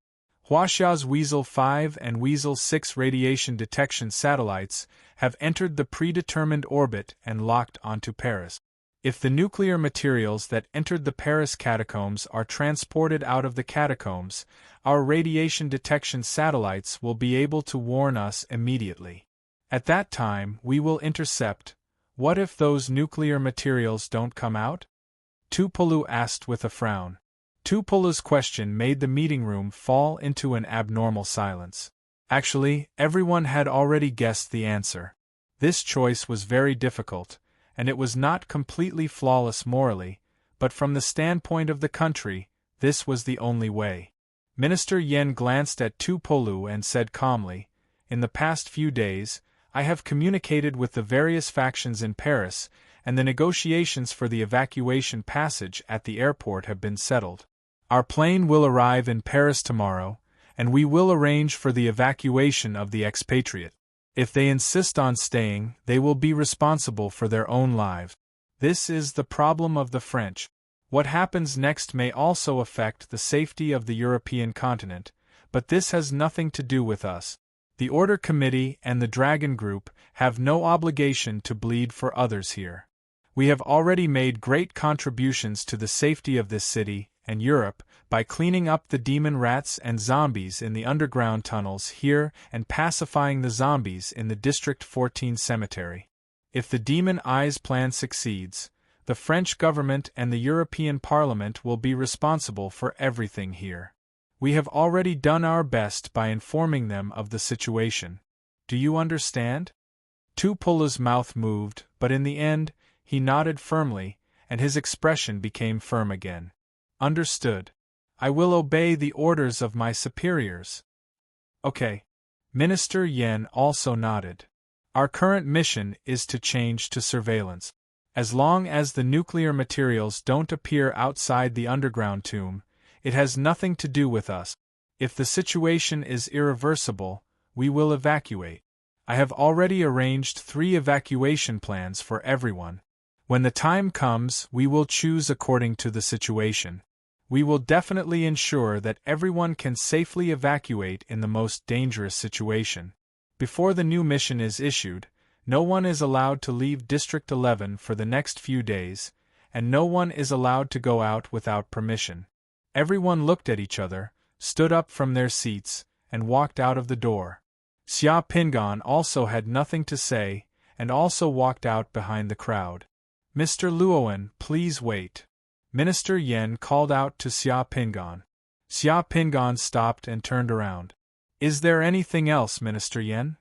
Huaxia's Weasel 5 and Weasel 6 radiation detection satellites have entered the predetermined orbit and locked onto Paris. If the nuclear materials that entered the Paris catacombs are transported out of the catacombs, our radiation detection satellites will be able to warn us immediately. At that time, we will intercept. What if those nuclear materials don't come out? Tupolu asked with a frown. Tupolu's question made the meeting room fall into an abnormal silence. Actually, everyone had already guessed the answer. This choice was very difficult, and it was not completely flawless morally, but from the standpoint of the country, this was the only way. Minister Yen glanced at Tupolu and said calmly, "In the past few days, I have communicated with the various factions in Paris, and the negotiations for the evacuation passage at the airport have been settled. Our plane will arrive in Paris tomorrow, and we will arrange for the evacuation of the expatriate. If they insist on staying, they will be responsible for their own lives. This is the problem of the French. What happens next may also affect the safety of the European continent, but this has nothing to do with us. The Order Committee and the Dragon Group have no obligation to bleed for others here. We have already made great contributions to the safety of this city and Europe by cleaning up the demon rats and zombies in the underground tunnels here and pacifying the zombies in the District 14 cemetery. If the Demon Eyes plan succeeds, the French government and the European Parliament will be responsible for everything here. We have already done our best by informing them of the situation. Do you understand?" Tupolu's mouth moved, but in the end, he nodded firmly, and his expression became firm again. "Understood. I will obey the orders of my superiors." "Okay." Minister Yen also nodded. "Our current mission is to change to surveillance. As long as the nuclear materials don't appear outside the underground tomb, it has nothing to do with us. If the situation is irreversible, we will evacuate. I have already arranged 3 evacuation plans for everyone. When the time comes, we will choose according to the situation. We will definitely ensure that everyone can safely evacuate in the most dangerous situation. Before the new mission is issued, no one is allowed to leave District 11 for the next few days, and no one is allowed to go out without permission." Everyone looked at each other, stood up from their seats, and walked out of the door. Xia Pingan also had nothing to say, and also walked out behind the crowd. "Mr. Luoan, please wait." Minister Yen called out to Xia Pingan. Xia Pingan stopped and turned around. "Is there anything else, Minister Yen?"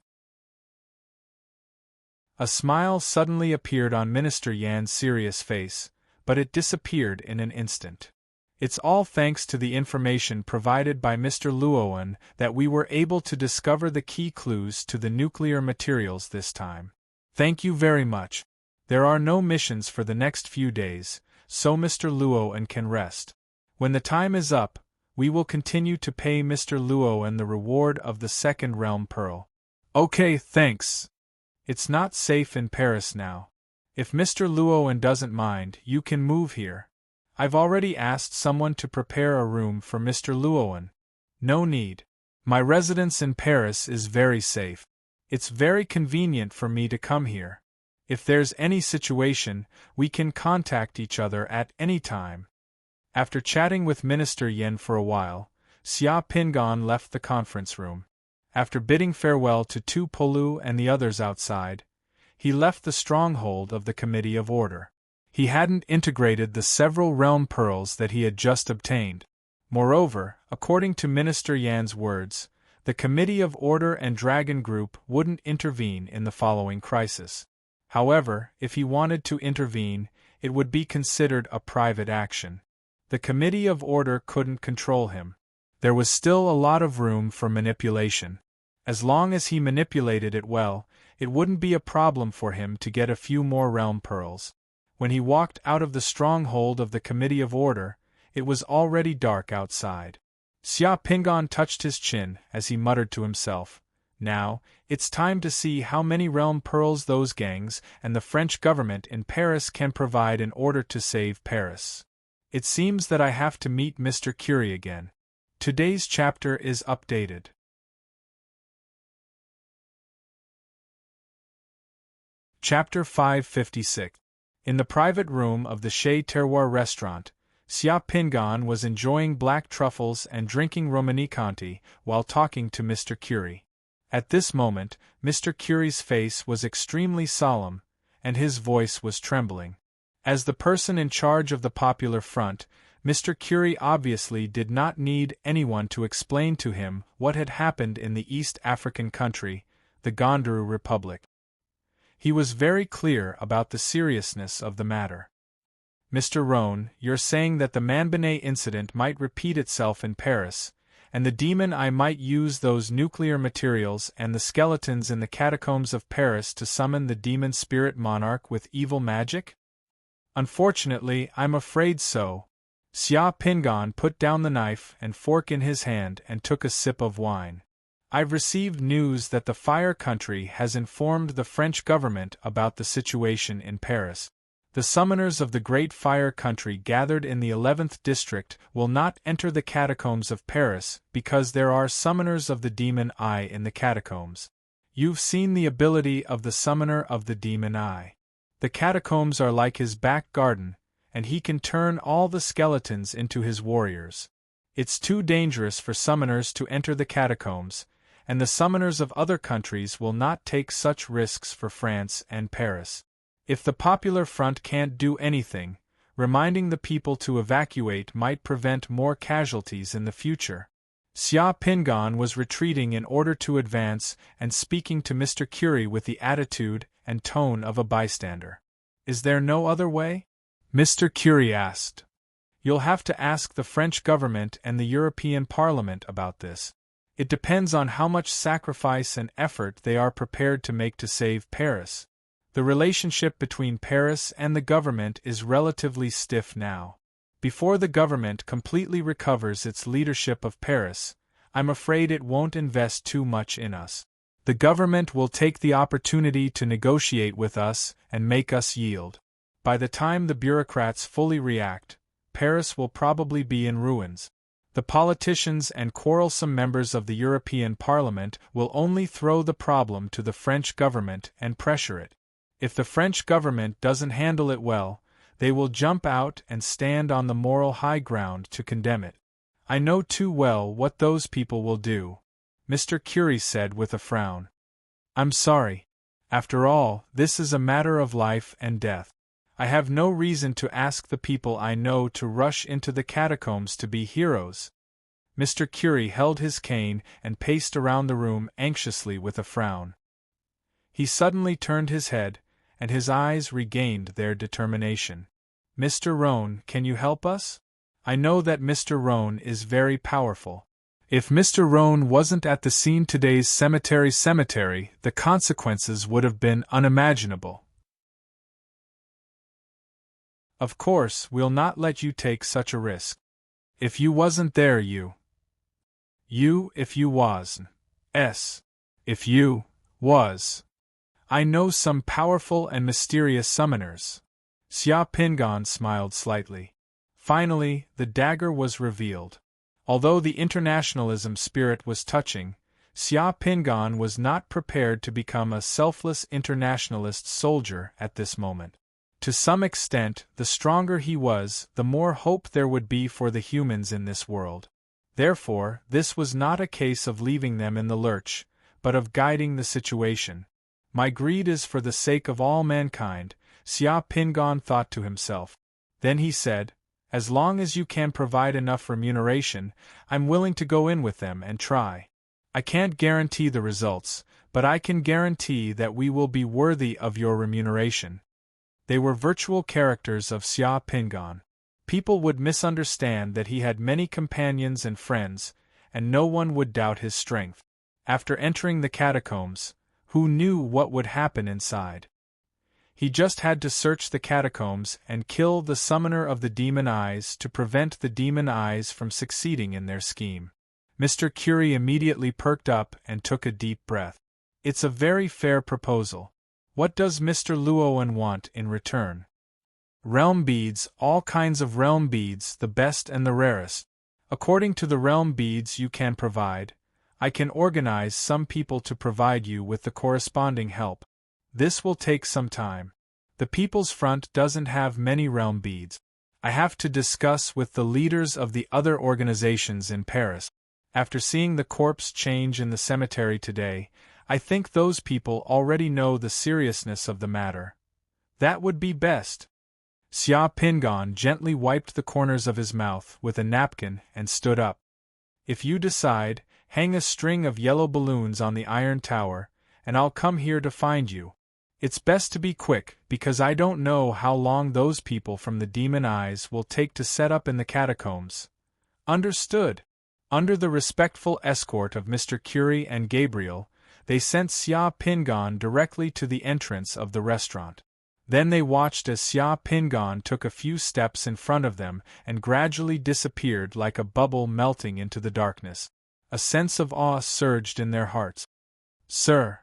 A smile suddenly appeared on Minister Yan's serious face, but it disappeared in an instant. "It's all thanks to the information provided by Mr. Luoan that we were able to discover the key clues to the nuclear materials this time. Thank you very much. There are no missions for the next few days, so Mr. Luoan can rest. When the time is up, we will continue to pay Mr. Luoan the reward of the second realm pearl." "Okay, thanks. It's not safe in Paris now. If Mr. Luoan doesn't mind, you can move here. I've already asked someone to prepare a room for Mr. Luoan. No need. My residence in Paris is very safe. It's very convenient for me to come here. If there's any situation, we can contact each other at any time." After chatting with Minister Yen for a while, Xia Pingan left the conference room. After bidding farewell to Tupolu and the others outside, he left the stronghold of the Committee of Order. He hadn't integrated the several realm pearls that he had just obtained. Moreover, according to Minister Yan's words, the Committee of Order and Dragon Group wouldn't intervene in the following crisis. However, if he wanted to intervene, it would be considered a private action. The Committee of Order couldn't control him. There was still a lot of room for manipulation. As long as he manipulated it well, it wouldn't be a problem for him to get a few more realm pearls. When he walked out of the stronghold of the Committee of Order, it was already dark outside. Xia Pingan touched his chin as he muttered to himself, "Now, it's time to see how many realm pearls those gangs and the French government in Paris can provide in order to save Paris." It seems that I have to meet Mr. Curie again. Today's chapter is updated. Chapter 556. In the private room of the Chez Terroir restaurant, Xia Pingan was enjoying black truffles and drinking Romanée-Conti while talking to Mr. Curie. At this moment, Mr. Curie's face was extremely solemn, and his voice was trembling. As the person in charge of the Popular Front, Mr. Curie obviously did not need anyone to explain to him what had happened in the East African country, the Gondaru Republic. He was very clear about the seriousness of the matter. Mr. Rohn, you're saying that the Manbinet incident might repeat itself in Paris, and the demon eye might use those nuclear materials and the skeletons in the catacombs of Paris to summon the demon spirit monarch with evil magic? Unfortunately, I'm afraid so. Xia Pingan put down the knife and fork in his hand and took a sip of wine. I've received news that the Fire Country has informed the French government about the situation in Paris. The summoners of the Great Fire Country gathered in the 11th district will not enter the catacombs of Paris because there are summoners of the demon eye in the catacombs. You've seen the ability of the summoner of the demon eye. The catacombs are like his back garden, and he can turn all the skeletons into his warriors. It's too dangerous for summoners to enter the catacombs, and the summoners of other countries will not take such risks for France and Paris. If the Popular Front can't do anything, reminding the people to evacuate might prevent more casualties in the future. Xia Pingan was retreating in order to advance and speaking to Mr. Curie with the attitude and tone of a bystander. Is there no other way? Mr. Curie asked. You'll have to ask the French government and the European Parliament about this. It depends on how much sacrifice and effort they are prepared to make to save Paris. The relationship between Paris and the government is relatively stiff now. Before the government completely recovers its leadership of Paris, I'm afraid it won't invest too much in us. The government will take the opportunity to negotiate with us and make us yield. By the time the bureaucrats fully react, Paris will probably be in ruins. The politicians and quarrelsome members of the European Parliament will only throw the problem to the French government and pressure it. If the French government doesn't handle it well, they will jump out and stand on the moral high ground to condemn it. I know too well what those people will do, Mr. Curie said with a frown. I'm sorry. After all, this is a matter of life and death. I have no reason to ask the people I know to rush into the catacombs to be heroes. Mr. Curie held his cane and paced around the room anxiously with a frown. He suddenly turned his head, and his eyes regained their determination. Mr. Rohn, can you help us? I know that Mr. Rohn is very powerful. If Mr. Rohn wasn't at the scene today's cemetery, the consequences would have been unimaginable. Of course, we'll not let you take such a risk. If you wasn't there, if you was. If you was. I know some powerful and mysterious summoners. Xia Pingan smiled slightly. Finally, the dagger was revealed. Although the internationalism spirit was touching, Xia Pingan was not prepared to become a selfless internationalist soldier at this moment. To some extent, the stronger he was, the more hope there would be for the humans in this world. Therefore, this was not a case of leaving them in the lurch, but of guiding the situation. My greed is for the sake of all mankind, Xia Pingan thought to himself. Then he said, as long as you can provide enough remuneration, I'm willing to go in with them and try. I can't guarantee the results, but I can guarantee that we will be worthy of your remuneration. They were virtual characters of Xia Pingan. People would misunderstand that he had many companions and friends, and no one would doubt his strength. After entering the catacombs, who knew what would happen inside? He just had to search the catacombs and kill the summoner of the demon eyes to prevent the demon eyes from succeeding in their scheme. Mr. Curie immediately perked up and took a deep breath. It's a very fair proposal. What does Mr. Luoan want in return? Realm beads, all kinds of realm beads, the best and the rarest. According to the realm beads you can provide, I can organize some people to provide you with the corresponding help. This will take some time. The People's Front doesn't have many realm beads. I have to discuss with the leaders of the other organizations in Paris. After seeing the corpse change in the cemetery today, I think those people already know the seriousness of the matter. That would be best. Xia Pingon gently wiped the corners of his mouth with a napkin and stood up. If you decide, hang a string of yellow balloons on the iron tower, and I'll come here to find you. It's best to be quick, because I don't know how long those people from the Demon Eyes will take to set up in the catacombs. Understood? Under the respectful escort of Mr. Curie and Gabriel, they sent Xia Pingon directly to the entrance of the restaurant. Then they watched as Xia Pingon took a few steps in front of them and gradually disappeared like a bubble melting into the darkness. A sense of awe surged in their hearts. Sir.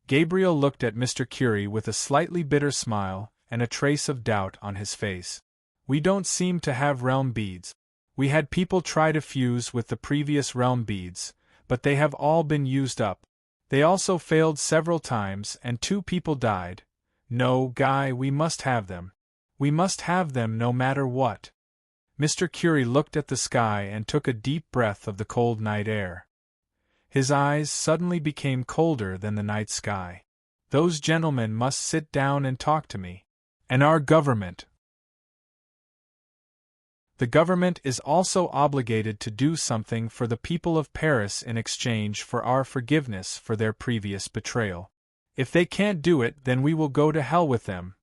Gabriel looked at Mr. Curie with a slightly bitter smile and a trace of doubt on his face. We don't seem to have realm beads. We had people try to fuse with the previous realm beads, but they have all been used up. They also failed several times and 2 people died. No, Guy, we must have them. We must have them no matter what. Mr. Curie looked at the sky and took a deep breath of the cold night air. His eyes suddenly became colder than the night sky. Those gentlemen must sit down and talk to me. And our government. The government is also obligated to do something for the people of Paris in exchange for our forgiveness for their previous betrayal. If they can't do it, then we will go to hell with them.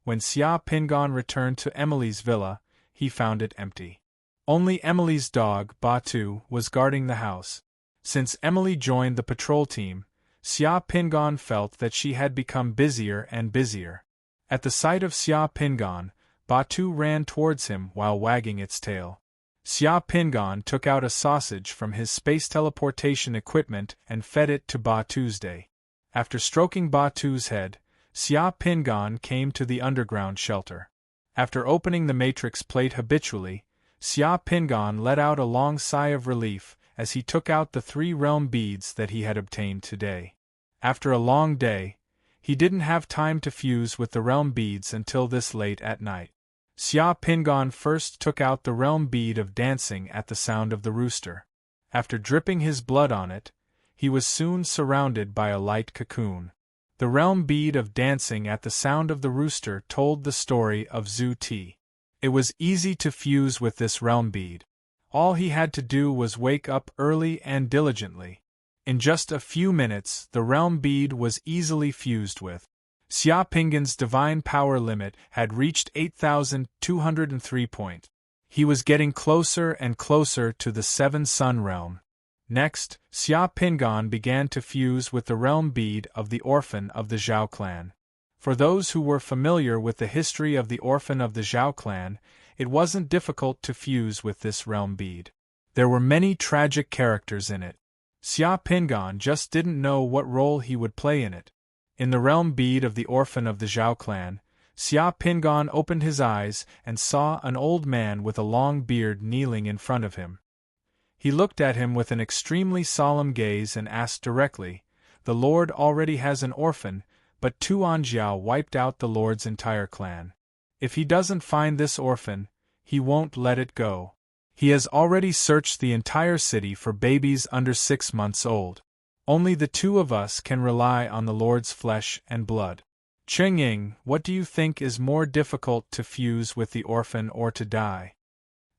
When Xia Pingon returned to Emily's villa, he found it empty. Only Emily's dog, Batu, was guarding the house. Since Emily joined the patrol team, Xia Pingon felt that she had become busier and busier. At the sight of Xia Pingon, Batu ran towards him while wagging its tail. Xia Pingon took out a sausage from his space teleportation equipment and fed it to Batu's day. After stroking Batu's head, Xia Pingon came to the underground shelter. After opening the matrix plate habitually, Xia Pingon let out a long sigh of relief as he took out the 3 realm beads that he had obtained today. After a long day, he didn't have time to fuse with the realm beads until this late at night. Xia Pingon first took out the realm bead of dancing at the sound of the rooster. After dripping his blood on it, he was soon surrounded by a light cocoon. The realm bead of dancing at the sound of the rooster told the story of Zhu Ti. It was easy to fuse with this realm bead. All he had to do was wake up early and diligently. In just a few minutes, the realm bead was easily fused with. Xia Pingon's divine power limit had reached 8,203 points. He was getting closer and closer to the 7 Sun realm. Next, Xia Pingon began to fuse with the realm bead of the orphan of the Zhao clan. For those who were familiar with the history of the orphan of the Zhao clan, it wasn't difficult to fuse with this realm bead. There were many tragic characters in it. Xia Pingon just didn't know what role he would play in it. In the realm bead of the orphan of the Zhao clan, Xia Pingon opened his eyes and saw an old man with a long beard kneeling in front of him. He looked at him with an extremely solemn gaze and asked directly, "The Lord already has an orphan, but Tuan Jiao wiped out the Lord's entire clan. If he doesn't find this orphan, he won't let it go. He has already searched the entire city for babies under 6 months old. Only the 2 of us can rely on the Lord's flesh and blood. Cheng Ying, what do you think is more difficult, to fuse with the orphan or to die?"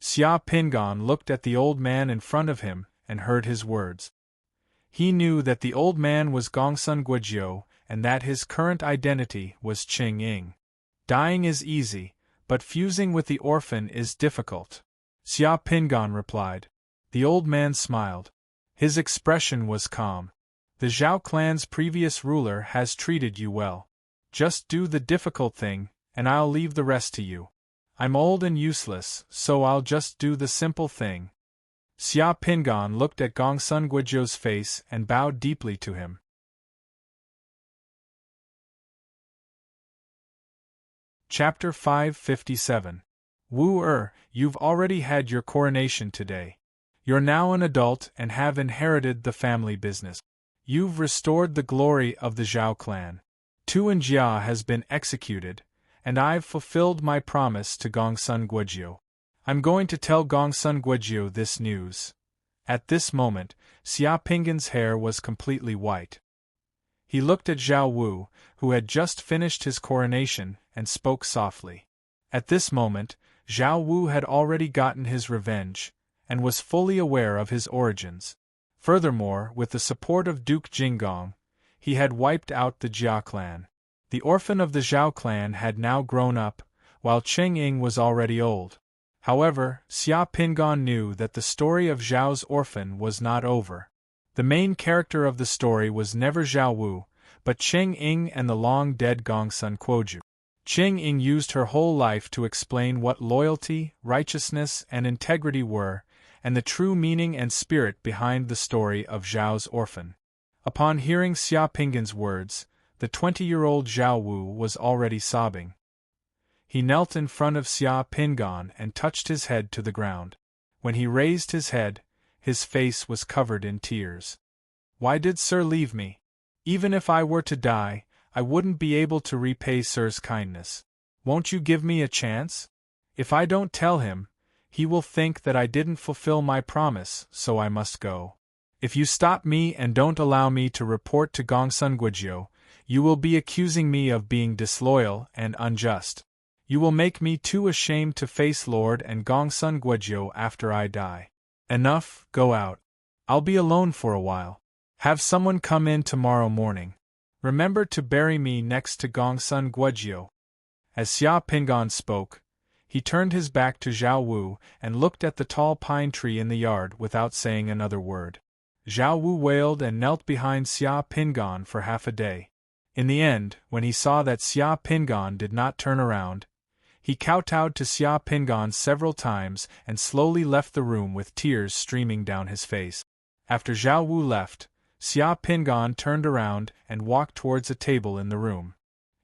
Xia Pingon looked at the old man in front of him and heard his words. He knew that the old man was Gongsun Guizhou and that his current identity was Cheng Ying. Dying is easy, but fusing with the orphan is difficult. Xia Pingon replied. The old man smiled. His expression was calm. The Zhao clan's previous ruler has treated you well. Just do the difficult thing, and I'll leave the rest to you. I'm old and useless, so I'll just do the simple thing. Xia Pingon looked at Gongsun Guizhou's face and bowed deeply to him. Chapter 557. Wu-er, you've already had your coronation today. You're now an adult and have inherited the family business. You've restored the glory of the Zhao clan. Tu and Jia has been executed, and I've fulfilled my promise to Gongsun Guojiu. I'm going to tell Gongsun Guojiu this news. At this moment, Xia Pinggan's hair was completely white. He looked at Zhao Wu, who had just finished his coronation, and spoke softly. At this moment, Zhao Wu had already gotten his revenge, and was fully aware of his origins. Furthermore, with the support of Duke Jinggong, he had wiped out the Jia clan. The orphan of the Zhao clan had now grown up, while Cheng Ying was already old. However, Xia Pinggan knew that the story of Zhao's orphan was not over. The main character of the story was never Zhao Wu, but Cheng Ying and the long-dead Gongsun Guojiu. Cheng Ying used her whole life to explain what loyalty, righteousness, and integrity were, and the true meaning and spirit behind the story of Zhao's orphan. Upon hearing Xia Pinggan's words, the 20-year-old Zhao Wu was already sobbing. He knelt in front of Xia Pinggan and touched his head to the ground. When he raised his head, his face was covered in tears. Why did Sir leave me? Even if I were to die, I wouldn't be able to repay Sir's kindness. Won't you give me a chance? If I don't tell him, he will think that I didn't fulfill my promise, so I must go. If you stop me and don't allow me to report to Gongsun Guojiu, you will be accusing me of being disloyal and unjust. You will make me too ashamed to face Lord and Gongsun Guojiu after I die. Enough, go out. I'll be alone for a while. Have someone come in tomorrow morning. Remember to bury me next to Gongsun Guojiu. As Xia Pinggan spoke, he turned his back to Zhao Wu and looked at the tall pine tree in the yard without saying another word. Zhao Wu wailed and knelt behind Xia Pinggan for half a day. In the end, when he saw that Xia Pinggan did not turn around, he kowtowed to Xia Pinggan several times and slowly left the room with tears streaming down his face. After Zhao Wu left, Xia Pinggan turned around and walked towards a table in the room.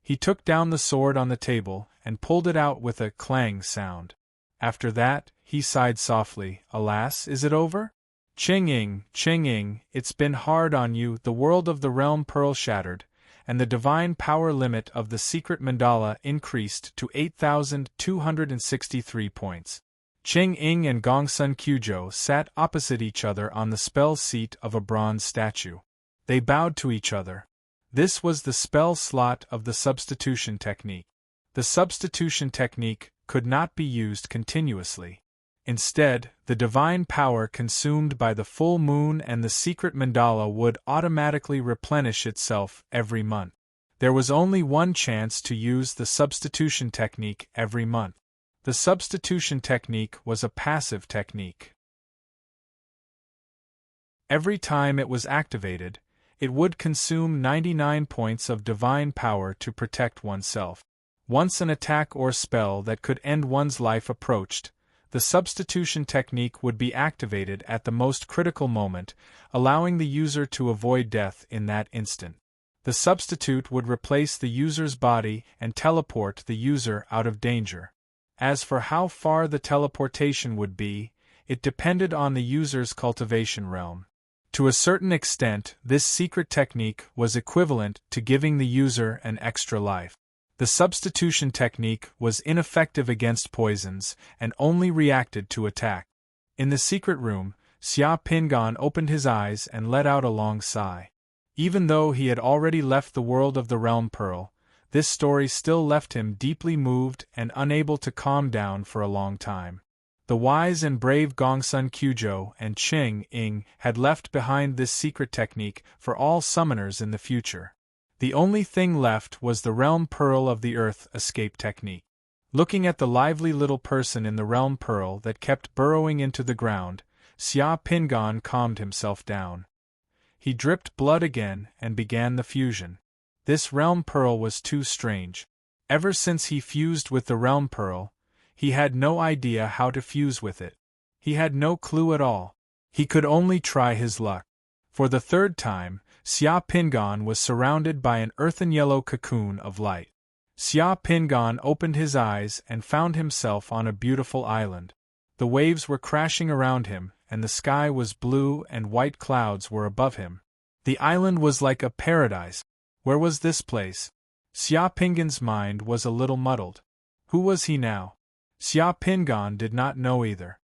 He took down the sword on the table and pulled it out with a clang sound. After that, he sighed softly, "Alas, is it over? Cheng Ying, it's been hard on you." The world of the realm pearl shattered, and the divine power limit of the secret mandala increased to 8,263 points. Cheng Ying and Gongsun Guojiu sat opposite each other on the spell seat of a bronze statue. They bowed to each other. This was the spell slot of the substitution technique. The substitution technique could not be used continuously. Instead, the divine power consumed by the full moon and the secret mandala would automatically replenish itself every month. There was only one chance to use the substitution technique every month. The substitution technique was a passive technique. Every time it was activated, it would consume 99 points of divine power to protect oneself. Once an attack or spell that could end one's life approached, the substitution technique would be activated at the most critical moment, allowing the user to avoid death in that instant. The substitute would replace the user's body and teleport the user out of danger. As for how far the teleportation would be, it depended on the user's cultivation realm. To a certain extent, this secret technique was equivalent to giving the user an extra life. The substitution technique was ineffective against poisons and only reacted to attack. In the secret room, Xia Pinggan opened his eyes and let out a long sigh. Even though he had already left the world of the realm pearl, this story still left him deeply moved and unable to calm down for a long time. The wise and brave Gongsun Guojiu and Cheng Ying had left behind this secret technique for all summoners in the future. The only thing left was the realm pearl of the earth escape technique. Looking at the lively little person in the realm pearl that kept burrowing into the ground, Xia Pinggan calmed himself down. He dripped blood again and began the fusion. This realm pearl was too strange. Ever since he fused with the realm pearl, he had no idea how to fuse with it. He had no clue at all. He could only try his luck. For the third time, Xia Pinggan was surrounded by an earthen yellow cocoon of light. Xia Pingan opened his eyes and found himself on a beautiful island. The waves were crashing around him, and the sky was blue and white clouds were above him. The island was like a paradise. Where was this place? Xia Pingan's mind was a little muddled. Who was he now? Xia Pingan did not know either.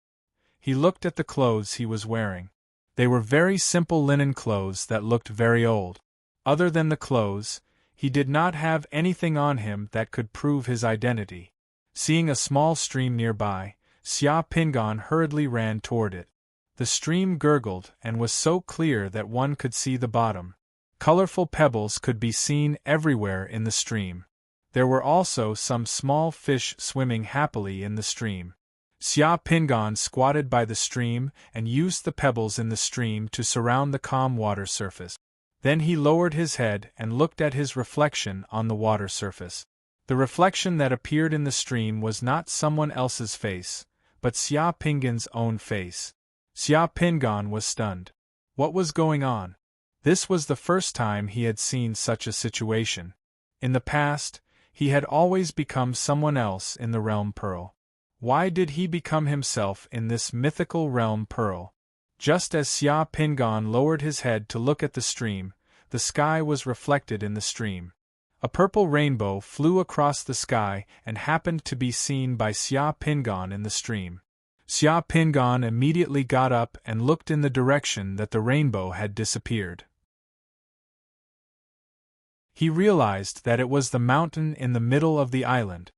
He looked at the clothes he was wearing. They were very simple linen clothes that looked very old. Other than the clothes, he did not have anything on him that could prove his identity. Seeing a small stream nearby, Xia Pingan hurriedly ran toward it. The stream gurgled and was so clear that one could see the bottom. Colorful pebbles could be seen everywhere in the stream. There were also some small fish swimming happily in the stream. Xia Pingan squatted by the stream and used the pebbles in the stream to surround the calm water surface. Then he lowered his head and looked at his reflection on the water surface. The reflection that appeared in the stream was not someone else's face, but Xia Pingan's own face. Xia Pingan was stunned. What was going on? This was the first time he had seen such a situation. In the past, he had always become someone else in the realm Pearl. Why did he become himself in this mythical realm Pearl? Just as Xia Pingan lowered his head to look at the stream, the sky was reflected in the stream. A purple rainbow flew across the sky and happened to be seen by Xia Pingan in the stream. Xia Pingan immediately got up and looked in the direction that the rainbow had disappeared. He realized that it was the mountain in the middle of the island.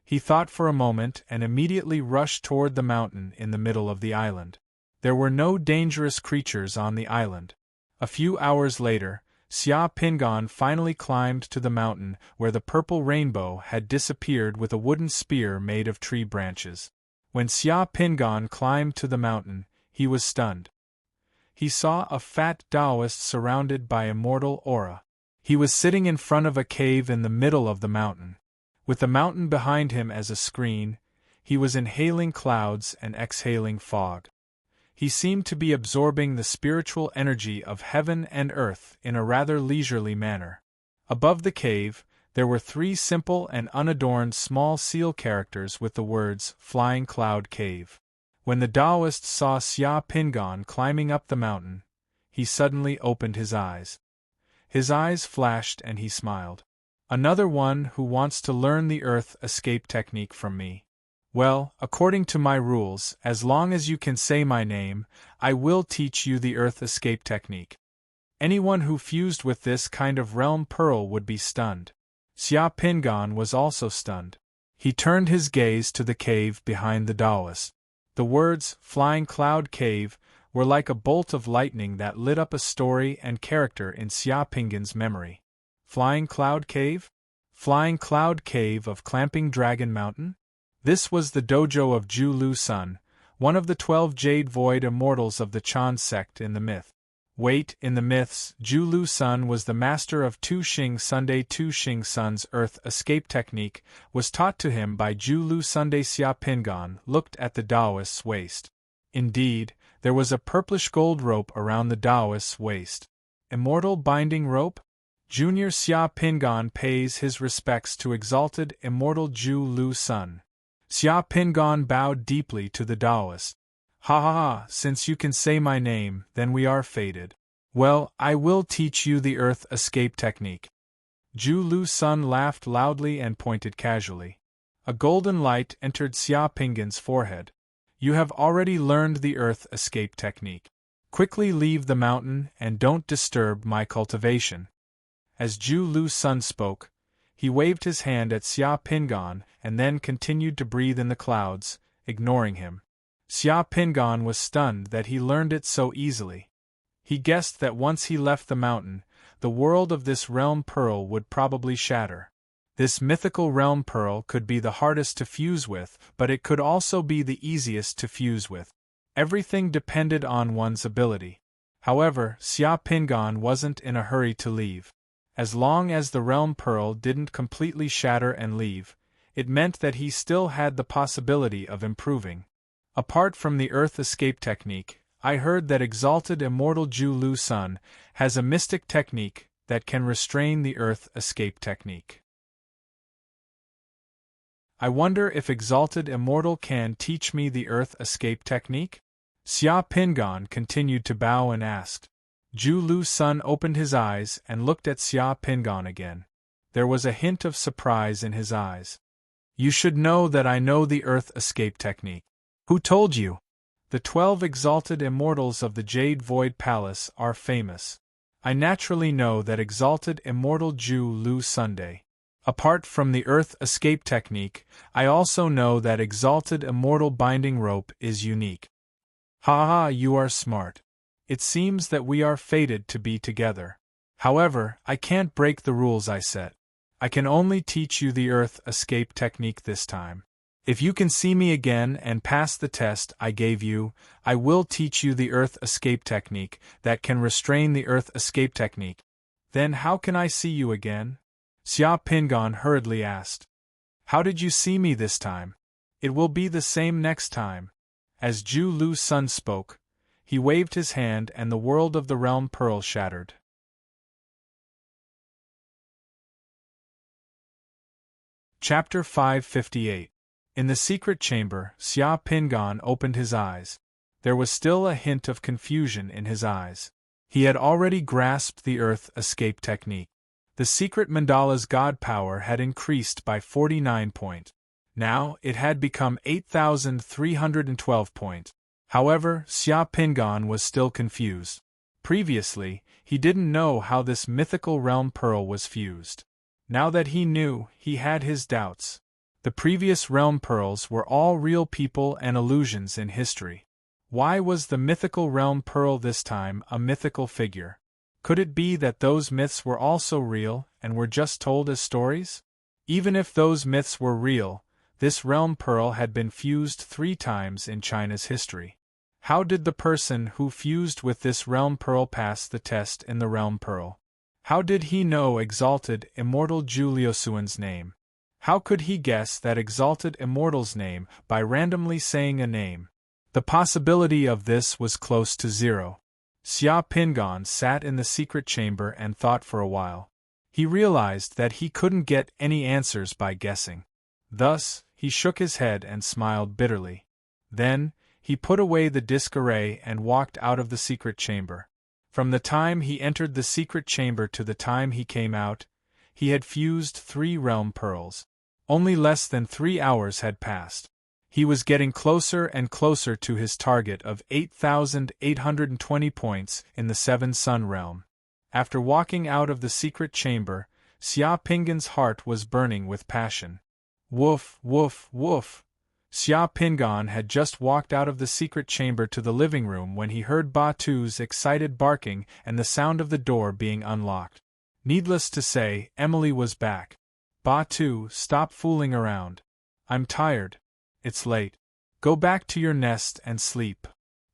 He thought for a moment and immediately rushed toward the mountain in the middle of the island. There were no dangerous creatures on the island. A few hours later, Xia Pingan finally climbed to the mountain where the purple rainbow had disappeared with a wooden spear made of tree branches. When Xia Pingan climbed to the mountain, he was stunned. He saw a fat Taoist surrounded by immortal aura. He was sitting in front of a cave in the middle of the mountain. With the mountain behind him as a screen, he was inhaling clouds and exhaling fog. He seemed to be absorbing the spiritual energy of heaven and earth in a rather leisurely manner. Above the cave, there were 3 simple and unadorned small seal characters with the words, Flying Cloud Cave. When the Taoist saw Xia Pingan climbing up the mountain, he suddenly opened his eyes. His eyes flashed and he smiled. Another one who wants to learn the earth escape technique from me. Well, according to my rules, as long as you can say my name, I will teach you the earth escape technique. Anyone who fused with this kind of realm Pearl would be stunned. Xia Pingan was also stunned. He turned his gaze to the cave behind the Taoist. The words, Flying Cloud Cave, were like a bolt of lightning that lit up a story and character in Xia Pingan's memory. Flying Cloud Cave? Flying Cloud Cave of Clamping Dragon Mountain? This was the dojo of Zhu Lu Sun, one of the 12 Jade Void Immortals of the Chan sect in the myth. Wait, in the myths, Zhu Lu Sun was the master of Tu Xing Sunday. Tu Xing Sun's earth escape technique was taught to him by Zhu Lu Sunday. Xia Pingan looked at the Taoist's waist. Indeed, there was a purplish gold rope around the Taoist's waist. Immortal binding rope? Junior Xia Pingan pays his respects to exalted immortal Zhu Lu Sun. Xia Pingan bowed deeply to the Taoist. Ha ha ha, since you can say my name, then we are fated. Well, I will teach you the earth escape technique. Zhu Lu Sun laughed loudly and pointed casually. A golden light entered Xia Pingan's forehead. You have already learned the earth escape technique. Quickly leave the mountain and don't disturb my cultivation. As Zhu Lu Sun spoke, he waved his hand at Xia Pingan and then continued to breathe in the clouds, ignoring him. Xia Pingan was stunned that he learned it so easily. He guessed that once he left the mountain, the world of this realm Pearl would probably shatter. This mythical realm Pearl could be the hardest to fuse with, but it could also be the easiest to fuse with. Everything depended on one's ability. However, Xia Pingan wasn't in a hurry to leave. As long as the realm Pearl didn't completely shatter and leave, it meant that he still had the possibility of improving. Apart from the earth escape technique, I heard that exalted immortal Zhu Lu Sun has a mystic technique that can restrain the earth escape technique. I wonder if Exalted Immortal can teach me the Earth Escape technique? Xia Pingan continued to bow and asked. Zhu Lu Sun opened his eyes and looked at Xia Pingan again. There was a hint of surprise in his eyes. You should know that I know the Earth Escape technique. Who told you? The 12 Exalted Immortals of the Jade Void Palace are famous. I naturally know that Exalted Immortal Zhu Lu Sunday. Apart from the Earth Escape technique, I also know that Exalted Immortal Binding Rope is unique. Ha ha, you are smart. It seems that we are fated to be together. However, I can't break the rules I set. I can only teach you the Earth Escape technique this time. If you can see me again and pass the test I gave you, I will teach you the Earth Escape technique that can restrain the Earth Escape technique. Then how can I see you again? Xia Pingan hurriedly asked. How did you see me this time? It will be the same next time. As Zhu Lu Sun spoke, he waved his hand and the world of the Realm Pearl shattered. Chapter 558. In the secret chamber, Xia Pingan opened his eyes. There was still a hint of confusion in his eyes. He had already grasped the Earth Escape technique. The secret mandala's god power had increased by 49 points. Now it had become 8,312 points. However, Xia Pingan was still confused. Previously, he didn't know how this mythical realm pearl was fused. Now that he knew, he had his doubts. The previous realm pearls were all real people and illusions in history. Why was the mythical realm pearl this time a mythical figure? Could it be that those myths were also real and were just told as stories? Even if those myths were real, this realm pearl had been fused 3 times in China's history. How did the person who fused with this realm pearl pass the test in the realm pearl? How did he know Exalted Immortal Juliosuan's name? How could he guess that Exalted Immortal's name by randomly saying a name? The possibility of this was close to 0. Xia Pingan sat in the secret chamber and thought for a while. He realized that he couldn't get any answers by guessing. Thus, he shook his head and smiled bitterly. Then, he put away the disc array and walked out of the secret chamber. From the time he entered the secret chamber to the time he came out, he had fused 3 realm pearls. Only less than 3 hours had passed. He was getting closer and closer to his target of 8,820 points in the 7 Sun realm. After walking out of the secret chamber, Xia Pingan's heart was burning with passion. Woof, woof, woof. Xia Pingan had just walked out of the secret chamber to the living room when he heard Batu's excited barking and the sound of the door being unlocked. Needless to say, Emily was back. Batu, stop fooling around. I'm tired. It's late. Go back to your nest and sleep.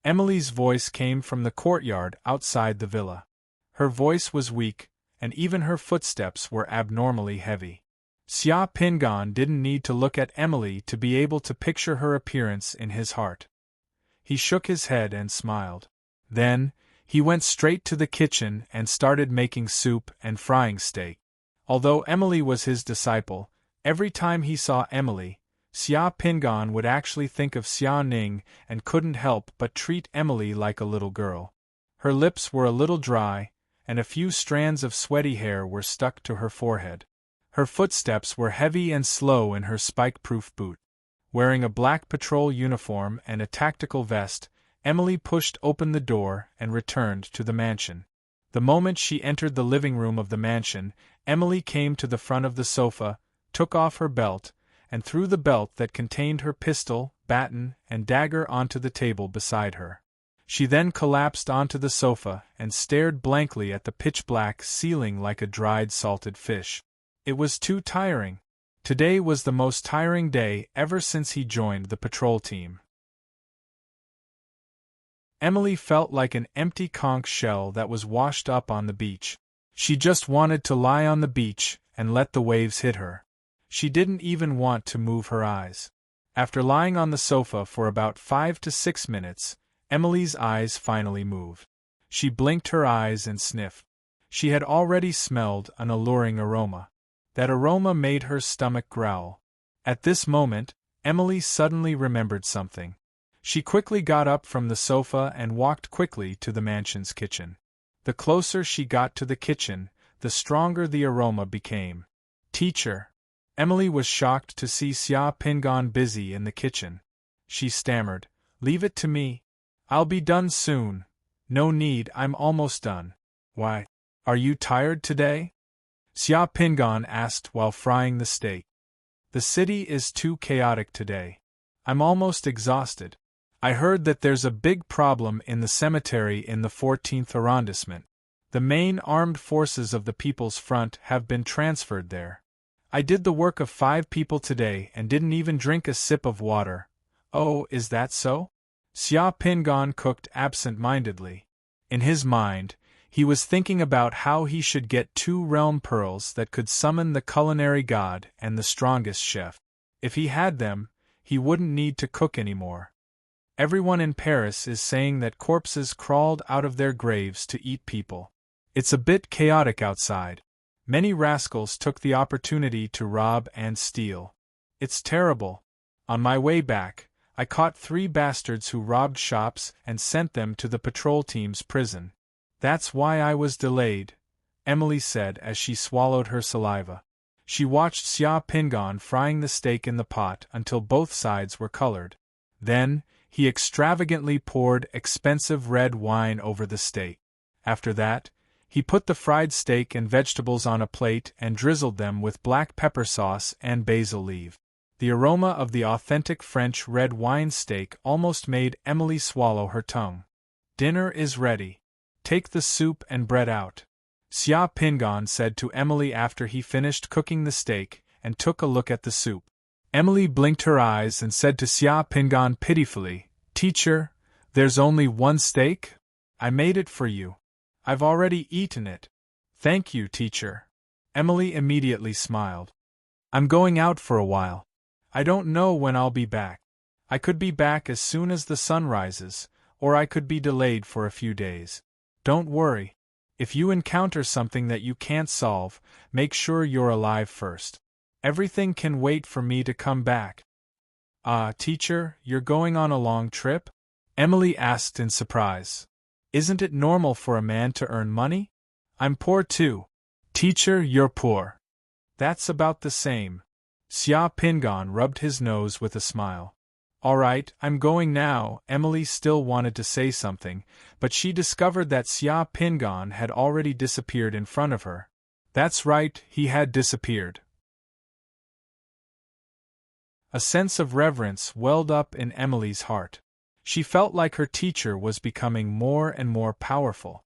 Emily's voice came from the courtyard outside the villa. Her voice was weak, and even her footsteps were abnormally heavy. Xia Pingan didn't need to look at Emily to be able to picture her appearance in his heart. He shook his head and smiled. Then, he went straight to the kitchen and started making soup and frying steak. Although Emily was his disciple, every time he saw Emily, Xia Pingan would actually think of Xia Ning and couldn't help but treat Emily like a little girl. Her lips were a little dry, and a few strands of sweaty hair were stuck to her forehead. Her footsteps were heavy and slow in her spike-proof boot. Wearing a black patrol uniform and a tactical vest, Emily pushed open the door and returned to the mansion. The moment she entered the living room of the mansion, Emily came to the front of the sofa, took off her belt, and threw the belt that contained her pistol, baton, and dagger onto the table beside her. She then collapsed onto the sofa and stared blankly at the pitch-black ceiling like a dried salted fish. It was too tiring. Today was the most tiring day ever since he joined the patrol team. Emily felt like an empty conch shell that was washed up on the beach. She just wanted to lie on the beach and let the waves hit her. She didn't even want to move her eyes. After lying on the sofa for about 5 to 6 minutes, Emily's eyes finally moved. She blinked her eyes and sniffed. She had already smelled an alluring aroma. That aroma made her stomach growl. At this moment, Emily suddenly remembered something. She quickly got up from the sofa and walked quickly to the mansion's kitchen. The closer she got to the kitchen, the stronger the aroma became. Teacher! Emily was shocked to see Xia Pingan busy in the kitchen. She stammered, "Leave it to me. I'll be done soon." "No need, I'm almost done." "Why? Are you tired today?" Xia Pingan asked while frying the steak. "The city is too chaotic today. I'm almost exhausted. I heard that there's a big problem in the cemetery in the 14th arrondissement. The main armed forces of the People's Front have been transferred there. I did the work of 5 people today and didn't even drink a sip of water." "Oh, is that so?" Xia Pingan cooked absent-mindedly. In his mind, he was thinking about how he should get 2 realm pearls that could summon the culinary god and the strongest chef. If he had them, he wouldn't need to cook anymore. Everyone in Paris is saying that corpses crawled out of their graves to eat people. It's a bit chaotic outside. Many rascals took the opportunity to rob and steal. It's terrible. On my way back, I caught 3 bastards who robbed shops and sent them to the patrol team's prison. That's why I was delayed," Emily said as she swallowed her saliva. She watched Xia Pingan frying the steak in the pot until both sides were colored. Then, he extravagantly poured expensive red wine over the steak. After that, he put the fried steak and vegetables on a plate and drizzled them with black pepper sauce and basil leaf. The aroma of the authentic French red wine steak almost made Emily swallow her tongue. "Dinner is ready. Take the soup and bread out," Xia Pingan said to Emily after he finished cooking the steak and took a look at the soup. Emily blinked her eyes and said to Xia Pingan pitifully, "Teacher, there's only 1 steak? I made it for you. I've already eaten it." "Thank you, teacher." Emily immediately smiled. "I'm going out for a while. I don't know when I'll be back. I could be back as soon as the sun rises, or I could be delayed for a few days. Don't worry. If you encounter something that you can't solve, make sure you're alive first. Everything can wait for me to come back." "Ah, teacher, you're going on a long trip?" Emily asked in surprise. "Isn't it normal for a man to earn money? I'm poor too." "Teacher, you're poor." "That's about the same." Xia Pingan rubbed his nose with a smile. "All right, I'm going now." Emily still wanted to say something, but she discovered that Xia Pingan had already disappeared in front of her. That's right, he had disappeared. A sense of reverence welled up in Emily's heart. She felt like her teacher was becoming more and more powerful.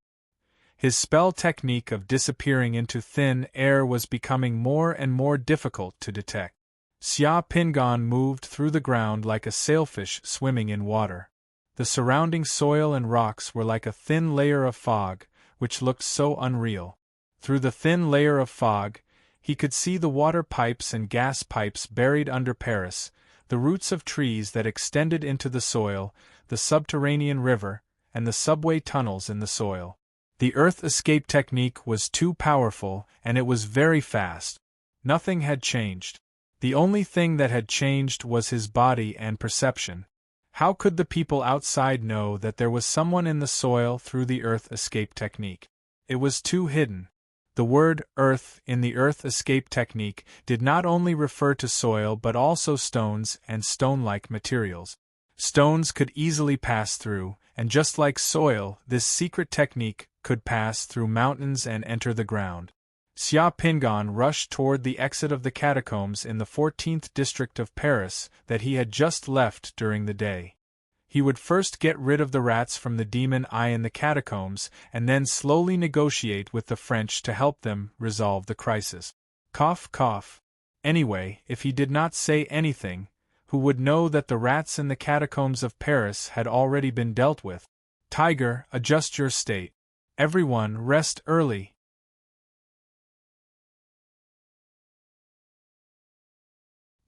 His spell technique of disappearing into thin air was becoming more and more difficult to detect. Xia Pingan moved through the ground like a sailfish swimming in water. The surrounding soil and rocks were like a thin layer of fog, which looked so unreal. Through the thin layer of fog, he could see the water pipes and gas pipes buried under Paris, the roots of trees that extended into the soil, the subterranean river, and the subway tunnels in the soil. The earth escape technique was too powerful, and it was very fast. Nothing had changed. The only thing that had changed was his body and perception. How could the people outside know that there was someone in the soil through the earth escape technique? It was too hidden. The word earth in the earth escape technique did not only refer to soil but also stones and stone-like materials. Stones could easily pass through, and just like soil, this secret technique could pass through mountains and enter the ground. Xia Pingan rushed toward the exit of the catacombs in the 14th district of Paris that he had just left during the day. He would first get rid of the rats from the demon eye in the catacombs and then slowly negotiate with the French to help them resolve the crisis. Cough, cough. Anyway, if he did not say anything, who would know that the rats in the catacombs of Paris had already been dealt with? Tiger, adjust your state. Everyone, rest early.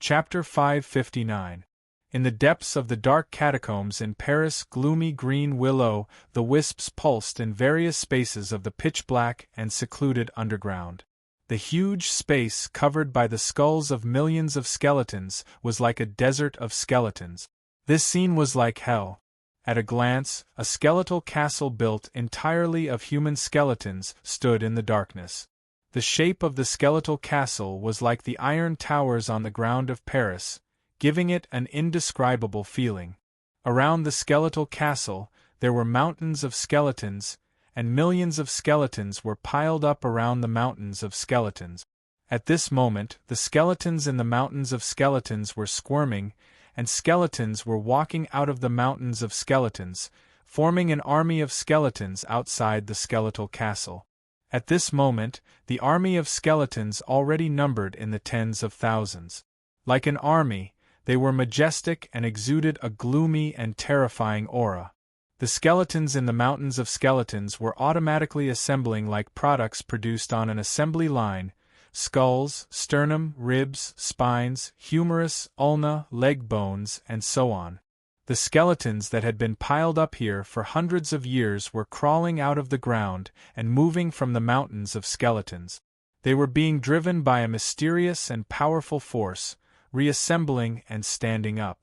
Chapter 559. In the depths of the dark catacombs in Paris' gloomy green willow, the wisps pulsed in various spaces of the pitch-black and secluded underground. The huge space covered by the skulls of millions of skeletons was like a desert of skeletons. This scene was like hell. At a glance, a skeletal castle built entirely of human skeletons stood in the darkness. The shape of the skeletal castle was like the iron towers on the ground of Paris, giving it an indescribable feeling. Around the skeletal castle, there were mountains of skeletons, and millions of skeletons were piled up around the mountains of skeletons. At this moment, the skeletons in the mountains of skeletons were squirming, and skeletons were walking out of the mountains of skeletons, forming an army of skeletons outside the skeletal castle. At this moment, the army of skeletons already numbered in the tens of thousands. Like an army, they were majestic and exuded a gloomy and terrifying aura. The skeletons in the mountains of skeletons were automatically assembling like products produced on an assembly line: skulls, sternum, ribs, spines, humerus, ulna, leg bones, and so on. The skeletons that had been piled up here for hundreds of years were crawling out of the ground and moving from the mountains of skeletons. They were being driven by a mysterious and powerful force, reassembling and standing up.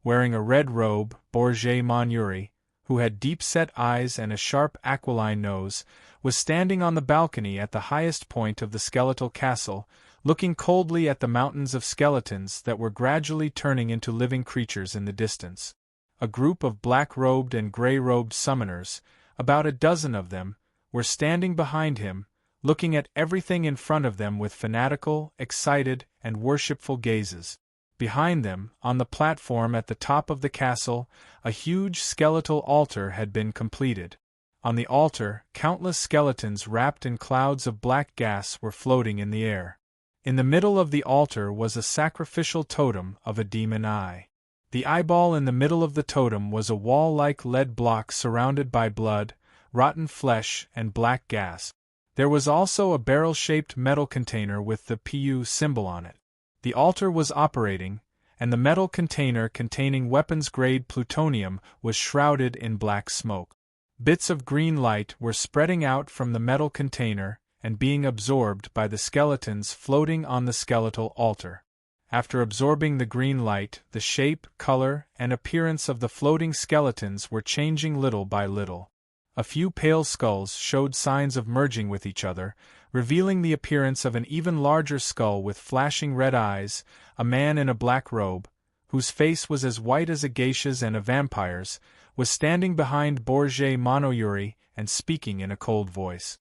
Wearing a red robe, Bourget Monuri, who had deep-set eyes and a sharp aquiline nose, was standing on the balcony at the highest point of the skeletal castle, looking coldly at the mountains of skeletons that were gradually turning into living creatures in the distance. A group of black-robed and gray-robed summoners, about a dozen of them, were standing behind him, looking at everything in front of them with fanatical, excited, and worshipful gazes. Behind them, on the platform at the top of the castle, a huge skeletal altar had been completed. On the altar, countless skeletons wrapped in clouds of black gas were floating in the air. In the middle of the altar was a sacrificial totem of a demon eye. The eyeball in the middle of the totem was a wall-like lead block surrounded by blood, rotten flesh, and black gas. There was also a barrel-shaped metal container with the PU symbol on it. The altar was operating, and the metal container containing weapons-grade plutonium was shrouded in black smoke. Bits of green light were spreading out from the metal container and being absorbed by the skeletons floating on the skeletal altar. After absorbing the green light, the shape, color, and appearance of the floating skeletons were changing little by little. A few pale skulls showed signs of merging with each other, revealing the appearance of an even larger skull with flashing red eyes. A man in a black robe, whose face was as white as a geisha's and a vampire's, was standing behind Bourget Monuri and speaking in a cold voice.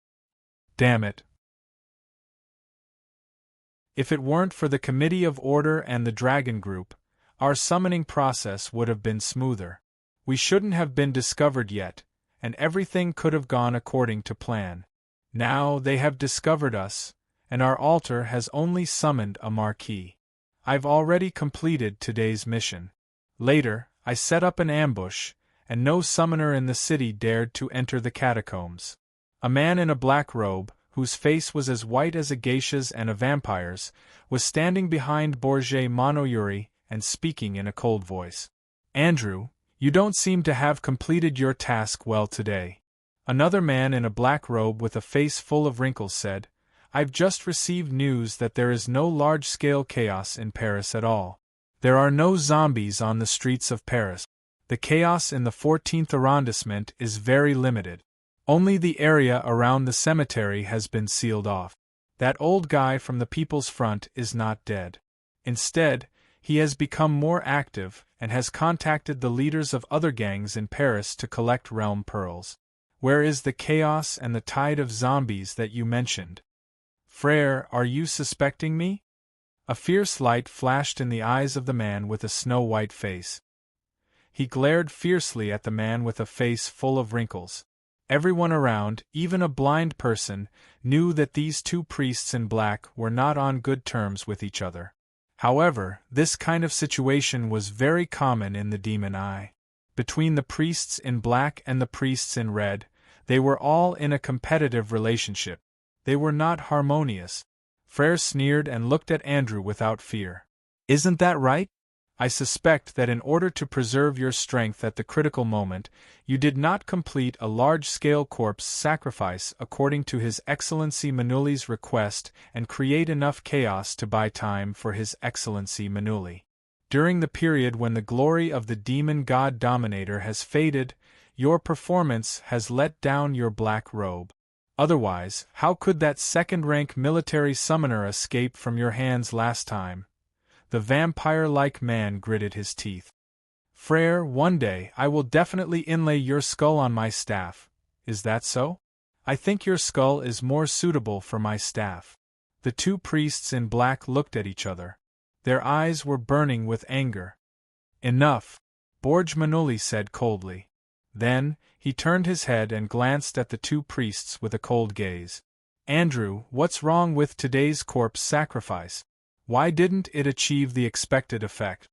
"Damn it! If it weren't for the Committee of Order and the Dragon Group, our summoning process would have been smoother. We shouldn't have been discovered yet, and everything could have gone according to plan. Now they have discovered us, and our altar has only summoned a marquis. I've already completed today's mission. Later, I set up an ambush, and no summoner in the city dared to enter the catacombs. A man in a black robe, whose face was as white as a geisha's and a vampire's, was standing behind Bourget Monuri and speaking in a cold voice. Andrew, you don't seem to have completed your task well today. Another man in a black robe with a face full of wrinkles said, I've just received news that there is no large-scale chaos in Paris at all. There are no zombies on the streets of Paris. The chaos in the 14th arrondissement is very limited. Only the area around the cemetery has been sealed off. That old guy from the People's Front is not dead. Instead, he has become more active and has contacted the leaders of other gangs in Paris to collect realm pearls. Where is the chaos and the tide of zombies that you mentioned? Frere, are you suspecting me? A fierce light flashed in the eyes of the man with a snow-white face. He glared fiercely at the man with a face full of wrinkles. Everyone around, even a blind person, knew that these two priests in black were not on good terms with each other. However, this kind of situation was very common in the Demon Eye. Between the priests in black and the priests in red, they were all in a competitive relationship. They were not harmonious. Frere sneered and looked at Andrew without fear. Isn't that right? I suspect that in order to preserve your strength at the critical moment, you did not complete a large-scale corpse sacrifice according to His Excellency Manuli's request and create enough chaos to buy time for His Excellency Manuli. During the period when the glory of the demon god Dominator has faded, your performance has let down your black robe. Otherwise, how could that second-rank military summoner escape from your hands last time? The vampire-like man gritted his teeth. Frere, one day I will definitely inlay your skull on my staff. Is that so? I think your skull is more suitable for my staff. The two priests in black looked at each other. Their eyes were burning with anger. Enough, Borj Manuli said coldly. Then, he turned his head and glanced at the two priests with a cold gaze. Andrew, what's wrong with today's corpse sacrifice? Why didn't it achieve the expected effect?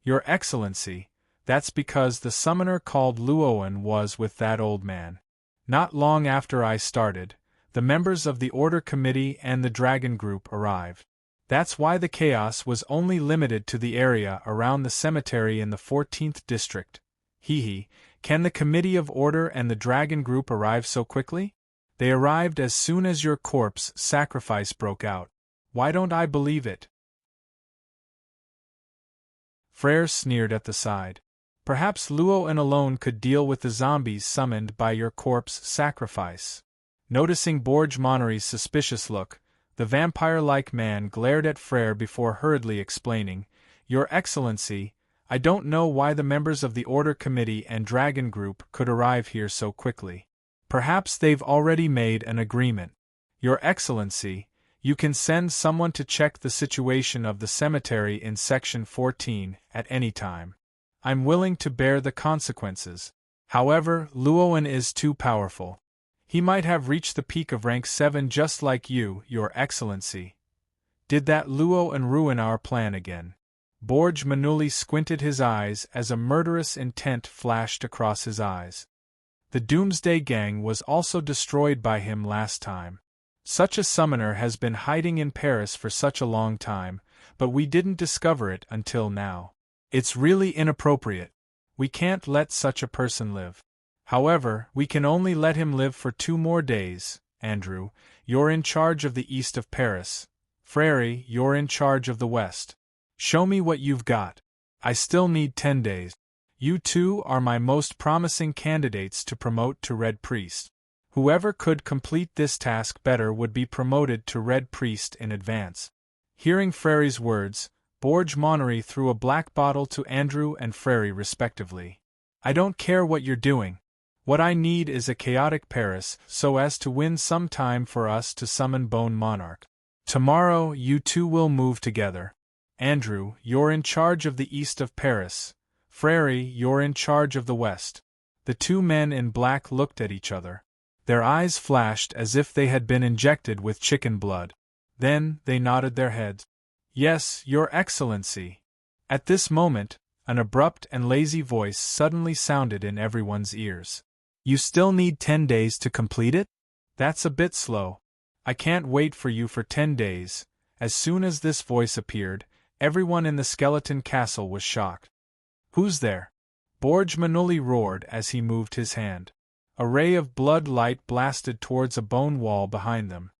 Your Excellency, that's because the summoner called Luoan was with that old man. Not long after I started, the members of the Order Committee and the Dragon Group arrived. That's why the chaos was only limited to the area around the cemetery in the 14th district. Can the Committee of Order and the Dragon Group arrive so quickly? They arrived as soon as your corpse sacrifice broke out. Why don't I believe it? Frere sneered at the side. Perhaps Luoan alone could deal with the zombies summoned by your corpse sacrifice. Noticing Borj Monnery's suspicious look, the vampire-like man glared at Frere before hurriedly explaining, Your Excellency, I don't know why the members of the Order Committee and Dragon Group could arrive here so quickly. Perhaps they've already made an agreement. Your Excellency, you can send someone to check the situation of the cemetery in Section 14 at any time. I'm willing to bear the consequences. However, Luoan is too powerful. He might have reached the peak of rank 7 just like you, Your Excellency. Did that Luoan ruin our plan again? Borj Manuli squinted his eyes as a murderous intent flashed across his eyes. The Doomsday Gang was also destroyed by him last time. Such a summoner has been hiding in Paris for such a long time, but we didn't discover it until now. It's really inappropriate. We can't let such a person live. However, we can only let him live for 2 more days. Andrew, you're in charge of the east of Paris. Frere, you're in charge of the west. Show me what you've got. I still need 10 days. You two are my most promising candidates to promote to Red Priest. Whoever could complete this task better would be promoted to Red Priest in advance. Hearing Frere's words, Borj Monnery threw a black bottle to Andrew and Frere respectively. I don't care what you're doing. What I need is a chaotic Paris so as to win some time for us to summon Bone Monarch. Tomorrow you two will move together. Andrew, you're in charge of the east of Paris. Frere, you're in charge of the west. The two men in black looked at each other. Their eyes flashed as if they had been injected with chicken blood. Then, they nodded their heads. Yes, Your Excellency. At this moment, an abrupt and lazy voice suddenly sounded in everyone's ears. You still need 10 days to complete it? That's a bit slow. I can't wait for you for 10 days. As soon as this voice appeared, everyone in the skeleton castle was shocked. Who's there? Borj Manuli roared as he moved his hand. A ray of blood light blasted towards a bone wall behind them.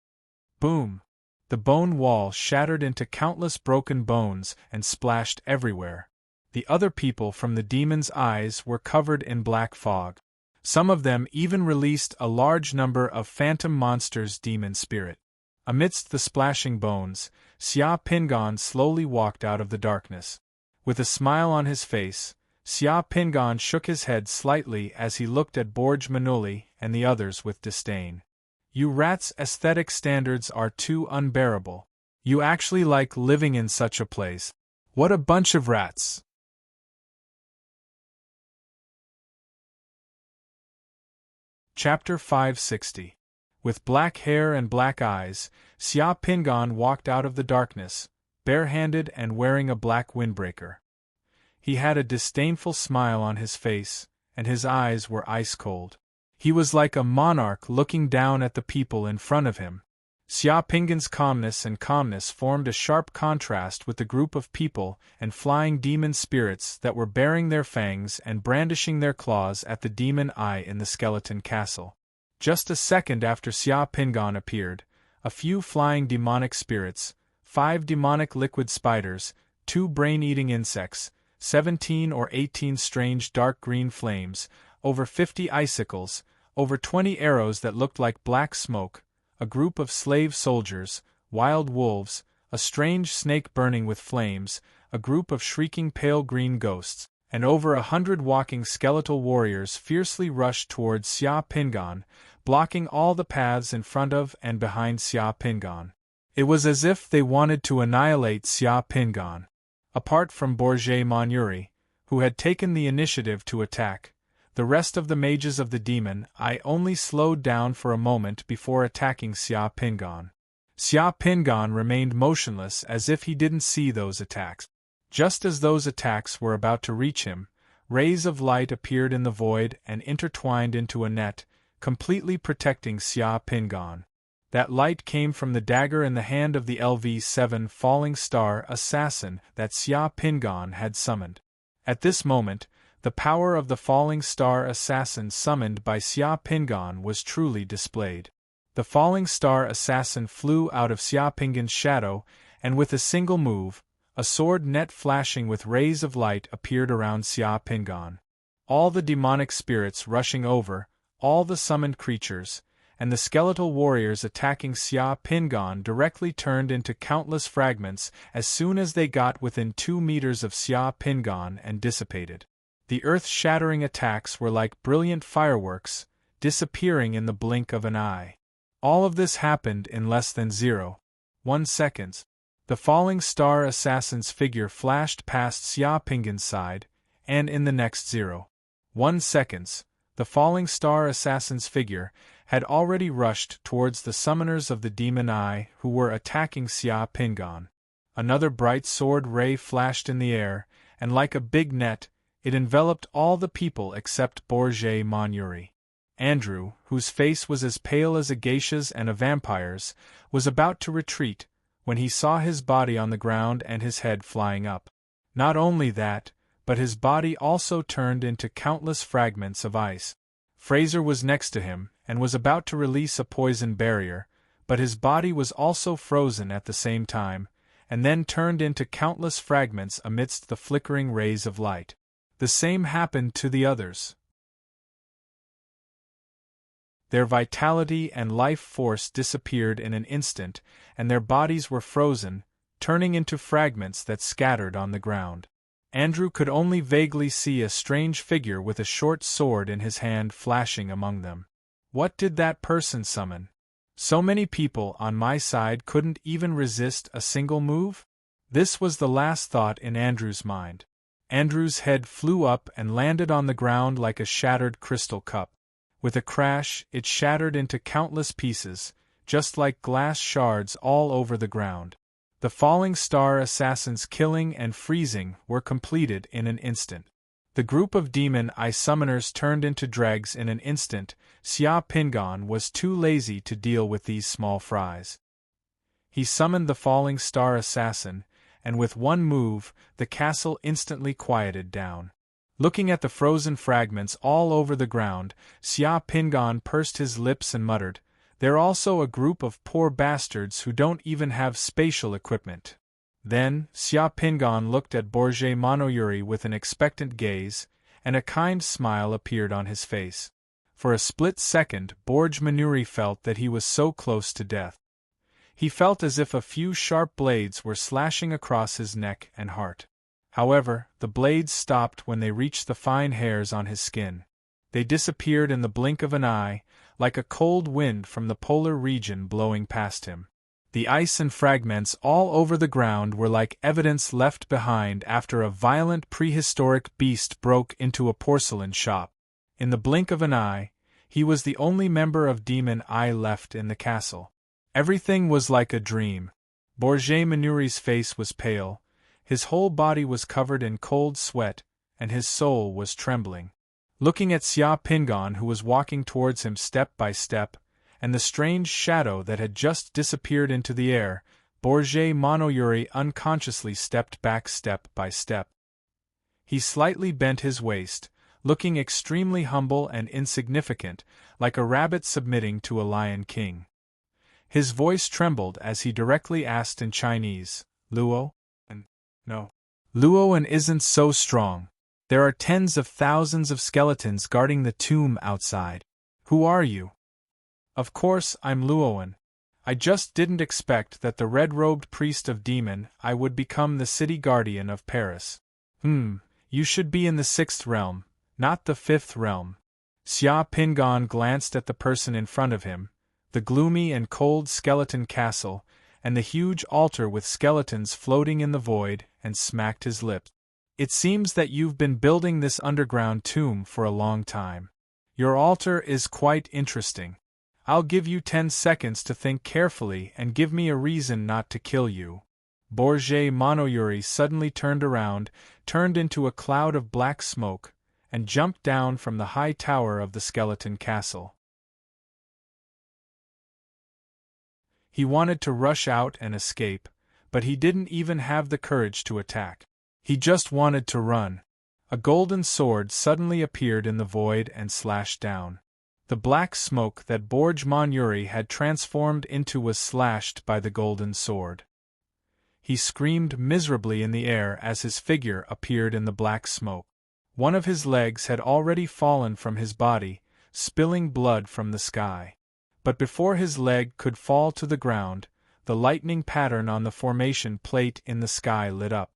Boom! The bone wall shattered into countless broken bones and splashed everywhere. The other people from the demon's eyes were covered in black fog. Some of them even released a large number of phantom monsters' demon spirit. Amidst the splashing bones, Xia Pingon slowly walked out of the darkness. With a smile on his face, Xia Pingon shook his head slightly as he looked at Borj Manuli and the others with disdain. You rats' aesthetic standards are too unbearable. You actually like living in such a place. What a bunch of rats! Chapter 560. With black hair and black eyes, Xia Pingon walked out of the darkness, barehanded and wearing a black windbreaker. He had a disdainful smile on his face, and his eyes were ice-cold. He was like a monarch looking down at the people in front of him. Xia Pingan's calmness formed a sharp contrast with the group of people and flying demon spirits that were baring their fangs and brandishing their claws at the demon eye in the skeleton castle. Just a second after Xia Pingan appeared, a few flying demonic spirits, 5 demonic liquid spiders, 2 brain-eating insects, 17 or 18 strange dark green flames, over 50 icicles, over 20 arrows that looked like black smoke, a group of slave soldiers, wild wolves, a strange snake burning with flames, a group of shrieking pale green ghosts, and over 100 walking skeletal warriors fiercely rushed towards Xia Pingan, blocking all the paths in front of and behind Xia Pingan. It was as if they wanted to annihilate Xia Pingan. Apart from Bourget Monuri, who had taken the initiative to attack, the rest of the mages of the demon eye only slowed down for a moment before attacking Xia Pingan. Xia Pingan remained motionless as if he didn't see those attacks. Just as those attacks were about to reach him, rays of light appeared in the void and intertwined into a net, completely protecting Xia Pingan. That light came from the dagger in the hand of the LV-7 falling star assassin that Xia Pingan had summoned. At this moment, the power of the falling star assassin summoned by Xia Pingan was truly displayed. The falling star assassin flew out of Xia Pingan's shadow, and with a single move, a sword net flashing with rays of light appeared around Xia Pingan. All the demonic spirits rushing over, all the summoned creatures, and the skeletal warriors attacking Xia Pingan directly turned into countless fragments as soon as they got within 2 meters of Xia Pingan and dissipated. The earth-shattering attacks were like brilliant fireworks, disappearing in the blink of an eye. All of this happened in less than 0.1 seconds. The falling star assassin's figure flashed past Xia Pingan's side, and in the next 0.1 seconds, the falling star assassin's figure had already rushed towards the summoners of the demon eye who were attacking Xia Pingan. Another bright sword ray flashed in the air, and like a big net, it enveloped all the people except Bourget Monuri. Andrew, whose face was as pale as a geisha's and a vampire's, was about to retreat, when he saw his body on the ground and his head flying up. Not only that, but his body also turned into countless fragments of ice. Fraser was next to him, and was about to release a poison barrier, but his body was also frozen at the same time, and then turned into countless fragments amidst the flickering rays of light. The same happened to the others. Their vitality and life force disappeared in an instant, and their bodies were frozen, turning into fragments that scattered on the ground. Andrew could only vaguely see a strange figure with a short sword in his hand flashing among them. What did that person summon? So many people on my side couldn't even resist a single move? This was the last thought in Andrew's mind. Andrew's head flew up and landed on the ground like a shattered crystal cup. With a crash, it shattered into countless pieces, just like glass shards all over the ground. The falling star assassin's killing and freezing were completed in an instant. The group of demon eye summoners turned into dregs in an instant. Xia Pingan was too lazy to deal with these small fries. He summoned the falling star assassin, and with one move, the castle instantly quieted down. Looking at the frozen fragments all over the ground, Xia Pingan pursed his lips and muttered, "They're also a group of poor bastards who don't even have spatial equipment." Then, Xia Pingan looked at Bourget Monuri with an expectant gaze, and a kind smile appeared on his face. For a split second, Bourget Monuri felt that he was so close to death. He felt as if a few sharp blades were slashing across his neck and heart. However, the blades stopped when they reached the fine hairs on his skin. They disappeared in the blink of an eye, like a cold wind from the polar region blowing past him. The ice and fragments all over the ground were like evidence left behind after a violent prehistoric beast broke into a porcelain shop. In the blink of an eye, he was the only member of Demon Eye left in the castle. Everything was like a dream. Bourget Monuri's face was pale, his whole body was covered in cold sweat, and his soul was trembling. Looking at Xia Pingan, who was walking towards him step by step, and the strange shadow that had just disappeared into the air, Borgia Monoyuri unconsciously stepped back step by step. He slightly bent his waist, looking extremely humble and insignificant, like a rabbit submitting to a lion king. His voice trembled as he directly asked in Chinese, "Luo? And no. Luoan isn't so strong. There are tens of thousands of skeletons guarding the tomb outside. Who are you?" "Of course, I'm Luoan. I just didn't expect that the red-robed priest of demon I would become the city guardian of Paris." You should be in the 6th realm, not the 5th realm." Xia Pingon glanced at the person in front of him, the gloomy and cold skeleton castle, and the huge altar with skeletons floating in the void, and smacked his lips. "It seems that you've been building this underground tomb for a long time. Your altar is quite interesting. I'll give you 10 seconds to think carefully and give me a reason not to kill you." Borgia Monoyuri suddenly turned around, turned into a cloud of black smoke, and jumped down from the high tower of the skeleton castle. He wanted to rush out and escape, but he didn't even have the courage to attack. He just wanted to run. A golden sword suddenly appeared in the void and slashed down. The black smoke that Borgia Monoyuri had transformed into was slashed by the golden sword. He screamed miserably in the air as his figure appeared in the black smoke. One of his legs had already fallen from his body, spilling blood from the sky. But before his leg could fall to the ground, the lightning pattern on the formation plate in the sky lit up.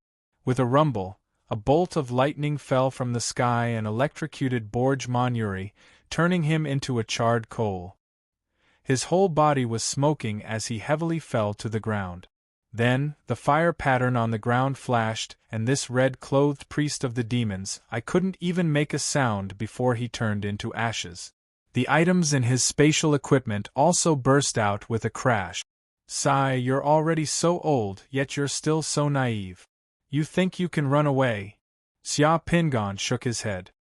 With a rumble, a bolt of lightning fell from the sky and electrocuted Borgia Monoyuri, turning him into a charred coal. His whole body was smoking as he heavily fell to the ground. Then, the fire pattern on the ground flashed, and this red-clothed priest of the demons, I couldn't even make a sound before he turned into ashes. The items in his spatial equipment also burst out with a crash. "Sigh, you're already so old, yet you're still so naive. You think you can run away?" Xia Pingon shook his head.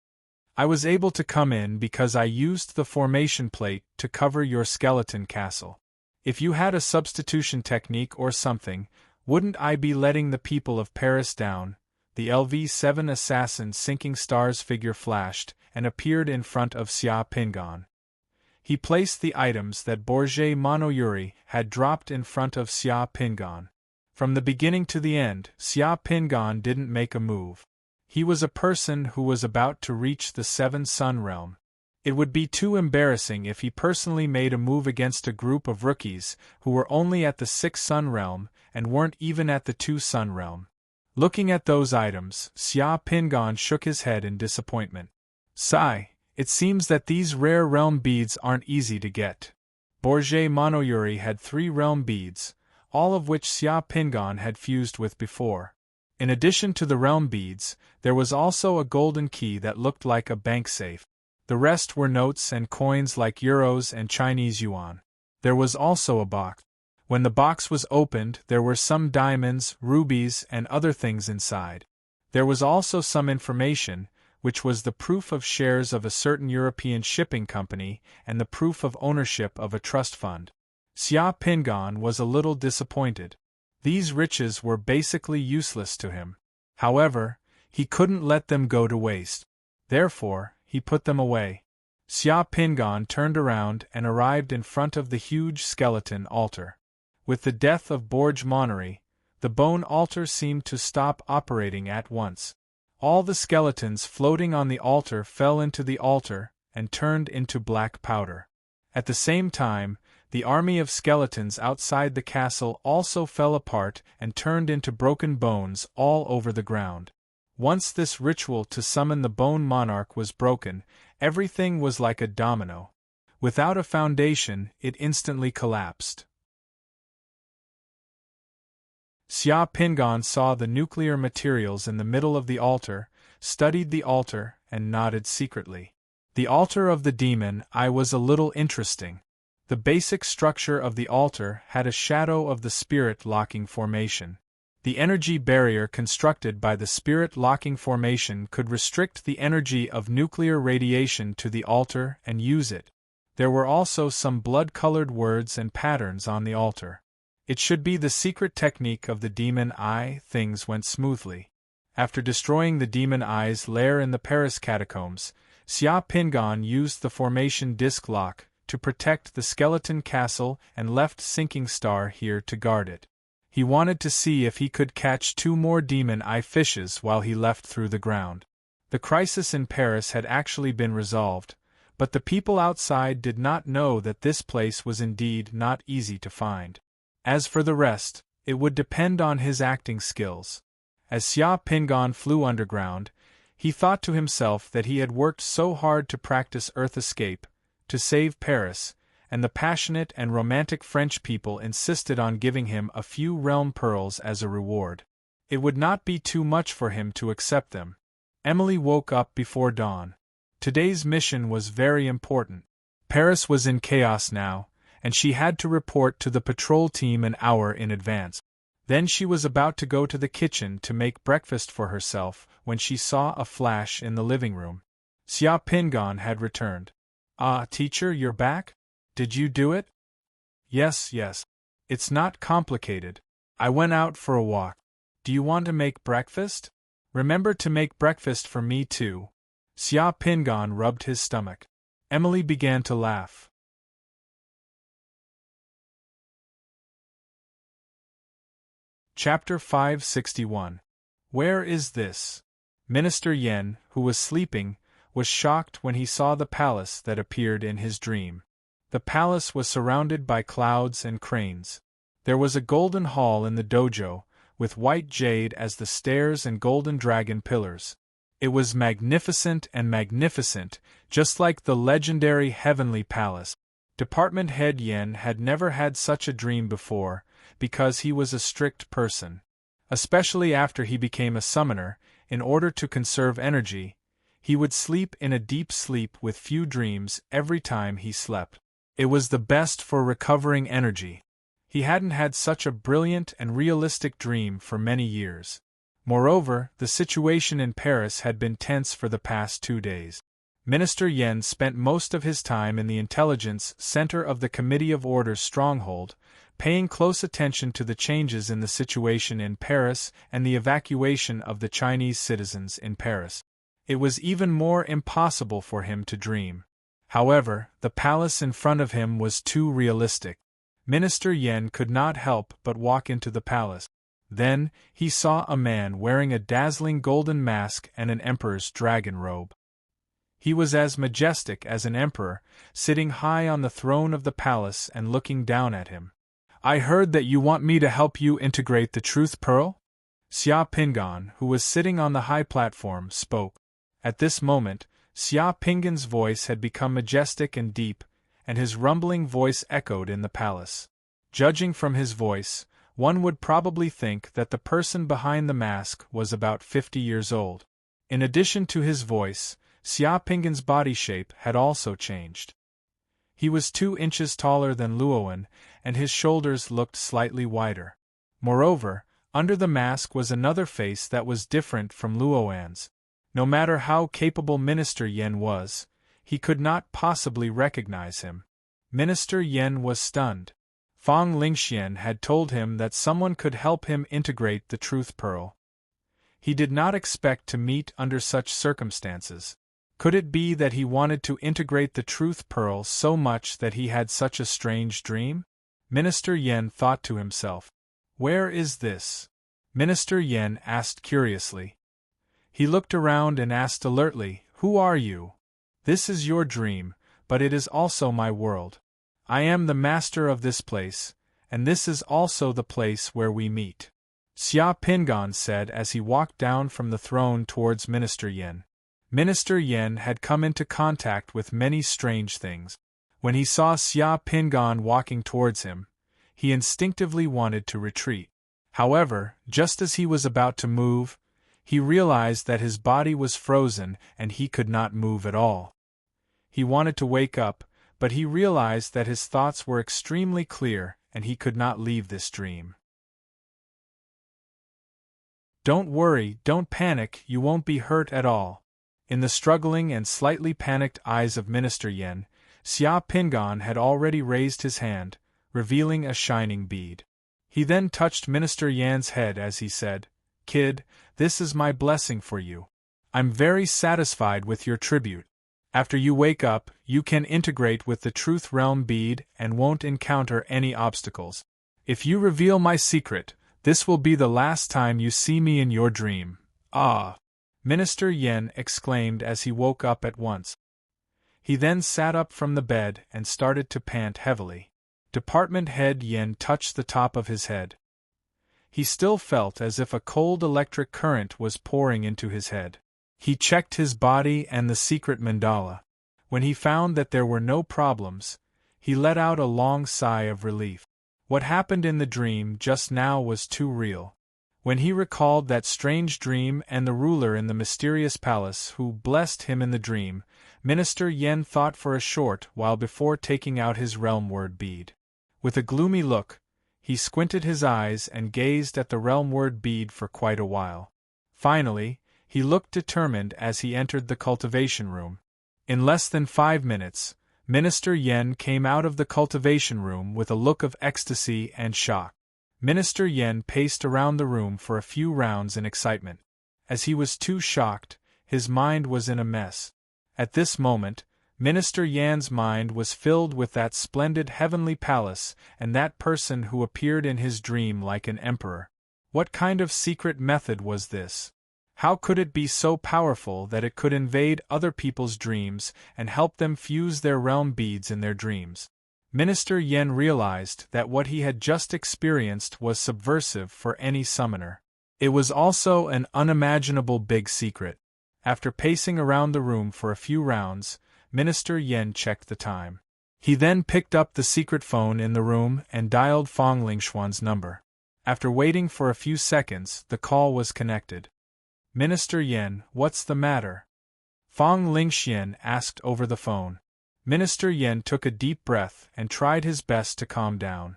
"I was able to come in because I used the formation plate to cover your skeleton castle. If you had a substitution technique or something, wouldn't I be letting the people of Paris down?" The LV-7 assassin Sinking Stars figure flashed and appeared in front of Xia Pingon. He placed the items that Borgia Monoyuri had dropped in front of Xia Pingon. From the beginning to the end, Xia Pingon didn't make a move. He was a person who was about to reach the 7th Sun Realm. It would be too embarrassing if he personally made a move against a group of rookies who were only at the 6th Sun Realm and weren't even at the 2nd Sun Realm. Looking at those items, Xia Pingon shook his head in disappointment. "Sigh, it seems that these rare realm beads aren't easy to get." Borgia Monoyuri had 3 realm beads, all of which Xia Pingon had fused with before. In addition to the realm beads, there was also a golden key that looked like a bank safe. The rest were notes and coins like euros and Chinese yuan. There was also a box. When the box was opened, there were some diamonds, rubies, and other things inside. There was also some information, which was the proof of shares of a certain European shipping company and the proof of ownership of a trust fund. Xia Pingon was a little disappointed. These riches were basically useless to him. However, he couldn't let them go to waste. Therefore, he put them away. Xia Pingon turned around and arrived in front of the huge skeleton altar. With the death of Borgia Monoyuri, the bone altar seemed to stop operating at once. All the skeletons floating on the altar fell into the altar and turned into black powder. At the same time, the army of skeletons outside the castle also fell apart and turned into broken bones all over the ground. Once this ritual to summon the Bone Monarch was broken, everything was like a domino. Without a foundation, it instantly collapsed. Xia Pingon saw the nuclear materials in the middle of the altar, studied the altar, and nodded secretly. The altar of the demon eye was a little interesting. The basic structure of the altar had a shadow of the spirit-locking formation. The energy barrier constructed by the spirit-locking formation could restrict the energy of nuclear radiation to the altar and use it. There were also some blood-colored words and patterns on the altar. It should be the secret technique of the demon eye. Things went smoothly. After destroying the demon eye's lair in the Paris catacombs, Xia Pingan used the formation disc lock to protect the skeleton castle and left Sinking Star here to guard it. He wanted to see if he could catch 2 more demon eye fishes while he left through the ground. The crisis in Paris had actually been resolved, but the people outside did not know that this place was indeed not easy to find. As for the rest, it would depend on his acting skills. As Xia Pingan flew underground, he thought to himself that he had worked so hard to practice earth escape, to save Paris, and the passionate and romantic French people insisted on giving him a few realm pearls as a reward. It would not be too much for him to accept them. Emily woke up before dawn. Today's mission was very important. Paris was in chaos now, and she had to report to the patrol team an hour in advance. Then she was about to go to the kitchen to make breakfast for herself when she saw a flash in the living room. Xia Pingan had returned. "Ah, teacher, you're back? Did you do it?" Yes. It's not complicated. I went out for a walk. Do you want to make breakfast? Remember to make breakfast for me too." Xia Pingan rubbed his stomach. Emily began to laugh. Chapter 561. Where is this? Minister Yen, who was sleeping, was shocked when he saw the palace that appeared in his dream. The palace was surrounded by clouds and cranes. There was a golden hall in the dojo, with white jade as the stairs and golden dragon pillars. It was magnificent, just like the legendary Heavenly Palace. Department head Yen had never had such a dream before, because he was a strict person. Especially after he became a summoner, in order to conserve energy, he would sleep in a deep sleep with few dreams every time he slept. It was the best for recovering energy. He hadn't had such a brilliant and realistic dream for many years. Moreover, the situation in Paris had been tense for the past 2 days. Minister Yen spent most of his time in the intelligence center of the Committee of Order's stronghold, paying close attention to the changes in the situation in Paris and the evacuation of the Chinese citizens in Paris. It was even more impossible for him to dream. However, the palace in front of him was too realistic. Minister Yen could not help but walk into the palace. Then, he saw a man wearing a dazzling golden mask and an emperor's dragon robe. He was as majestic as an emperor, sitting high on the throne of the palace and looking down at him. "I heard that you want me to help you integrate the Truth Pearl?" Xia Pingan, who was sitting on the high platform, spoke. At this moment, Xia Pingan's voice had become majestic and deep, and his rumbling voice echoed in the palace. Judging from his voice, one would probably think that the person behind the mask was about 50 years old. In addition to his voice, Xia Pingan's body shape had also changed. He was 2 inches taller than Luowen, and his shoulders looked slightly wider. Moreover, under the mask was another face that was different from Luowen's. No matter how capable Minister Yen was, he could not possibly recognize him. Minister Yen was stunned. Fang Lingxian had told him that someone could help him integrate the Truth Pearl. He did not expect to meet under such circumstances. Could it be that he wanted to integrate the Truth Pearl so much that he had such a strange dream? Minister Yen thought to himself. "Where is this?" Minister Yen asked curiously. He looked around and asked alertly, "Who are you? This is your dream, but it is also my world. I am the master of this place, and this is also the place where we meet," Xia Pingan said as he walked down from the throne towards Minister Yen. Minister Yen had come into contact with many strange things. When he saw Xia Pingan walking towards him, he instinctively wanted to retreat. However, just as he was about to move, he realized that his body was frozen and he could not move at all. He wanted to wake up, but he realized that his thoughts were extremely clear and he could not leave this dream. "Don't worry, don't panic, you won't be hurt at all." In the struggling and slightly panicked eyes of Minister Yen, Xia Pingan had already raised his hand, revealing a shining bead. He then touched Minister Yan's head as he said, "Kid, this is my blessing for you. I'm very satisfied with your tribute. After you wake up, you can integrate with the Truth Realm bead and won't encounter any obstacles. If you reveal my secret, this will be the last time you see me in your dream." "Ah!" Minister Yen exclaimed as he woke up at once. He then sat up from the bed and started to pant heavily. Department Head Yen touched the top of his head. He still felt as if a cold electric current was pouring into his head. He checked his body and the secret mandala. When he found that there were no problems, he let out a long sigh of relief. What happened in the dream just now was too real. When he recalled that strange dream and the ruler in the mysterious palace who blessed him in the dream, Minister Yen thought for a short while before taking out his realm word bead. With a gloomy look, he squinted his eyes and gazed at the realm word bead for quite a while. Finally, he looked determined as he entered the cultivation room. In less than 5 minutes, Minister Yen came out of the cultivation room with a look of ecstasy and shock. Minister Yen paced around the room for a few rounds in excitement. As he was too shocked, his mind was in a mess. At this moment, Minister Yan's mind was filled with that splendid heavenly palace and that person who appeared in his dream like an emperor. What kind of secret method was this? How could it be so powerful that it could invade other people's dreams and help them fuse their realm beads in their dreams? Minister Yen realized that what he had just experienced was subversive for any summoner. It was also an unimaginable big secret. After pacing around the room for a few rounds, Minister Yen checked the time. He then picked up the secret phone in the room and dialed Fong Lingxuan's number. After waiting for a few seconds, the call was connected. "Minister Yen, what's the matter?" Fong Lingxian asked over the phone. Minister Yen took a deep breath and tried his best to calm down.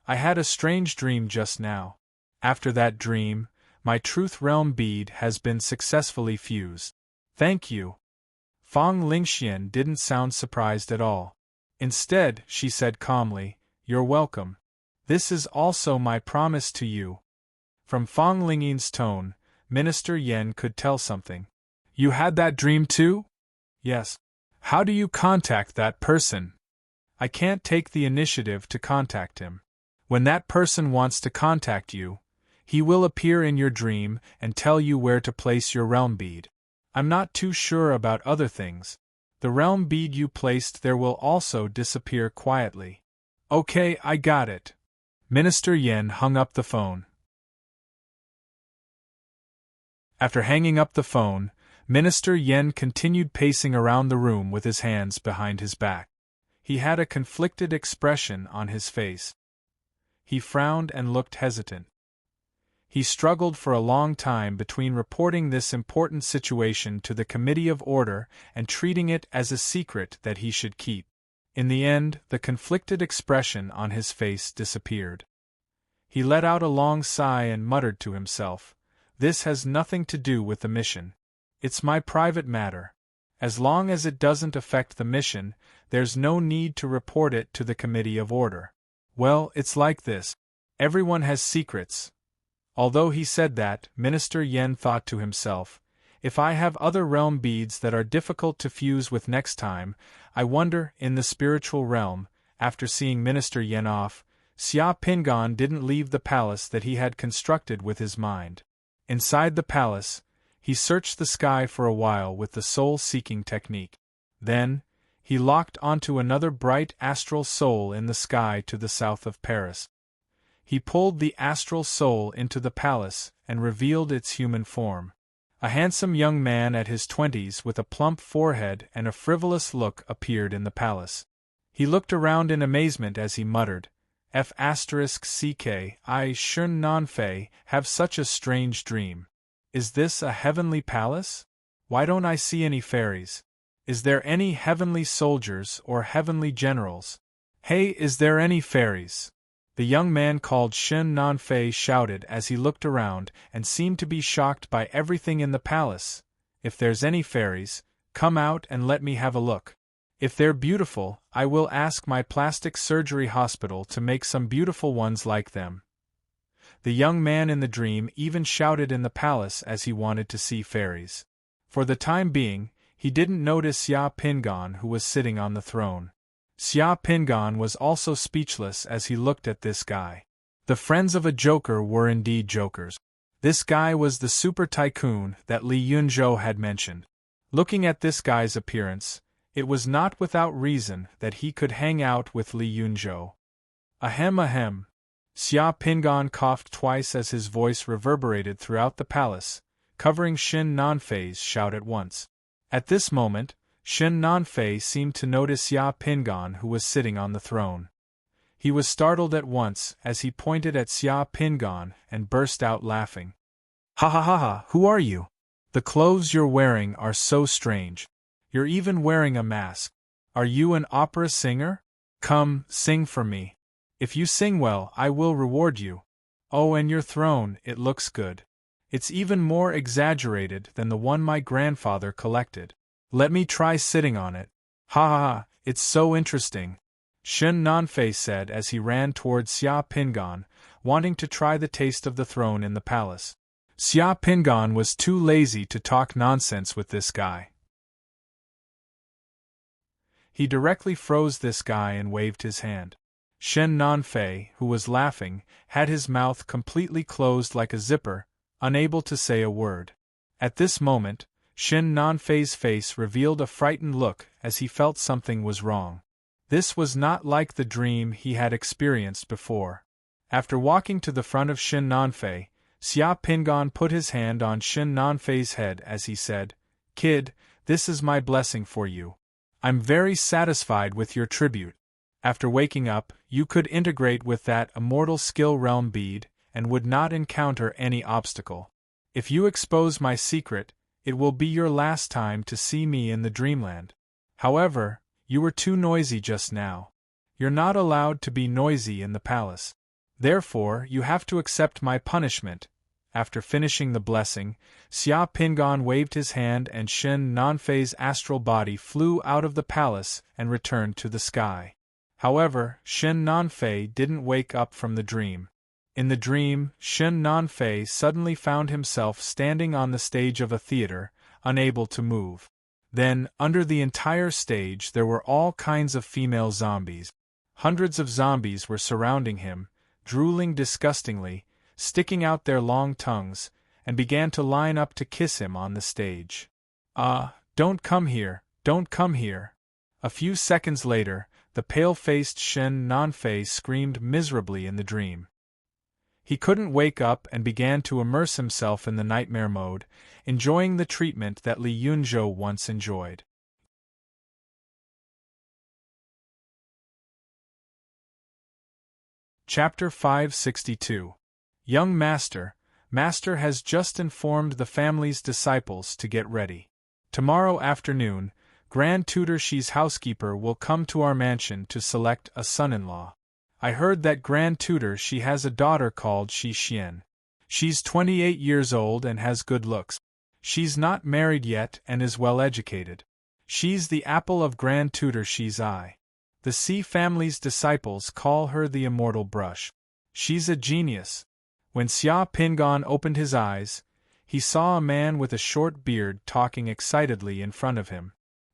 "I had a strange dream just now. After that dream, my Truth Realm bead has been successfully fused." "Thank you." Fong Lingxian didn't sound surprised at all. Instead, she said calmly, "You're welcome. This is also my promise to you." From Fong Lingyi's tone, Minister Yen could tell something. "You had that dream too?" "Yes." "How do you contact that person?" "I can't take the initiative to contact him. When that person wants to contact you, he will appear in your dream and tell you where to place your realm bead. I'm not too sure about other things. The realm bead you placed there will also disappear quietly." "Okay, I got it." Minister Yen hung up the phone. After hanging up the phone, Minister Yen continued pacing around the room with his hands behind his back. He had a conflicted expression on his face. He frowned and looked hesitant. He struggled for a long time between reporting this important situation to the Committee of Order and treating it as a secret that he should keep. In the end, the conflicted expression on his face disappeared. He let out a long sigh and muttered to himself, "This has nothing to do with the mission. It's my private matter. As long as it doesn't affect the mission, there's no need to report it to the Committee of Order. Well, it's like this. Everyone has secrets." Although he said that, Minister Yen thought to himself, "If I have other realm beads that are difficult to fuse with next time, I wonder, in the spiritual realm." After seeing Minister Yen off, Xia Pingan didn't leave the palace that he had constructed with his mind. Inside the palace, he searched the sky for a while with the soul-seeking technique. Then, he locked onto another bright astral soul in the sky to the south of Paris. He pulled the astral soul into the palace and revealed its human form. A handsome young man at his 20s with a plump forehead and a frivolous look appeared in the palace. He looked around in amazement as he muttered, "F***ck, I Shun Nanfei have such a strange dream. Is this a heavenly palace? Why don't I see any fairies? Is there any heavenly soldiers or heavenly generals? Hey, is there any fairies?" The young man called Shun Nanfei shouted as he looked around and seemed to be shocked by everything in the palace. "If there's any fairies, come out and let me have a look." If they're beautiful, I will ask my plastic surgery hospital to make some beautiful ones like them. The young man in the dream even shouted in the palace as he wanted to see fairies. For the time being, he didn't notice Xia Pingan, who was sitting on the throne. Xia Pingan was also speechless as he looked at this guy. The friends of a joker were indeed jokers. This guy was the super tycoon that Li Yunzhou had mentioned. Looking at this guy's appearance, it was not without reason that he could hang out with Li Yunzhou. Ahem ahem. Xia Pingan coughed twice as his voice reverberated throughout the palace, covering Shen Nanfei's shout at once. At this moment, Shen Nanfei seemed to notice Xia Pingan, who was sitting on the throne. He was startled at once as he pointed at Xia Pingan and burst out laughing. Ha ha ha ha, who are you? The clothes you're wearing are so strange. You're even wearing a mask. Are you an opera singer? Come, sing for me. If you sing well, I will reward you. Oh, and your throne, it looks good. It's even more exaggerated than the one my grandfather collected. Let me try sitting on it. Ha ha ha, it's so interesting. Shen Nanfei said as he ran towards Xia Pingan, wanting to try the taste of the throne in the palace. Xia Pingan was too lazy to talk nonsense with this guy. He directly froze this guy and waved his hand. Shen Nanfei, who was laughing, had his mouth completely closed like a zipper, unable to say a word. At this moment, Shen Nanfei's face revealed a frightened look as he felt something was wrong. This was not like the dream he had experienced before. After walking to the front of Shen Nanfei, Xia Pingan put his hand on Shen Nanfei's head as he said, "Kid, this is my blessing for you. I'm very satisfied with your tribute. After waking up, you could integrate with that immortal skill realm bead and would not encounter any obstacle. If you expose my secret, it will be your last time to see me in the dreamland. However, you were too noisy just now. You're not allowed to be noisy in the palace. Therefore, you have to accept my punishment." After finishing the blessing, Xia Pingan waved his hand and Shen Nanfei's astral body flew out of the palace and returned to the sky. However, Shen Nanfei didn't wake up from the dream. In the dream, Shen Nanfei suddenly found himself standing on the stage of a theater, unable to move. Then, under the entire stage there were all kinds of female zombies. Hundreds of zombies were surrounding him, drooling disgustingly, sticking out their long tongues, and began to line up to kiss him on the stage. Don't come here, don't come here." A few seconds later, the pale-faced Shen Nanfei screamed miserably in the dream. He couldn't wake up and began to immerse himself in the nightmare mode, enjoying the treatment that Li Yunzhou once enjoyed. Chapter 562. Young Master, Master has just informed the family's disciples to get ready. Tomorrow afternoon, Grand Tutor Shi's housekeeper will come to our mansion to select a son-in-law. I heard that Grand Tutor Shi has a daughter called Shi Xian. She's 28 years old and has good looks. She's not married yet and is well educated. She's the apple of Grand Tutor Shi's eye. The Xi family's disciples call her the immortal brush. She's a genius. When Xia Pingan opened his eyes, he saw a man with a short beard talking excitedly in front of him.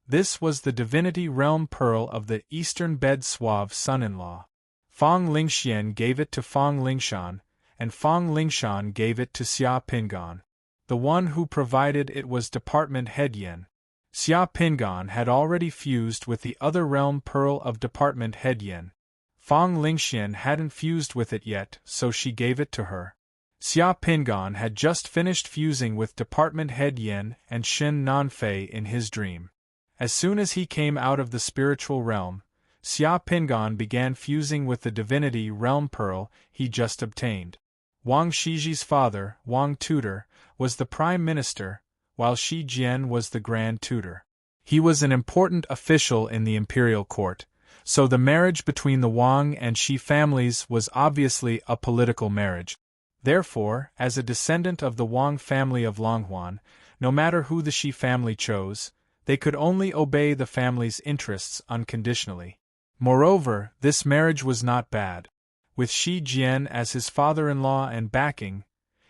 This was the divinity realm pearl of the Eastern Bed Suave son-in-law. Fang Lingxian gave it to Fang Lingshan, and Fang Lingshan gave it to Xia Pingan. The one who provided it was Department Head Yen. Xia Pingan had already fused with the other realm pearl of Department Head Yen. Fang Lingxian hadn't fused with it yet, so she gave it to her. Xia Pingan had just finished fusing with Department Head Yen and Shen Nanfei in his dream. As soon as he came out of the spiritual realm, Xia Pingan began fusing with the divinity realm pearl he just obtained. Wang Shiji's father, Wang Tutor, was the prime minister, while Shi Jian was the grand tutor. He was an important official in the imperial court, so the marriage between the Wang and Shi families was obviously a political marriage. Therefore, as a descendant of the Wang family of Longhuan, no matter who the Shi family chose, They could only obey the family's interests unconditionally. Moreover, this marriage was not bad. With Shi Jian as his father-in-law and backing,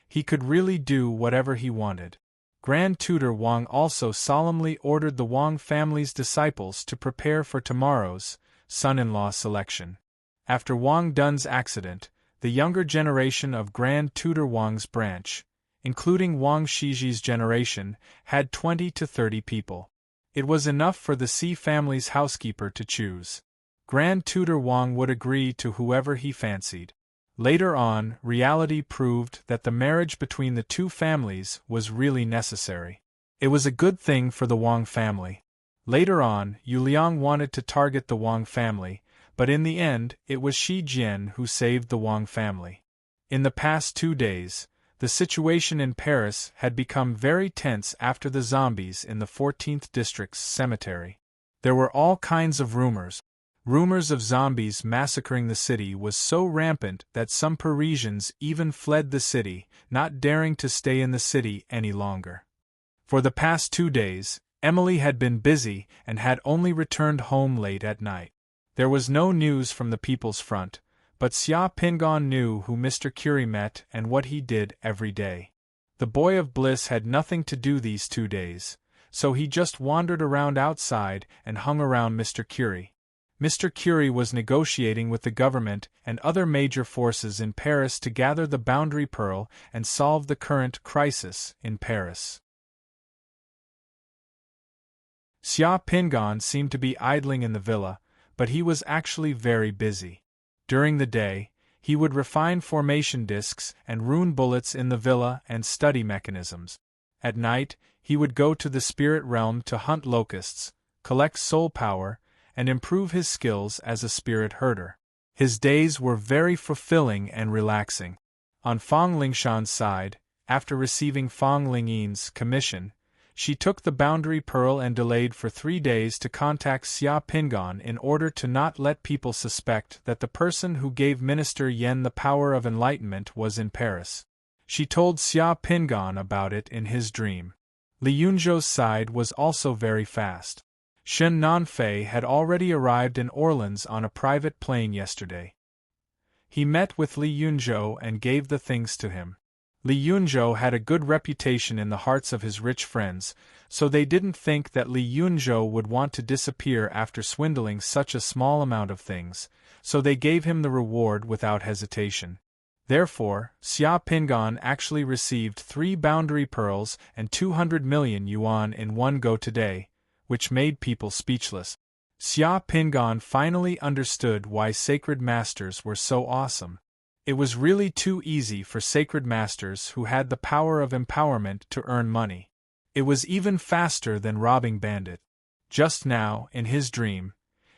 he could really do whatever he wanted. Grand Tutor Wang also solemnly ordered the Wang family's disciples to prepare for tomorrow's son-in-law selection. After Wang Dun's accident, the younger generation of Grand Tutor Wang's branch, including Wang Shiji's generation, had 20 to 30 people. It was enough for the Xi family's housekeeper to choose. Grand Tutor Wang would agree to whoever he fancied. Later on, reality proved that the marriage between the two families was really necessary. It was a good thing for the Wang family. Later on, Yu Liang wanted to target the Wang family, but in the end, it was Shi Jian who saved the Wang family. In the past 2 days, the situation in Paris had become very tense after the zombies in the 14th District's cemetery. There were all kinds of rumors. Rumors of zombies massacring the city was so rampant that some Parisians even fled the city, not daring to stay in the city any longer. For the past 2 days, Emily had been busy and had only returned home late at night. There was no news from the People's Front, but Xia Pingan knew who Mr. Curie met and what he did every day. The boy of bliss had nothing to do these 2 days, so he just wandered around outside and hung around Mr. Curie. Mr. Curie was negotiating with the government and other major forces in Paris to gather the boundary pearl and solve the current crisis in Paris. Xia Pingan seemed to be idling in the villa, but he was actually very busy. During the day, he would refine formation discs and rune bullets in the villa and study mechanisms. At night, he would go to the spirit realm to hunt locusts, collect soul power, and improve his skills as a spirit herder. His days were very fulfilling and relaxing. On Fang Lingshan's side, after receiving Fang Lingyin's commission, she took the boundary pearl and delayed for 3 days to contact Xia Pingan in order to not let people suspect that the person who gave Minister Yen the power of enlightenment was in Paris. She told Xia Pingan about it in his dream. Li Yunzhou's side was also very fast. Shen Nanfei had already arrived in Orleans on a private plane yesterday. He met with Li Yunzhou and gave the things to him. Li Yunzhou had a good reputation in the hearts of his rich friends, so they didn't think that Li Yunzhou would want to disappear after swindling such a small amount of things, so they gave him the reward without hesitation. Therefore, Xia Pingan actually received 3 boundary pearls and 200 million yuan in one go today, which made people speechless. Xia Pingan finally understood why sacred masters were so awesome. It was really too easy for sacred masters who had the power of empowerment to earn money. It was even faster than robbing bandit. Just now, in his dream,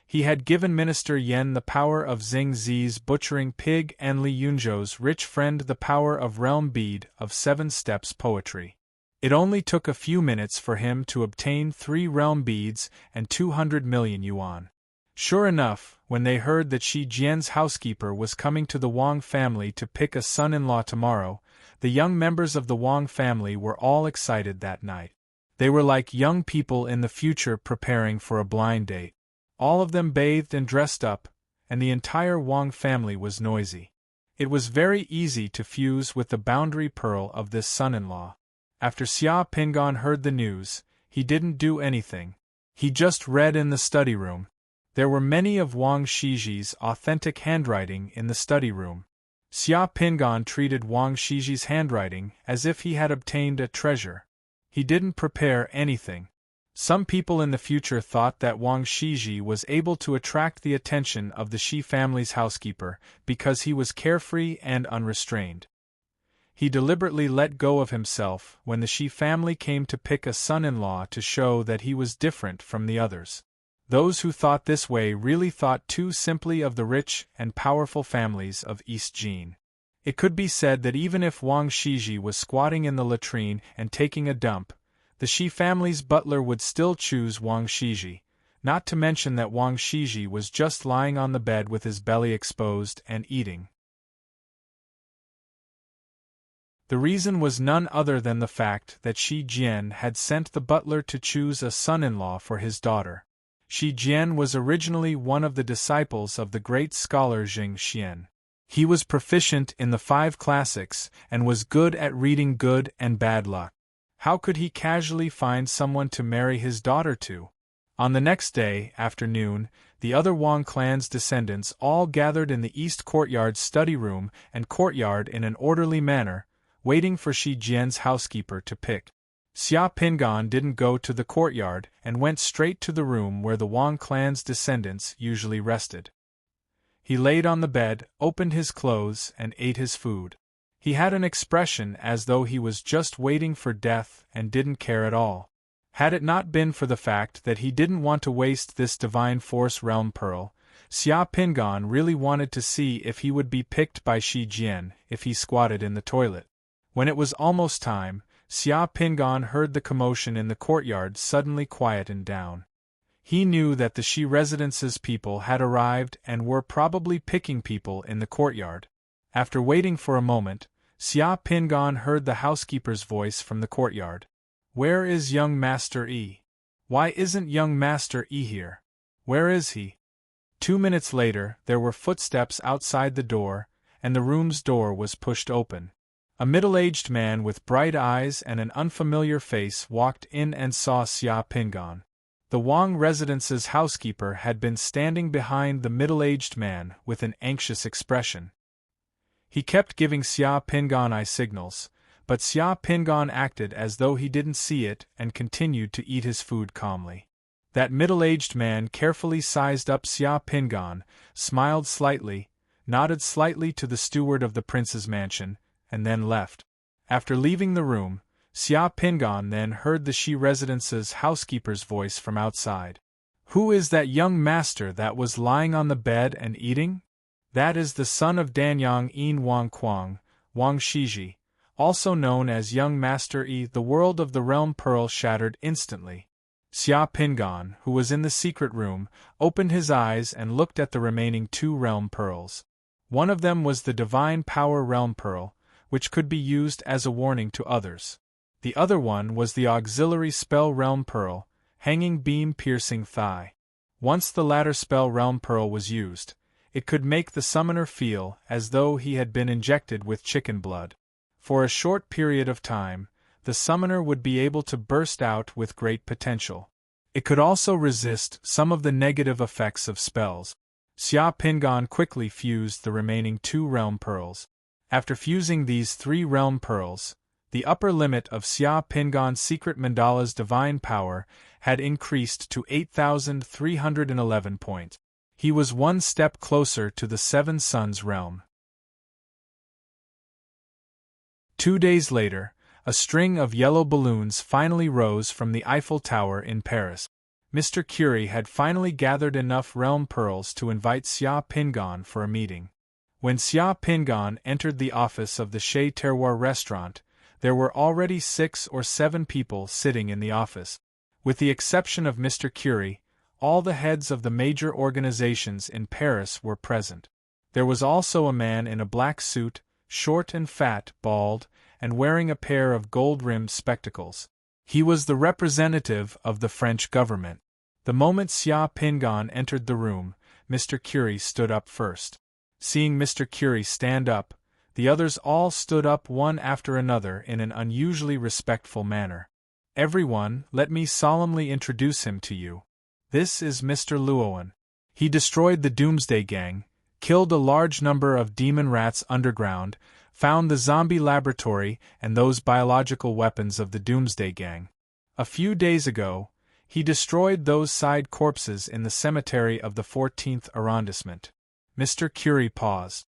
he had given Minister Yen the power of Xing Zi's butchering pig and Li Yunzhou's rich friend the power of realm bead of 7 steps poetry. It only took a few minutes for him to obtain 3 realm beads and 200 million yuan. Sure enough, when they heard that Shi Jian's housekeeper was coming to the Wang family to pick a son-in-law tomorrow, the young members of the Wang family were all excited that night. They were like young people in the future preparing for a blind date. All of them bathed and dressed up, and the entire Wang family was noisy. It was very easy to fuse with the boundary pearl of this son-in-law. After Xia Pingan heard the news, he didn't do anything. He just read in the study room. There were many of Wang Shiji's authentic handwriting in the study room. Xia Pingan treated Wang Shiji's handwriting as if he had obtained a treasure. He didn't prepare anything. Some people in the future thought that Wang Shiji was able to attract the attention of the Shi family's housekeeper because he was carefree and unrestrained. He deliberately let go of himself when the Shi family came to pick a son-in-law to show that he was different from the others. Those who thought this way really thought too simply of the rich and powerful families of East Jin. It could be said that even if Wang Shiji was squatting in the latrine and taking a dump, the Shi family's butler would still choose Wang Shiji, not to mention that Wang Shiji was just lying on the bed with his belly exposed and eating. The reason was none other than the fact that Shi Jian had sent the butler to choose a son-in-law for his daughter. Shi Jian was originally one of the disciples of the great scholar Zheng Xian. He was proficient in the 5 classics and was good at reading good and bad luck. How could he casually find someone to marry his daughter to? On the next day, afternoon, the other Wang clan's descendants all gathered in the east courtyard's study room and courtyard in an orderly manner, waiting for Shi Jian's housekeeper to pick. Xia Pingan didn't go to the courtyard and went straight to the room where the Wang clan's descendants usually rested. He laid on the bed, opened his clothes, and ate his food. He had an expression as though he was just waiting for death and didn't care at all. Had it not been for the fact that he didn't want to waste this divine force realm pearl, Xia Pingan really wanted to see if he would be picked by Shi Jian if he squatted in the toilet. When it was almost time, Xia Pingan heard the commotion in the courtyard suddenly quieten down. He knew that the Shi residence's people had arrived and were probably picking people in the courtyard. After waiting for a moment, Xia Pingan heard the housekeeper's voice from the courtyard. "Where is young Master Yi? Why isn't young Master Yi here? Where is he?" 2 minutes later, there were footsteps outside the door, and the room's door was pushed open. A middle-aged man with bright eyes and an unfamiliar face walked in and saw Xia Pingan. The Wang residence's housekeeper had been standing behind the middle-aged man with an anxious expression. He kept giving Xia Pingan eye signals, but Xia Pingan acted as though he didn't see it and continued to eat his food calmly. That middle-aged man carefully sized up Xia Pingan, smiled slightly, nodded slightly to the steward of the prince's mansion, and then left. After leaving the room, Xia Pingan then heard the Shi residence's housekeeper's voice from outside. "Who is that young master that was lying on the bed and eating?" "That is the son of Danyang Yin Wang Kuang, Wang Shiji, also known as young Master Yi." The world of the realm pearl shattered instantly. Xia Pingan, who was in the secret room, opened his eyes and looked at the remaining 2 realm pearls. One of them was the divine power realm pearl, which could be used as a warning to others. The other one was the auxiliary spell realm pearl, hanging beam piercing thigh. Once the latter spell realm pearl was used, it could make the summoner feel as though he had been injected with chicken blood. For a short period of time, the summoner would be able to burst out with great potential. It could also resist some of the negative effects of spells. Xia Pingan quickly fused the remaining 2 realm pearls. After fusing these 3 realm pearls, the upper limit of Xia Pingan's secret mandala's divine power had increased to 8,311 points. He was 1 step closer to the 7 Suns realm. 2 days later, a string of yellow balloons finally rose from the Eiffel Tower in Paris. Mr. Curie had finally gathered enough realm pearls to invite Xia Pingan for a meeting. When Xia Pingan entered the office of the Chez Terroir restaurant, there were already 6 or 7 people sitting in the office. With the exception of Mr. Curie, all the heads of the major organizations in Paris were present. There was also a man in a black suit, short and fat, bald, and wearing a pair of gold-rimmed spectacles. He was the representative of the French government. The moment Xia Pingan entered the room, Mr. Curie stood up first. Seeing Mr. Curie stand up, the others all stood up one after another in an unusually respectful manner. "Everyone, let me solemnly introduce him to you. This is Mr. Luoan. He destroyed the Doomsday Gang, killed a large number of demon rats underground, found the zombie laboratory and those biological weapons of the Doomsday Gang. A few days ago, he destroyed those side corpses in the cemetery of the 14th arrondissement." Mr. Curie paused.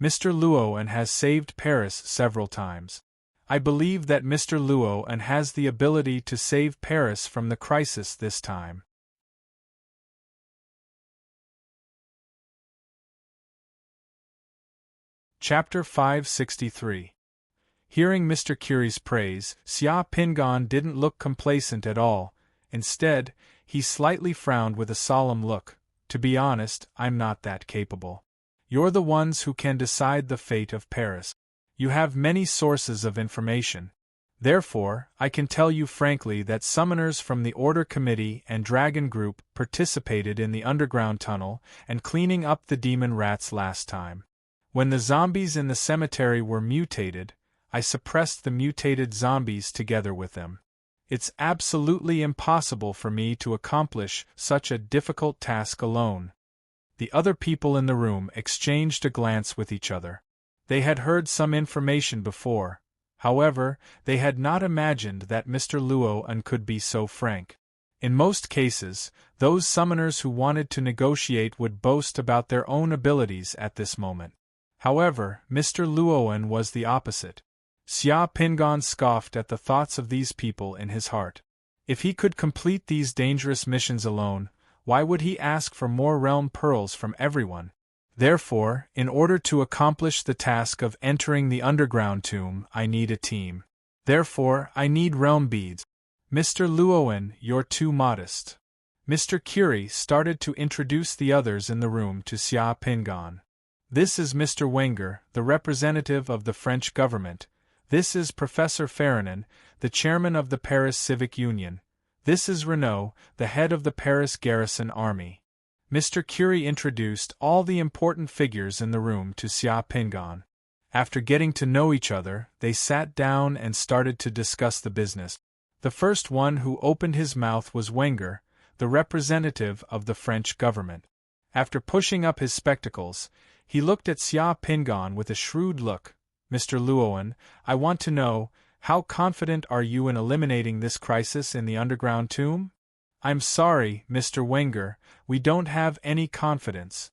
"Mr. Luoan has saved Paris several times. I believe that Mr. Luoan has the ability to save Paris from the crisis this time." Chapter 563. Hearing Mr. Curie's praise, Xia Pingan didn't look complacent at all. Instead, he slightly frowned with a solemn look. "To be honest, I'm not that capable. You're the ones who can decide the fate of Paris. You have many sources of information. Therefore, I can tell you frankly that summoners from the Order Committee and Dragon Group participated in the underground tunnel and cleaning up the demon rats last time. When the zombies in the cemetery were mutated, I suppressed the mutated zombies together with them. It's absolutely impossible for me to accomplish such a difficult task alone. The other people in the room exchanged a glance with each other. They had heard some information before. However, they had not imagined that Mr. Luoan could be so frank. In most cases, those summoners who wanted to negotiate would boast about their own abilities at this moment. However, Mr. Luoan was the opposite. Xia Pingon scoffed at the thoughts of these people in his heart. If he could complete these dangerous missions alone, why would he ask for more realm pearls from everyone? Therefore, in order to accomplish the task of entering the underground tomb, I need a team. Therefore, I need realm beads. Mr. Luoan, you're too modest. Mr. Curie started to introduce the others in the room to Xia Pingon. This is Mr. Wenger, the representative of the French government. This is Professor Ferrinin, the chairman of the Paris Civic Union. This is Renaud, the head of the Paris Garrison Army. Mr. Curie introduced all the important figures in the room to Xia Pingon. After getting to know each other, they sat down and started to discuss the business. The first one who opened his mouth was Wenger, the representative of the French government. After pushing up his spectacles, he looked at Xia Pingon with a shrewd look. Mr. Luoan, I want to know, how confident are you in eliminating this crisis in the underground tomb? I'm sorry, Mr. Wenger, we don't have any confidence.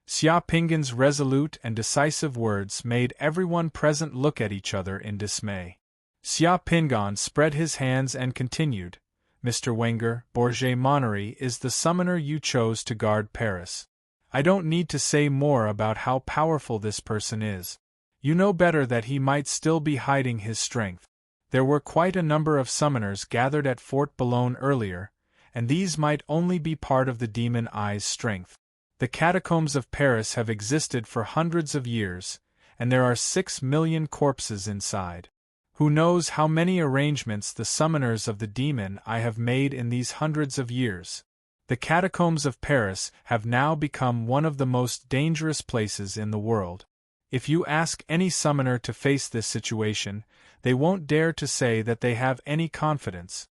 Xia Pingon's resolute and decisive words made everyone present look at each other in dismay. Xia Pingon spread his hands and continued, Mr. Wenger, Bourget Monnery is the summoner you chose to guard Paris. I don't need to say more about how powerful this person is. You know better that he might still be hiding his strength. There were quite a number of summoners gathered at Fort Boulogne earlier, and these might only be part of the demon eye's strength. The catacombs of Paris have existed for hundreds of years, and there are 6 million corpses inside. Who knows how many arrangements the summoners of the demon eye have made in these hundreds of years? The catacombs of Paris have now become one of the most dangerous places in the world. If you ask any summoner to face this situation, they won't dare to say that they have any confidence.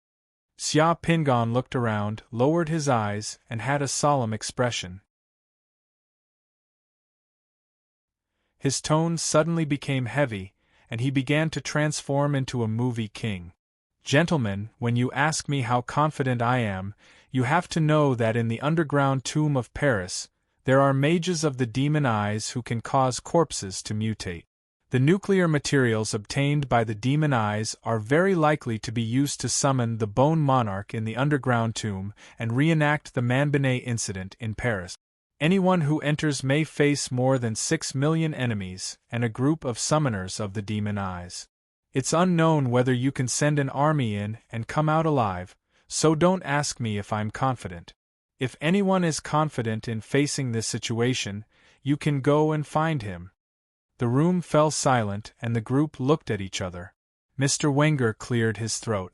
Xia Pingon looked around, lowered his eyes, and had a solemn expression. His tone suddenly became heavy, and he began to transform into a movie king. Gentlemen, when you ask me how confident I am, you have to know that in the underground tomb of Paris, there are mages of the demon eyes who can cause corpses to mutate. The nuclear materials obtained by the demon eyes are very likely to be used to summon the Bone Monarch in the underground tomb and reenact the Manbinet incident in Paris. Anyone who enters may face more than 6 million enemies and a group of summoners of the demon eyes. It's unknown whether you can send an army in and come out alive, so don't ask me if I'm confident. If anyone is confident in facing this situation, you can go and find him. The room fell silent and the group looked at each other. Mr. Wenger cleared his throat.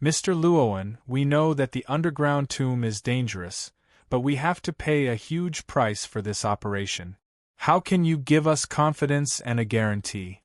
Mr. Luoan, we know that the underground tomb is dangerous, but we have to pay a huge price for this operation. How can you give us confidence and a guarantee?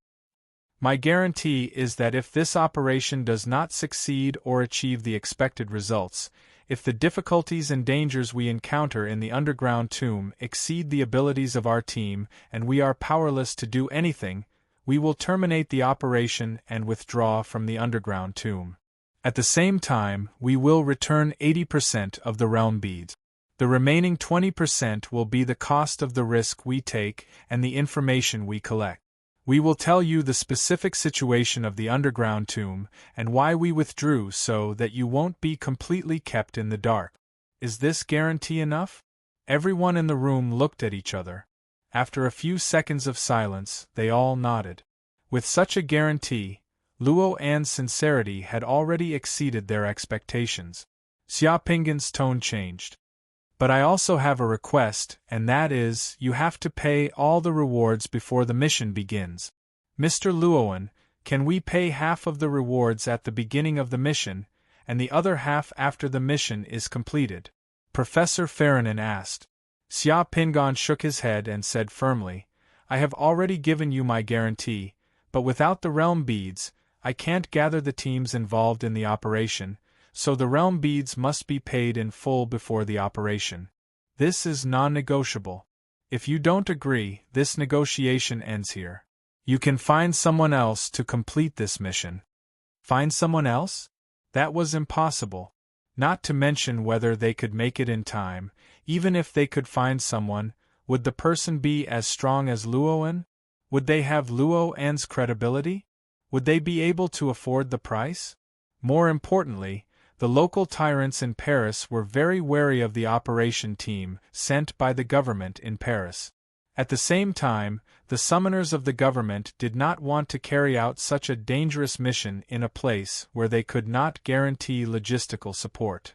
My guarantee is that if this operation does not succeed or achieve the expected results, if the difficulties and dangers we encounter in the underground tomb exceed the abilities of our team and we are powerless to do anything, we will terminate the operation and withdraw from the underground tomb. At the same time, we will return 80% of the realm beads. The remaining 20% will be the cost of the risk we take and the information we collect. We will tell you the specific situation of the underground tomb and why we withdrew so that you won't be completely kept in the dark. Is this guarantee enough? Everyone in the room looked at each other. After a few seconds of silence, they all nodded. With such a guarantee, Luoan's sincerity had already exceeded their expectations. Xia Pingon's tone changed. But I also have a request, and that is, you have to pay all the rewards before the mission begins. Mr. Luowan, can we pay half of the rewards at the beginning of the mission, and the other half after the mission is completed? Professor Farinahan asked. Xia Pingan shook his head and said firmly, I have already given you my guarantee, but without the realm beads, I can't gather the teams involved in the operation, so the realm beads must be paid in full before the operation. This is non-negotiable. If you don't agree, this negotiation ends here. You can find someone else to complete this mission. Find someone else? That was impossible. Not to mention whether they could make it in time. Even if they could find someone, would the person be as strong as Luowan? Would they have Luowan's credibility? Would they be able to afford the price? More importantly, the local tyrants in Paris were very wary of the operation team sent by the government in Paris. At the same time, the summoners of the government did not want to carry out such a dangerous mission in a place where they could not guarantee logistical support.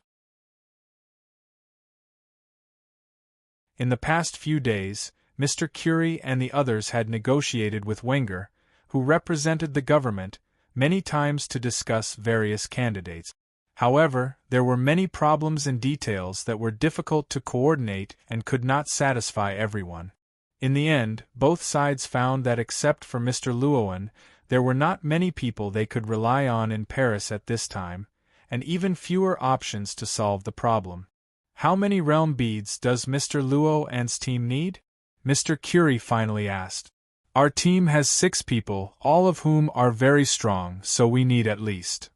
In the past few days, Mr. Curie and the others had negotiated with Wenger, who represented the government, many times to discuss various candidates. However, there were many problems and details that were difficult to coordinate and could not satisfy everyone. In the end, both sides found that except for Mr. Luowan, there were not many people they could rely on in Paris at this time, and even fewer options to solve the problem. How many realm beads does Mr. Luowan's team need? Mr. Curie finally asked. Our team has 6 people, all of whom are very strong, so we need at least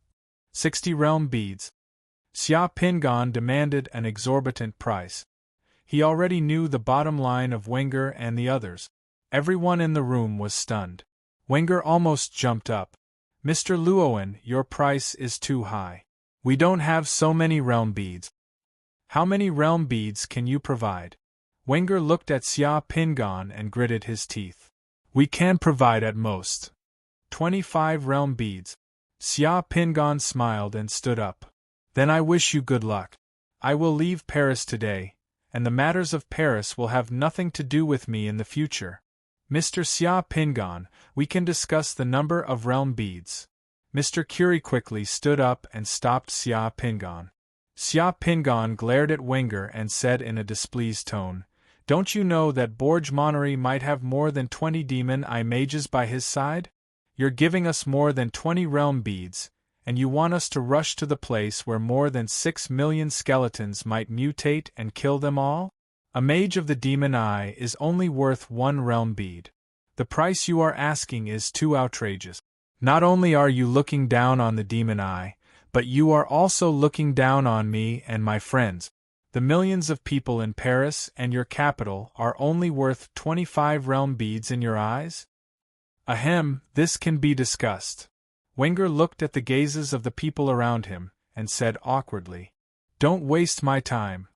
60 realm beads. Xia Pingan demanded an exorbitant price. He already knew the bottom line of Wenger and the others. Everyone in the room was stunned. Wenger almost jumped up. Mr. Luowan, your price is too high. We don't have so many realm beads. How many realm beads can you provide? Wenger looked at Xia Pingan and gritted his teeth. We can provide at most 25 realm beads. Xia Pingan smiled and stood up. Then I wish you good luck. I will leave Paris today, and the matters of Paris will have nothing to do with me in the future. Mr. Xia Pingan, we can discuss the number of realm beads. Mr. Curie quickly stood up and stopped Xia Pingan. Xia Pingan glared at Wenger and said in a displeased tone, Don't you know that Borg Monnery might have more than 20 demon eye mages by his side? You're giving us more than 20 realm beads, and you want us to rush to the place where more than 6 million skeletons might mutate and kill them all? A mage of the demon eye is only worth 1 realm bead. The price you are asking is too outrageous. Not only are you looking down on the demon eye, but you are also looking down on me and my friends. The millions of people in Paris and your capital are only worth 25 realm beads in your eyes? Ahem, this can be discussed. Wenger looked at the gazes of the people around him, and said awkwardly, Don't waste my time.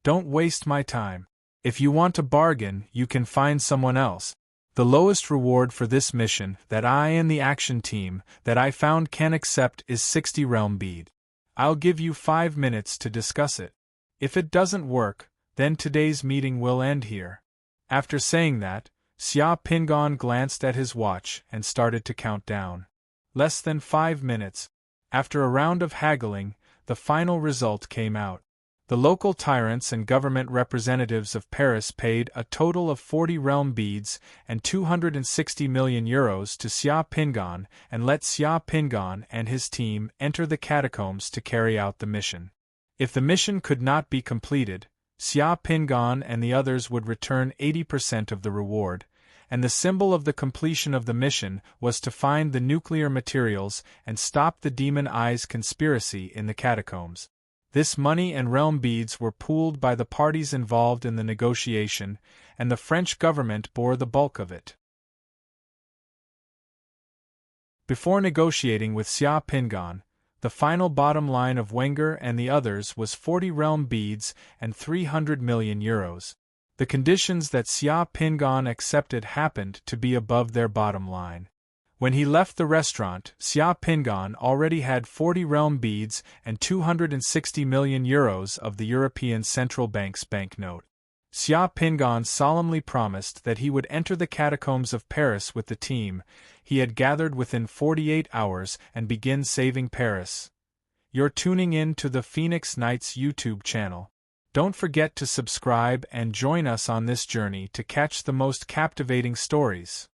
Don't waste my time. If you want to bargain, you can find someone else. The lowest reward for this mission that I and the action team that I found can accept is 60 realm bead. I'll give you 5 minutes to discuss it. If it doesn't work, then today's meeting will end here. After saying that, Xia Pingan glanced at his watch and started to count down. Less than 5 minutes. After a round of haggling, the final result came out. The local tyrants and government representatives of Paris paid a total of 40 realm beads and 260 million euros to Xia Pingan and let Xia Pingan and his team enter the catacombs to carry out the mission. If the mission could not be completed, Xia Pingan and the others would return 80% of the reward, and the symbol of the completion of the mission was to find the nuclear materials and stop the Demon Eyes conspiracy in the catacombs. This money and realm beads were pooled by the parties involved in the negotiation, and the French government bore the bulk of it. Before negotiating with Xia Pingan, the final bottom line of Wenger and the others was 40 realm beads and 300 million euros. The conditions that Xia Pingan accepted happened to be above their bottom line. When he left the restaurant, Xia Pingan already had 40 realm beads and 260 million euros of the European Central Bank's banknote. Xia Pingan solemnly promised that he would enter the catacombs of Paris with the team he had gathered within 48 hours and begin saving Paris. You're tuning in to the Phoenix Nights YouTube channel. Don't forget to subscribe and join us on this journey to catch the most captivating stories.